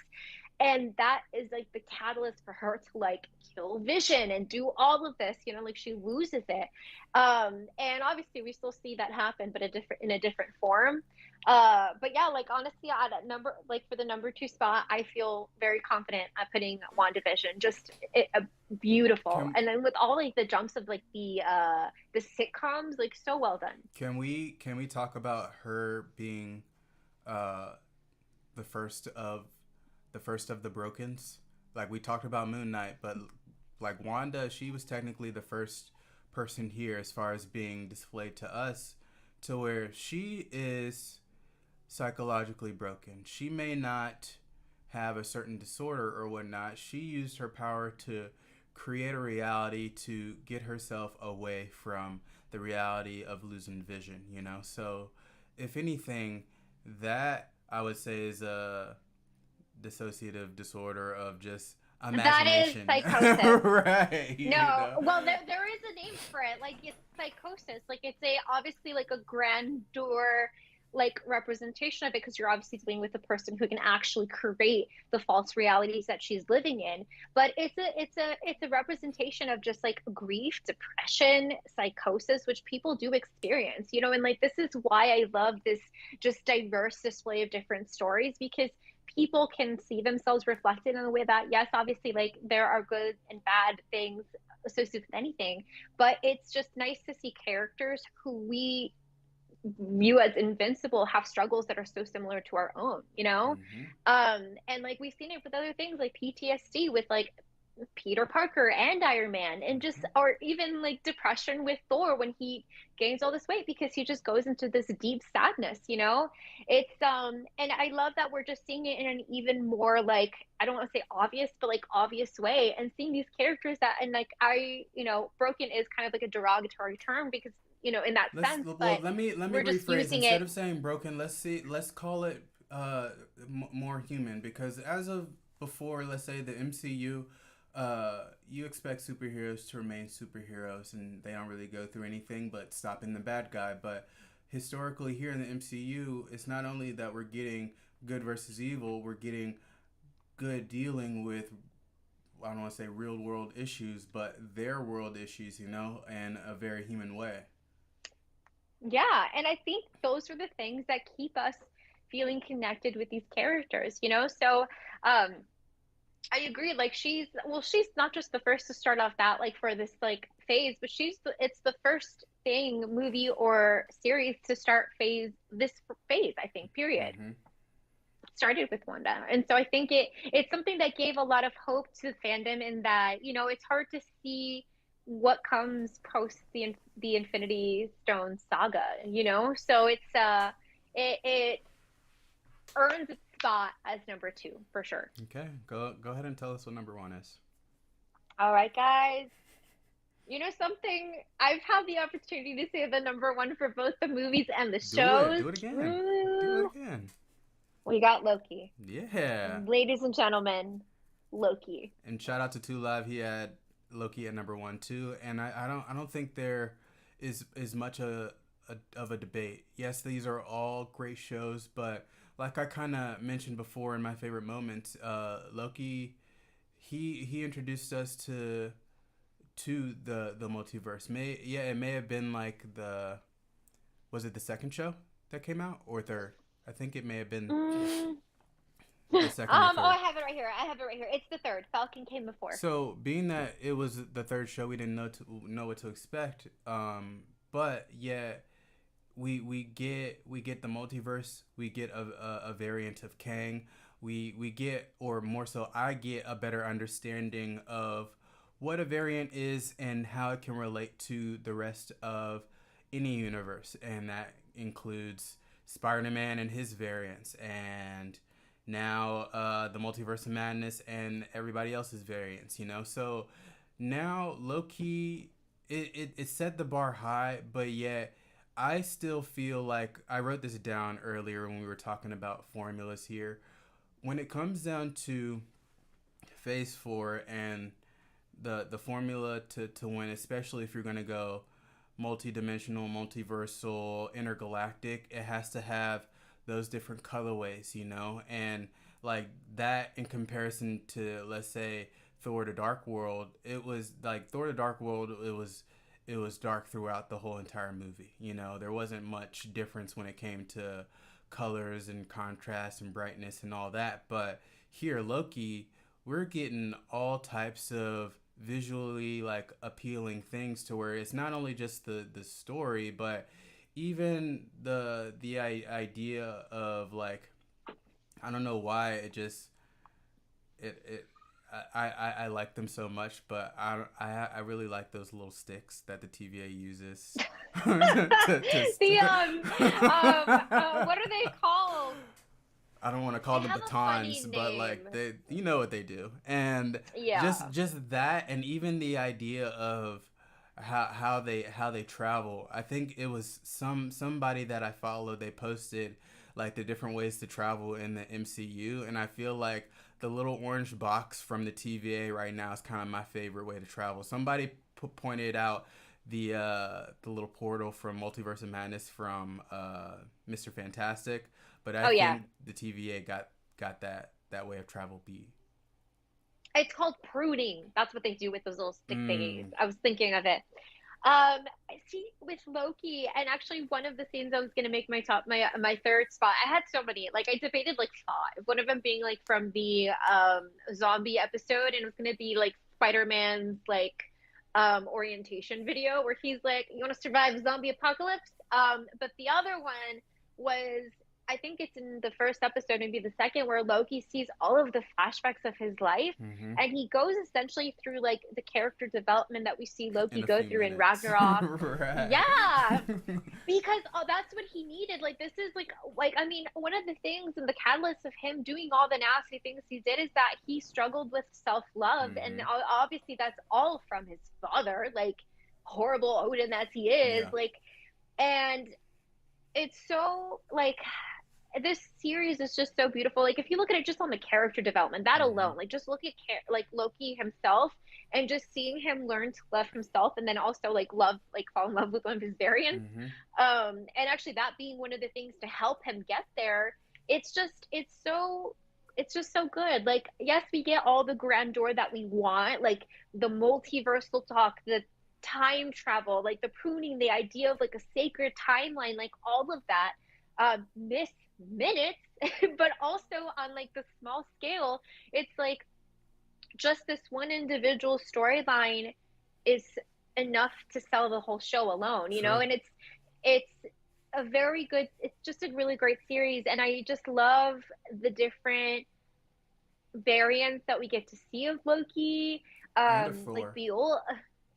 and that is like the catalyst for her to like kill Vision and do all of this, like she loses it. And obviously we still see that happen, but in a different form. But yeah, like honestly, at a number, like for the number two spot, I feel very confident at putting WandaVision. Just beautiful, can and then with all like the jumps of like the sitcoms, like so well done. can we talk about her being uh the first of the Brokens? Like, we talked about Moon Knight, but like Wanda, she was technically the first person here as far as being displayed to us, to where she is psychologically broken. She may not have a certain disorder or whatnot. She used her power to create a reality to get herself away from the reality of losing vision, you know? So, if anything, that I would say is a dissociative disorder of just That is imagination. psychosis. Right, you No, know? well, there is a name for it. Like it's psychosis. Like it's a obviously like a grandeur like representation of it, because you're obviously dealing with a person who can actually create the false realities that she's living in. But it's a representation of just like grief, depression, psychosis, which people do experience. And like this is why I love this just diverse display of different stories, because people can see themselves reflected in a way that, yes, obviously, like there are good and bad things associated with anything, but it's just nice to see characters who we view as invincible have struggles that are so similar to our own, Mm-hmm. and like we've seen it with other things like PTSD with like Peter Parker and Iron Man, and just, Mm-hmm. or even like depression with Thor when he gains all this weight because he just goes into this deep sadness. And I love that we're just seeing it in an even more like, I don't want to say obvious, but like obvious way, and seeing these characters that, and like broken is kind of like a derogatory term because in that sense, Well, but let me we're just rephrase. using Instead it. of saying broken, let's call it more human, because as of before, let's say the MCU, you expect superheroes to remain superheroes and they don't really go through anything but stopping the bad guy. But historically, here in the MCU, it's not only that we're getting good versus evil, we're getting good dealing with, I don't want to say real world issues, but their world issues, in a very human way. Yeah, and I think those are the things that keep us feeling connected with these characters, you know? So, um, I agree. Like she's not just the first to start off that like for this like phase, but it's the first thing movie or series to start this phase, I think, period. Mm-hmm. Started with Wanda. And so I think it's something that gave a lot of hope to the fandom in that, it's hard to see what comes post the Infinity Stone saga, you know? So it earns its spot as number 2 for sure. Okay, go ahead and tell us what number one is. All right, guys. You know something? I've had the opportunity to say the number 1 for both the movies and the Do it. shows. Do it again. Do it Ooh, again. we got Loki. Yeah. Ladies and gentlemen, Loki. And shout out to Two Live. He had Loki at number one too. And I don't think there is much of a debate. Yes, these are all great shows, but like I kind of mentioned before in my favorite moments, Loki, he introduced us to the multiverse. It may have been like was it the second show that came out or third? I think it may have been Mm. the second or Oh, third. I have it right here. I have it right here. It's the third. Falcon came before. So, being that it was the third show, we didn't know what to expect. But yeah, we get the multiverse. We get a variant of Kang. We get, or more so, I get a better understanding of what a variant is and how it can relate to the rest of any universe, and that includes Spider-Man and his variants, and now the Multiverse of Madness and everybody else's variants. So now Loki, it set the bar high, but yet I still feel like I wrote this down earlier when we were talking about formulas here. When it comes down to Phase 4 and the formula to win, especially if you're going to go multi-dimensional, multiversal, intergalactic, it has to have those different colorways, and like that in comparison to, let's say, Thor: The Dark World. It was like Thor: The Dark World. It was dark throughout the whole entire movie. There wasn't much difference when it came to colors and contrast and brightness and all that. But here, Loki, we're getting all types of visually like appealing things, to where it's not only just the story, but even the idea of, like, I don't know why it I like them so much, but I really like those little sticks that the TVA uses. The what are they called? I don't want to call They them have a funny batons, but name. like you know what they do, and Yeah. just that, and even the idea of how they travel. I think it was somebody that I follow. They posted like the different ways to travel in the MCU, and I feel like the little orange box from the TVA right now is kind of my favorite way to travel. Somebody pointed out the little portal from Multiverse of Madness from Mr. Fantastic, but I Oh yeah. think the TVA got that way of travel beat. It's called pruning. That's what they do with those little stick thingies. Mm, I was thinking of it. Um, See, with Loki, and actually one of the scenes I was gonna make my third spot. I had so many. Like I debated like five. One of them being like from the zombie episode, and it was gonna be like Spider-Man's like orientation video where he's like, "You want to survive a zombie apocalypse?" But the other one was, I think it's in the first episode, maybe the second, where Loki sees all of the flashbacks of his life, mm-hmm. and he goes essentially through like the character development that we see In Loki a go few through in minutes, Ragnarok. right? Yeah, because that's what he needed. Like this is like I mean, one of the things and the catalyst of him doing all the nasty things he did is that he struggled with self-love, and Mm-hmm. obviously that's all from his father, like horrible Odin as he is, Yeah. like, and it's so like this series is just so beautiful. Like if you look at it just on the character development, that Mm-hmm. alone, like just look at like Loki himself and just seeing him learn to love himself and then also like love like fall in love with one of his variants. Mm-hmm. And actually that being one of the things to help him get there, it's just so good. Like yes, we get all the grandeur that we want, like the multiversal talk, the time travel, like the pruning, the idea of like a sacred timeline, like all of that miss minutes, but also on like the small scale, it's like just this one individual storyline is enough to sell the whole show alone, you know? True. And it's a very good, it's just a really great series. And I just love the different variants that we get to see of Loki. And a Like Thor. the old,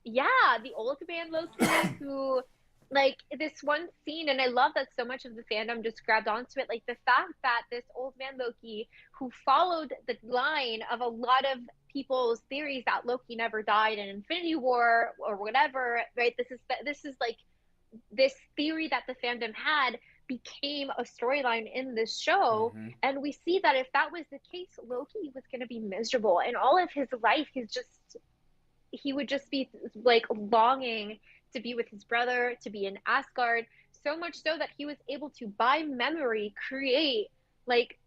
yeah, the old man Loki who, like this one scene, and I love that so much of the fandom just grabbed onto it. Like the fact that this old man Loki, who followed the line of a lot of people's theories that Loki never died in Infinity War or whatever, right? This is like this theory that the fandom had became a storyline in this show. Mm-hmm. And we see that if that was the case, Loki was going to be miserable. And all of his life, he would just be like longing to be with his brother, to be in Asgard, so much so that he was able to, by memory, create like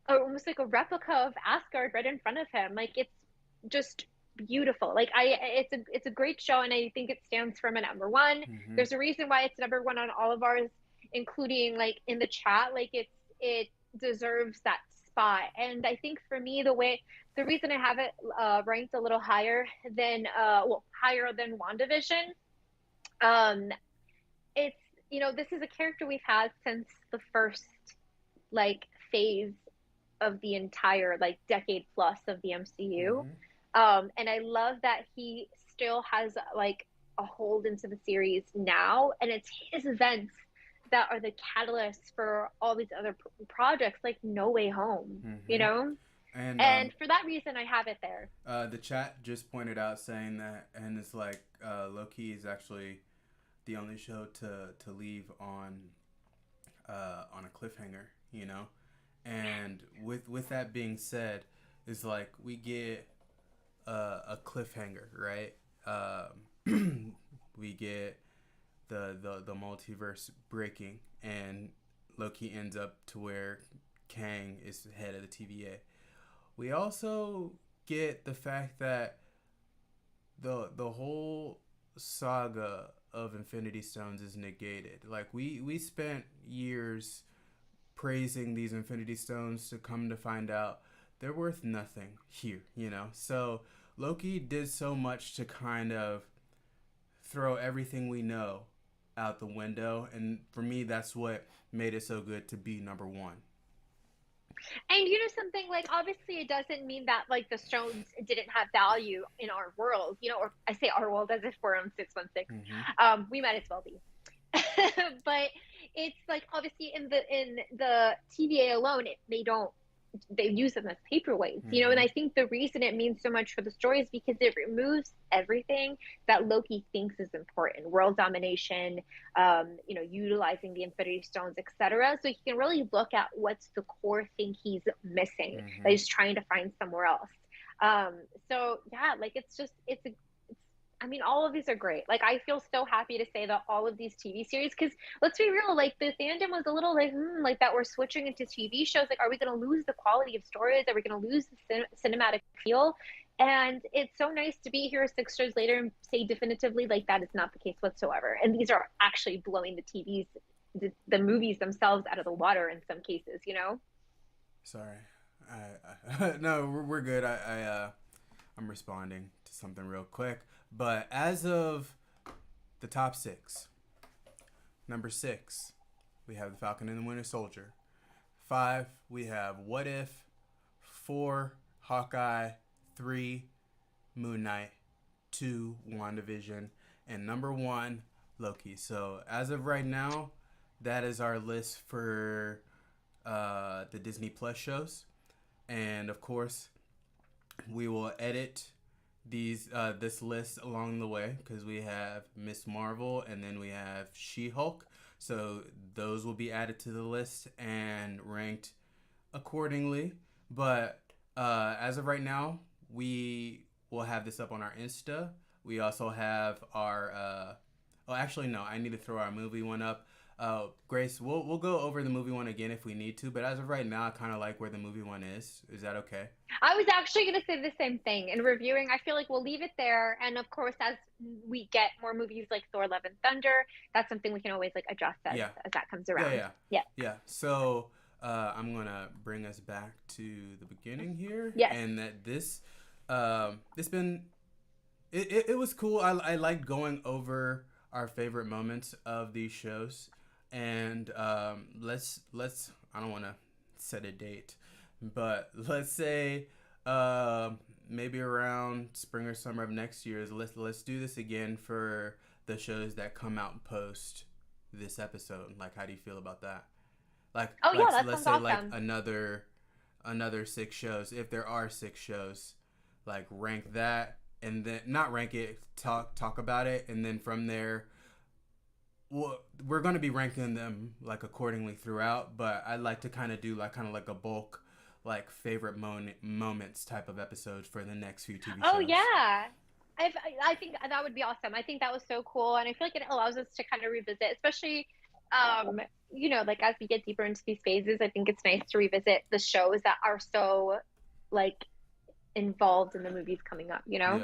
almost like a replica of Asgard right in front of him. Like it's just beautiful. Like it's a great show, and I think it stands firm at number one. Mm-hmm. There's a reason why it's number one on all of ours, including like in the chat. Like it deserves that spot. And I think for me, the reason I have it ranked a little higher than higher than WandaVision, um, it's this is a character we've had since the first like phase of the entire like decade plus of the MCU. Mm-hmm. And I love that he still has like a hold into the series now, and it's his events that are the catalysts for all these other projects like No Way Home, you Mm-hmm. know? And And for that reason, I have it there. the chat just pointed out saying that, and it's like Loki is actually the only show to leave on a cliffhanger, you know. And with that being said, it's like we get a cliffhanger, right? We get the multiverse breaking, and Loki ends up to where Kang is the head of the TVA. We also get the fact that the whole saga of Infinity Stones is negated. Like we spent years praising these Infinity Stones to come to find out they're worth nothing here, you know? So Loki did so much to kind of throw everything we know out the window. And for me, that's what made it so good to be number one. And something, like obviously it doesn't mean that like the stones didn't have value in our world, or I say our world as if we're on 616. Mm-hmm. We might as well be. But it's like obviously in the TVA alone, they use them as paperweights, and Mm-hmm. I think the reason it means so much for the story is because it removes everything that Loki thinks is important: world domination, utilizing the Infinity Stones, etc. So he can really look at what's the core thing he's missing that Mm-hmm. he's trying to find somewhere else. um so yeah, like I mean, all of these are great. Like, I feel so happy to say that all of these TV series, because let's be real, like, the fandom was a little like, like that we're switching into TV shows. Like, are we going to lose the quality of stories? Are we going to lose the cinematic feel? And it's so nice to be here 6 years later and say definitively, like, that is not the case whatsoever. And these are actually blowing the the movies themselves out of the water in some cases, you know? Sorry. No, we're good. I'm responding to something real quick. But as of the top six, number 6, we have The Falcon and the Winter Soldier. 5, we have What If. 4, Hawkeye. 3, Moon Knight. 2, WandaVision. And number 1, Loki. So as of right now, that is our list for the Disney Plus shows. And of course, we will edit this list along the way because we have Miss Marvel and then we have She-Hulk. So those will be added to the list and ranked accordingly. But as of right now, we will have this up on our Insta. We also have our. Oh, actually, no. I need to throw our movie one up. Grace, we'll go over the movie one again if we need to. But as of right now, I kind of like where the movie one is. Is that okay? I was actually going to say the same thing. In reviewing, I feel like we'll leave it there. And of course, as we get more movies like Thor: Love and Thunder, that's something we can always like adjust Yeah. as that comes Yeah. around. Yeah. Yeah. Yeah. So I'm gonna bring us back to the beginning here, Yes. and that it's been it was cool. I liked going over our favorite moments of these shows, and let's I don't want to set a date, but let's say maybe around spring or summer of next year. Let's do this again for the shows that come out post this episode. Like, how do you feel about that? Like, Oh, yeah, that let's sounds say like awesome. another 6 shows, if there are 6 shows, like rank that, and then not rank it, talk about it, and then from there, well, we're going to be ranking them like accordingly throughout. But I'd like to kind of like a bulk, like favorite moments type of episodes for the next few TV Oh, shows. yeah. I think that would be awesome. I think that was so cool. And I feel like it allows us to kind of revisit, especially, um, like as we get deeper into these phases, I think it's nice to revisit the shows that are so like involved in the movies coming up, you know?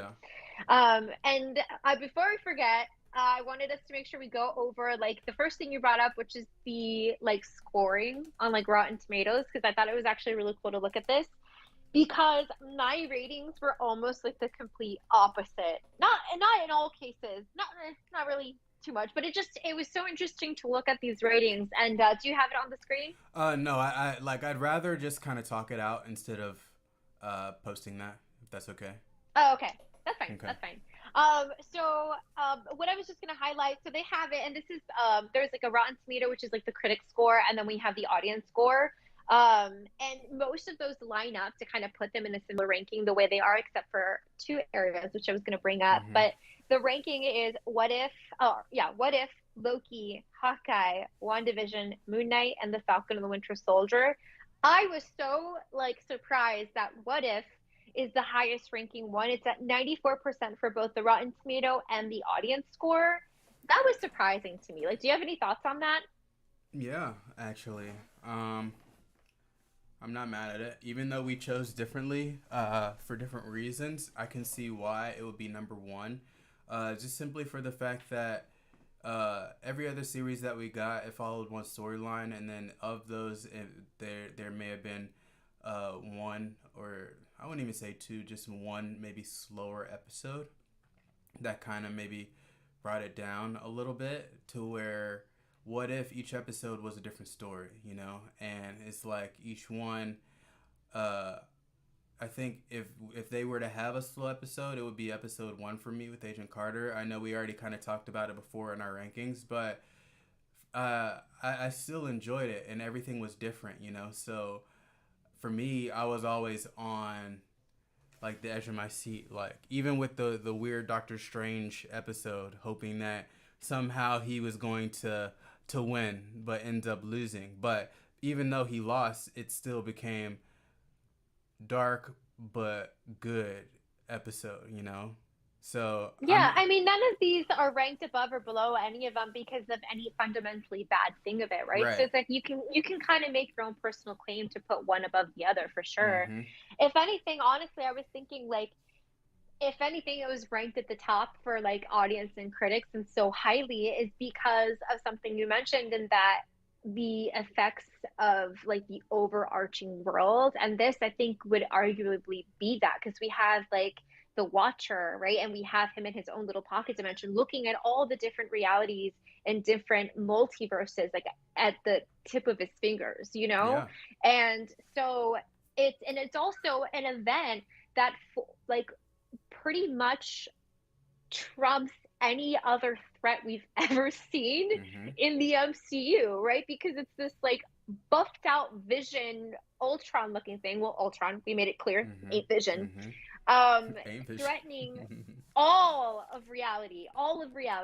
Yeah. And before I forget, I wanted us to make sure we go over like the first thing you brought up, which is the like scoring on like Rotten Tomatoes, because I thought it was actually really cool to look at this because my ratings were almost like the complete opposite. Not in all cases, not really too much, but it was so interesting to look at these ratings. And do you have it on the screen? No, I like I'd rather just kind of talk it out instead of posting that, if that's okay. Oh, okay. That's fine. Okay. That's fine. What I was just gonna highlight, so they have it, and this is there's like a Rotten Tomato, which is like the critic score, and then we have the audience score. And most of those line up to kind of put them in a similar ranking the way they are, except for two areas, which I was gonna bring up. Mm-hmm. But the ranking is what if Loki, Hawkeye, WandaVision, Moon Knight, and the Falcon and the Winter Soldier. I was so like surprised that What If is the highest ranking one. It's at 94% for both the Rotten Tomato and the audience score. That was surprising to me. Like, do you have any thoughts on that? Yeah, actually. Um, I'm not mad at it. Even though we chose differently, for different reasons, I can see why it would be number one. Just simply for the fact that every other series that we got, it followed one storyline, and then of those, there may have been one, or I wouldn't even say two, just one maybe slower episode that kind of maybe brought it down a little bit to where what if each episode was a different story, and it's like each one, uh I think if they were to have a slow episode, it would be episode one for me with Agent Carter. I know we already kind of talked about it before in our rankings, but I still enjoyed it, and everything was different, so for me, I was always on like the edge of my seat, like even with the weird Doctor Strange episode, hoping that somehow he was going to win, but ends up losing. But even though he lost, it still became dark but good episode. So Yeah, I mean, none of these are ranked above or below any of them because of any fundamentally bad thing of it, right? So right. it's like you can kind of make your own personal claim to put one above the other for sure. Mm-hmm. If anything, honestly, I was thinking like if anything, it was ranked at the top for like audience and critics and so highly is because of something you mentioned, and that the effects of like the overarching world. And this, I think, would arguably be that because we have like the Watcher, right? And we have him in his own little pocket dimension looking at all the different realities and different multiverses, like at the tip of his fingers, you know? Yeah. And so it's also an event that like pretty much trumps any other threat we've ever seen Mm-hmm. in the MCU, right? Because it's this like buffed out Vision Ultron looking thing. Well, Ultron, we made it clear, Mm-hmm. ain't Vision. Mm-hmm. Aim fish. threatening all of realities,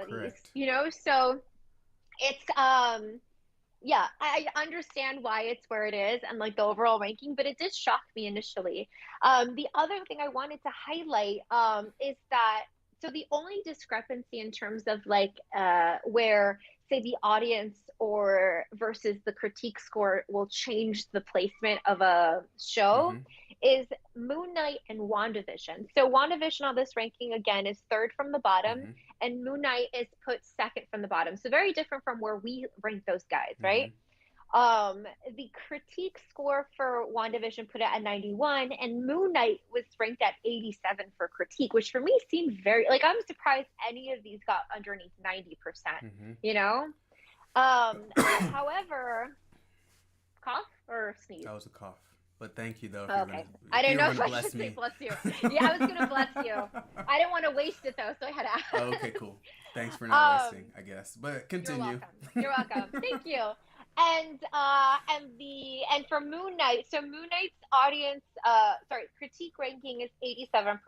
Correct. so it's yeah, I understand why it's where it is and like the overall ranking, but it did shock me initially. The other thing I wanted to highlight is that so the only discrepancy in terms of like where say the audience or versus the critique score will change the placement of a show Mm-hmm. is Moon Knight and WandaVision. So WandaVision on this ranking again is third from the bottom, Mm-hmm. and Moon Knight is put second from the bottom. So very different from where we rank those guys, right? Mm-hmm. Um, the critique score for WandaVision put it at 91, and Moon Knight was ranked at 87 for critique, which for me seemed very like I'm surprised any of these got underneath 90%, Mm-hmm. you know? However, cough or sneeze? That was a cough. But thank you though Oh, okay. I if didn't you were know gonna if I bless should say me. bless you. Yeah, I was gonna bless you. I didn't want to waste it though, so I had to Oh, okay, cool. Thanks for not ask. wasting, I guess. But You're continue. welcome. You're welcome. Thank you. And for Moon Knight, so Moon Knight's audience critique ranking is 87%,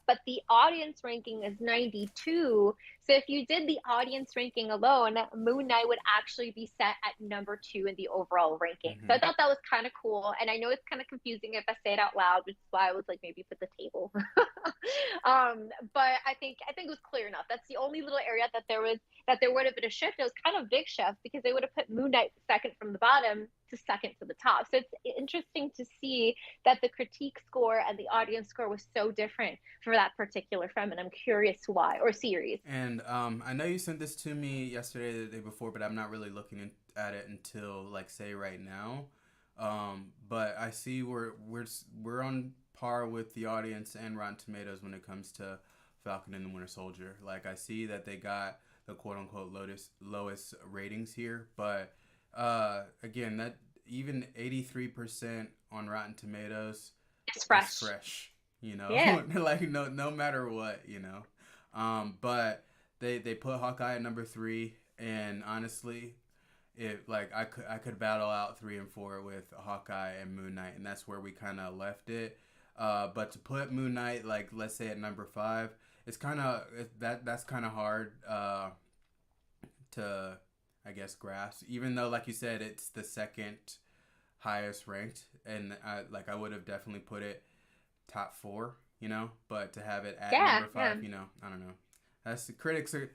but the audience ranking is 92. So if you did the audience ranking alone, Moon Knight would actually be set at number 2 in the overall ranking. So Mm-hmm. I thought that was kind of cool. And I know it's kind of confusing if I say it out loud, which is why I was like maybe put the table. But I think it was clear enough. That's the only little area that there would have been a shift. It was kind of a big shift because they would have put Moon Knight second from the bottom to second to the top. So it's interesting to see that the critique score and the audience score was so different for that particular film, and I'm curious why or series. And I know you sent this to me yesterday, the day before, but I'm not really at it until like say right now. But I see we're on par with the audience and Rotten Tomatoes when it comes to Falcon and the Winter Soldier. Like I see that they got the quote unquote lowest ratings here, but again, that even 83% on Rotten Tomatoes It's is fresh. fresh. You Yeah. know, like no matter what, you know. But they put Hawkeye at number 3, and honestly, it like I could battle out 3 and 4 with Hawkeye and Moon Knight, and that's where we kind of left it. But to put Moon Knight like let's say at number 5, it's kind of that's kind of hard to I guess grasp. Even though like you said, it's the second highest ranked, and I would have definitely put it top 4, you know. But to have it at Yeah, number yeah. 5, you know, I don't know. That's the critics are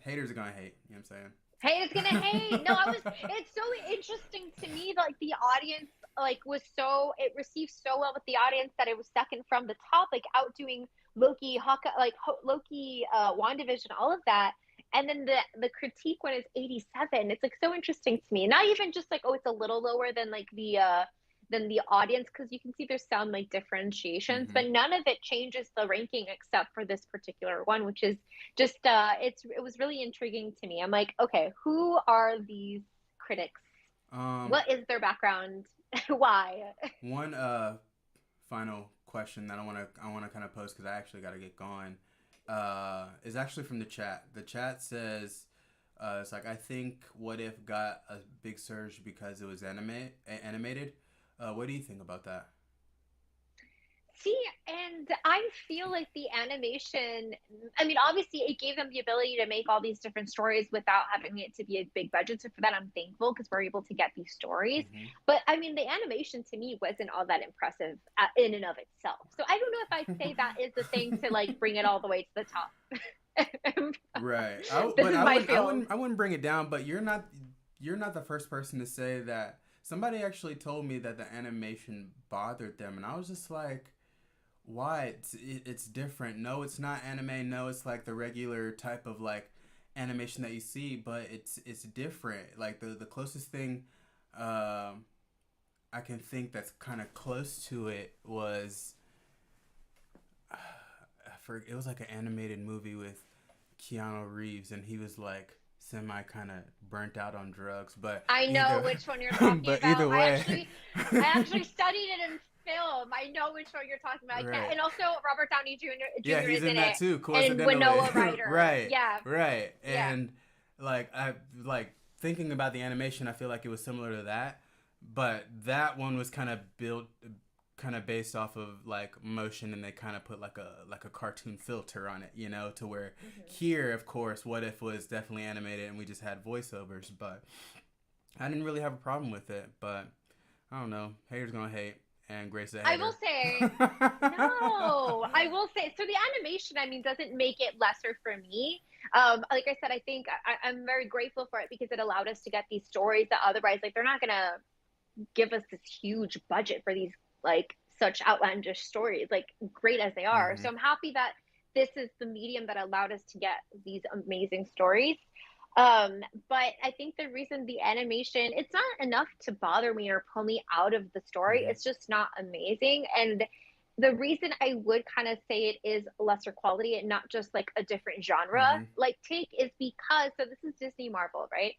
haters are gonna hate. You know what I'm saying? Hey, it's gonna hate. No, I was. It's so interesting to me. Like the audience, like was so it received so well with the audience that it was second from the top, like outdoing Loki, Hawkeye, like Loki, WandaVision, all of that. And then the critique one is 87. It's like so interesting to me. Not even just like oh, it's a little lower than the audience because you can see there's some like differentiations, Mm-hmm. but none of it changes the ranking except for this particular one, which is just it was really intriguing to me. I'm like, okay, who are these critics? Um, What is their background? Why? one final question that I wanna kind of pose because I actually got to get going. Is actually from the chat. The chat says, it's like I think What If got a big surge because it was animated. What do you think about that? See, and I feel like the animation, I mean, obviously it gave them the ability to make all these different stories without having it to be a big budget. So for that, I'm thankful because we're able to get these stories. Mm-hmm. But I mean, the animation to me wasn't all that impressive in and of itself. So I don't know if I'd say that is the thing to like bring it all the way to the top. Right. This But is I my wouldn't. I field. wouldn't. I wouldn't bring it down. But you're not the first person to say that. Somebody actually told me that the animation bothered them, and I was just like, why? It's different. No, it's not anime. No, it's like the regular type of like animation that you see, but it's different. Like the closest thing I can think that's kind of close to it was it was like an animated movie with Keanu Reeves, and he was like semi kind of burnt out on drugs. But I know either, which one you're talking but about. either way, I actually studied it in film. I know which one you're talking about. I can't, right? and also Robert Downey Jr. Yeah, Jr. he's is in in that it, too, and coincidentally. Winona Ryder. Right, Yeah, right. yeah. And like I like thinking about the animation, I feel like it was similar to that, but that one was kind of built kind of based off of like motion, and they kind of put like a cartoon filter on it, you know, to where Hmm. here, of course, What If was definitely animated and we just had voiceovers, but I didn't really have a problem with it. But I don't know, haters gonna hate, and Grace a I will hater. say, no, I will say, so the animation, I mean, doesn't make it lesser for me. Like I said, I think I'm very grateful for it because it allowed us to get these stories that otherwise, like, they're not gonna give us this huge budget for these, like, such outlandish stories, like, great as they are. Mm-hmm. So I'm happy that this is the medium that allowed us to get these amazing stories. Um, but I think the reason the animation, it's not enough to bother me or pull me out of the story. Mm-hmm. It's just not amazing. And the reason I would kind of say it is lesser quality and not just like a different genre, Mm-hmm. like take, is because, so this is Disney Marvel, right?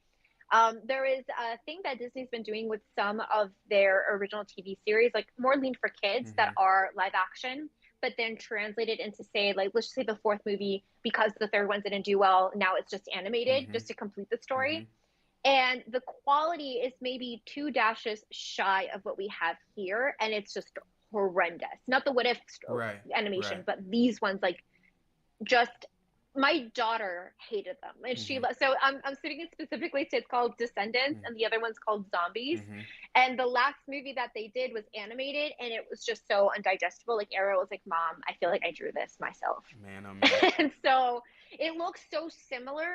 There is a thing that Disney's been doing with some of their original TV series, like more lean for kids that Mm-hmm. are live action, but then translated into, say, like, let's just say the fourth movie, because the third one didn't do well, now it's just animated Mm-hmm. just to complete the Mm-hmm. story. And the quality is maybe two dashes shy of what we have here, and it's just horrendous. Not the What If Right. animation, Right. but these ones, like, just, my daughter hated them, and Mm-hmm. so I'm speaking specifically to, it's called Descendants and the other one's called Zombies. Mm-hmm. And the last movie that they did was animated, and it was just so undigestible. Like, Ariel was like, Mom, I feel like I drew this myself. Man, oh man. And so it looks so similar,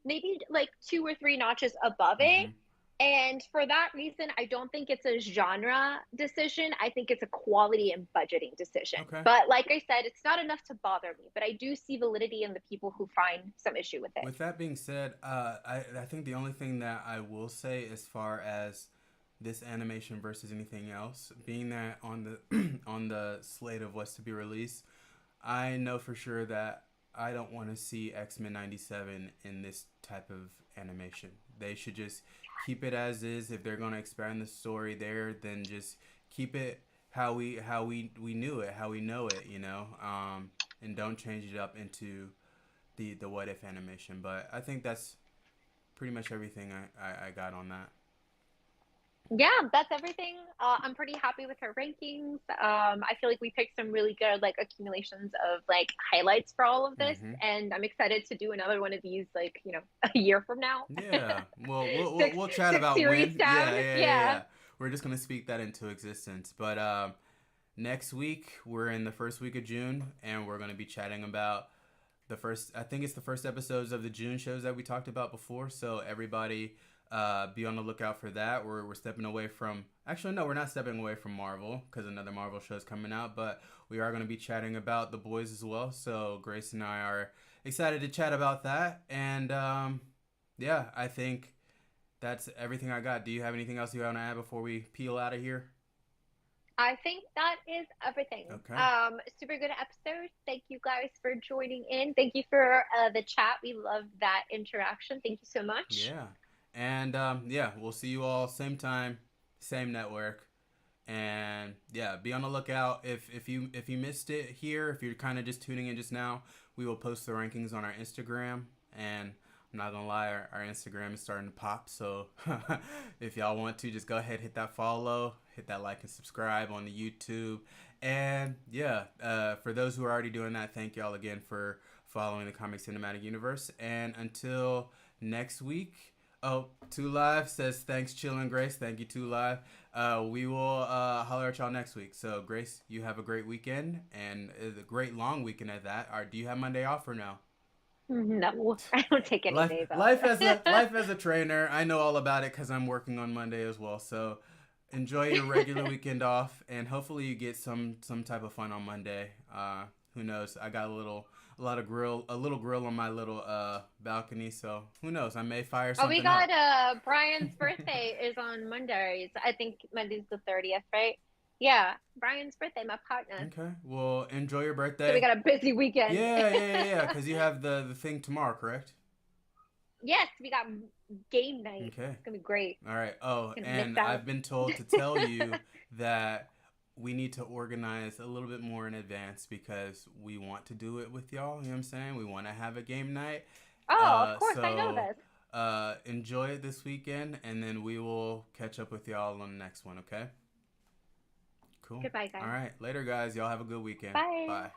maybe like two or three notches above it. Mm-hmm. And for that reason, I don't think it's a genre decision. I think it's a quality and budgeting decision. Okay. But like I said, it's not enough to bother me. But I do see validity in the people who find some issue with it. With that being said, I think the only thing that I will say as far as this animation versus anything else, being that on the on the slate of what's to be released, I know for sure that I don't want to see X-Men 97 in this type of animation. They should just keep it as is. If they're going to expand the story there, then just keep it how we knew it, how we know it, you know, and don't change it up into the What If animation. But I think that's pretty much everything I got on that. Yeah, that's everything. I'm pretty happy with her rankings. I feel like we picked some really good, like, accumulations of, like, highlights for all of this, Mm-hmm. and I'm excited to do another one of these, like, a year from now. Yeah. Well, six we'll chat six about series when. down. Yeah. Yeah. We're just gonna speak that into existence. But next week we're in the first week of June, and we're gonna be chatting about the first. I think it's the first episodes of the June shows that we talked about before. So everybody, be on the lookout for that. We're stepping away from. Actually, no, we're not stepping away from Marvel because another Marvel show is coming out. But we are going to be chatting about The Boys as well. So Grace and I are excited to chat about that. And yeah, I think that's everything I got. Do you have anything else you want to add before we peel out of here? I think that is everything. Okay. Super good episode. Thank you guys for joining in. Thank you for the chat. We love that interaction. Thank you so much. Yeah. And yeah, we'll see you all same time, same network. And yeah, be on the lookout. If you missed it here, if you're kind of just tuning in just now, we will post the rankings on our Instagram. And I'm not gonna lie, our Instagram is starting to pop. So if y'all want to, just go ahead, hit that follow, hit that like and subscribe on the YouTube. And yeah, for those who are already doing that, thank y'all again for following the Comic Cinematic Universe. And until next week. Oh, Two Live says thanks, Chill and Grace. Thank you, Two Live. We will holler at y'all next week. So, Grace, you have a great weekend and a great long weekend at that. Or do you have Monday off or no? No, I don't take any Life, days off. life as a trainer. I know all about it because I'm working on Monday as well. So, enjoy your regular weekend off, and hopefully you get some type of fun on Monday. Who knows? I got a little grill on my little balcony. So who knows? I may fire Oh, we something got up. Brian's birthday is on Mondays. I think Monday's the 30th, right? Yeah, Brian's birthday, my partner. Okay. Well, enjoy your So we birthday. got a busy weekend. Yeah. Because you have the thing tomorrow, correct? Yes, we got game night. Okay. It's gonna be great. All right. Oh, Gonna mix and out. I've been told to tell you that we need to organize a little bit more in advance because we want to do it with y'all. You know what I'm saying? We want to have a game night. Oh, of course, I know So this. enjoy it this weekend, and then we will catch up with y'all on the next one. Okay. Cool. Goodbye, All guys. right. Later, guys. Y'all have a good weekend. Bye. Bye.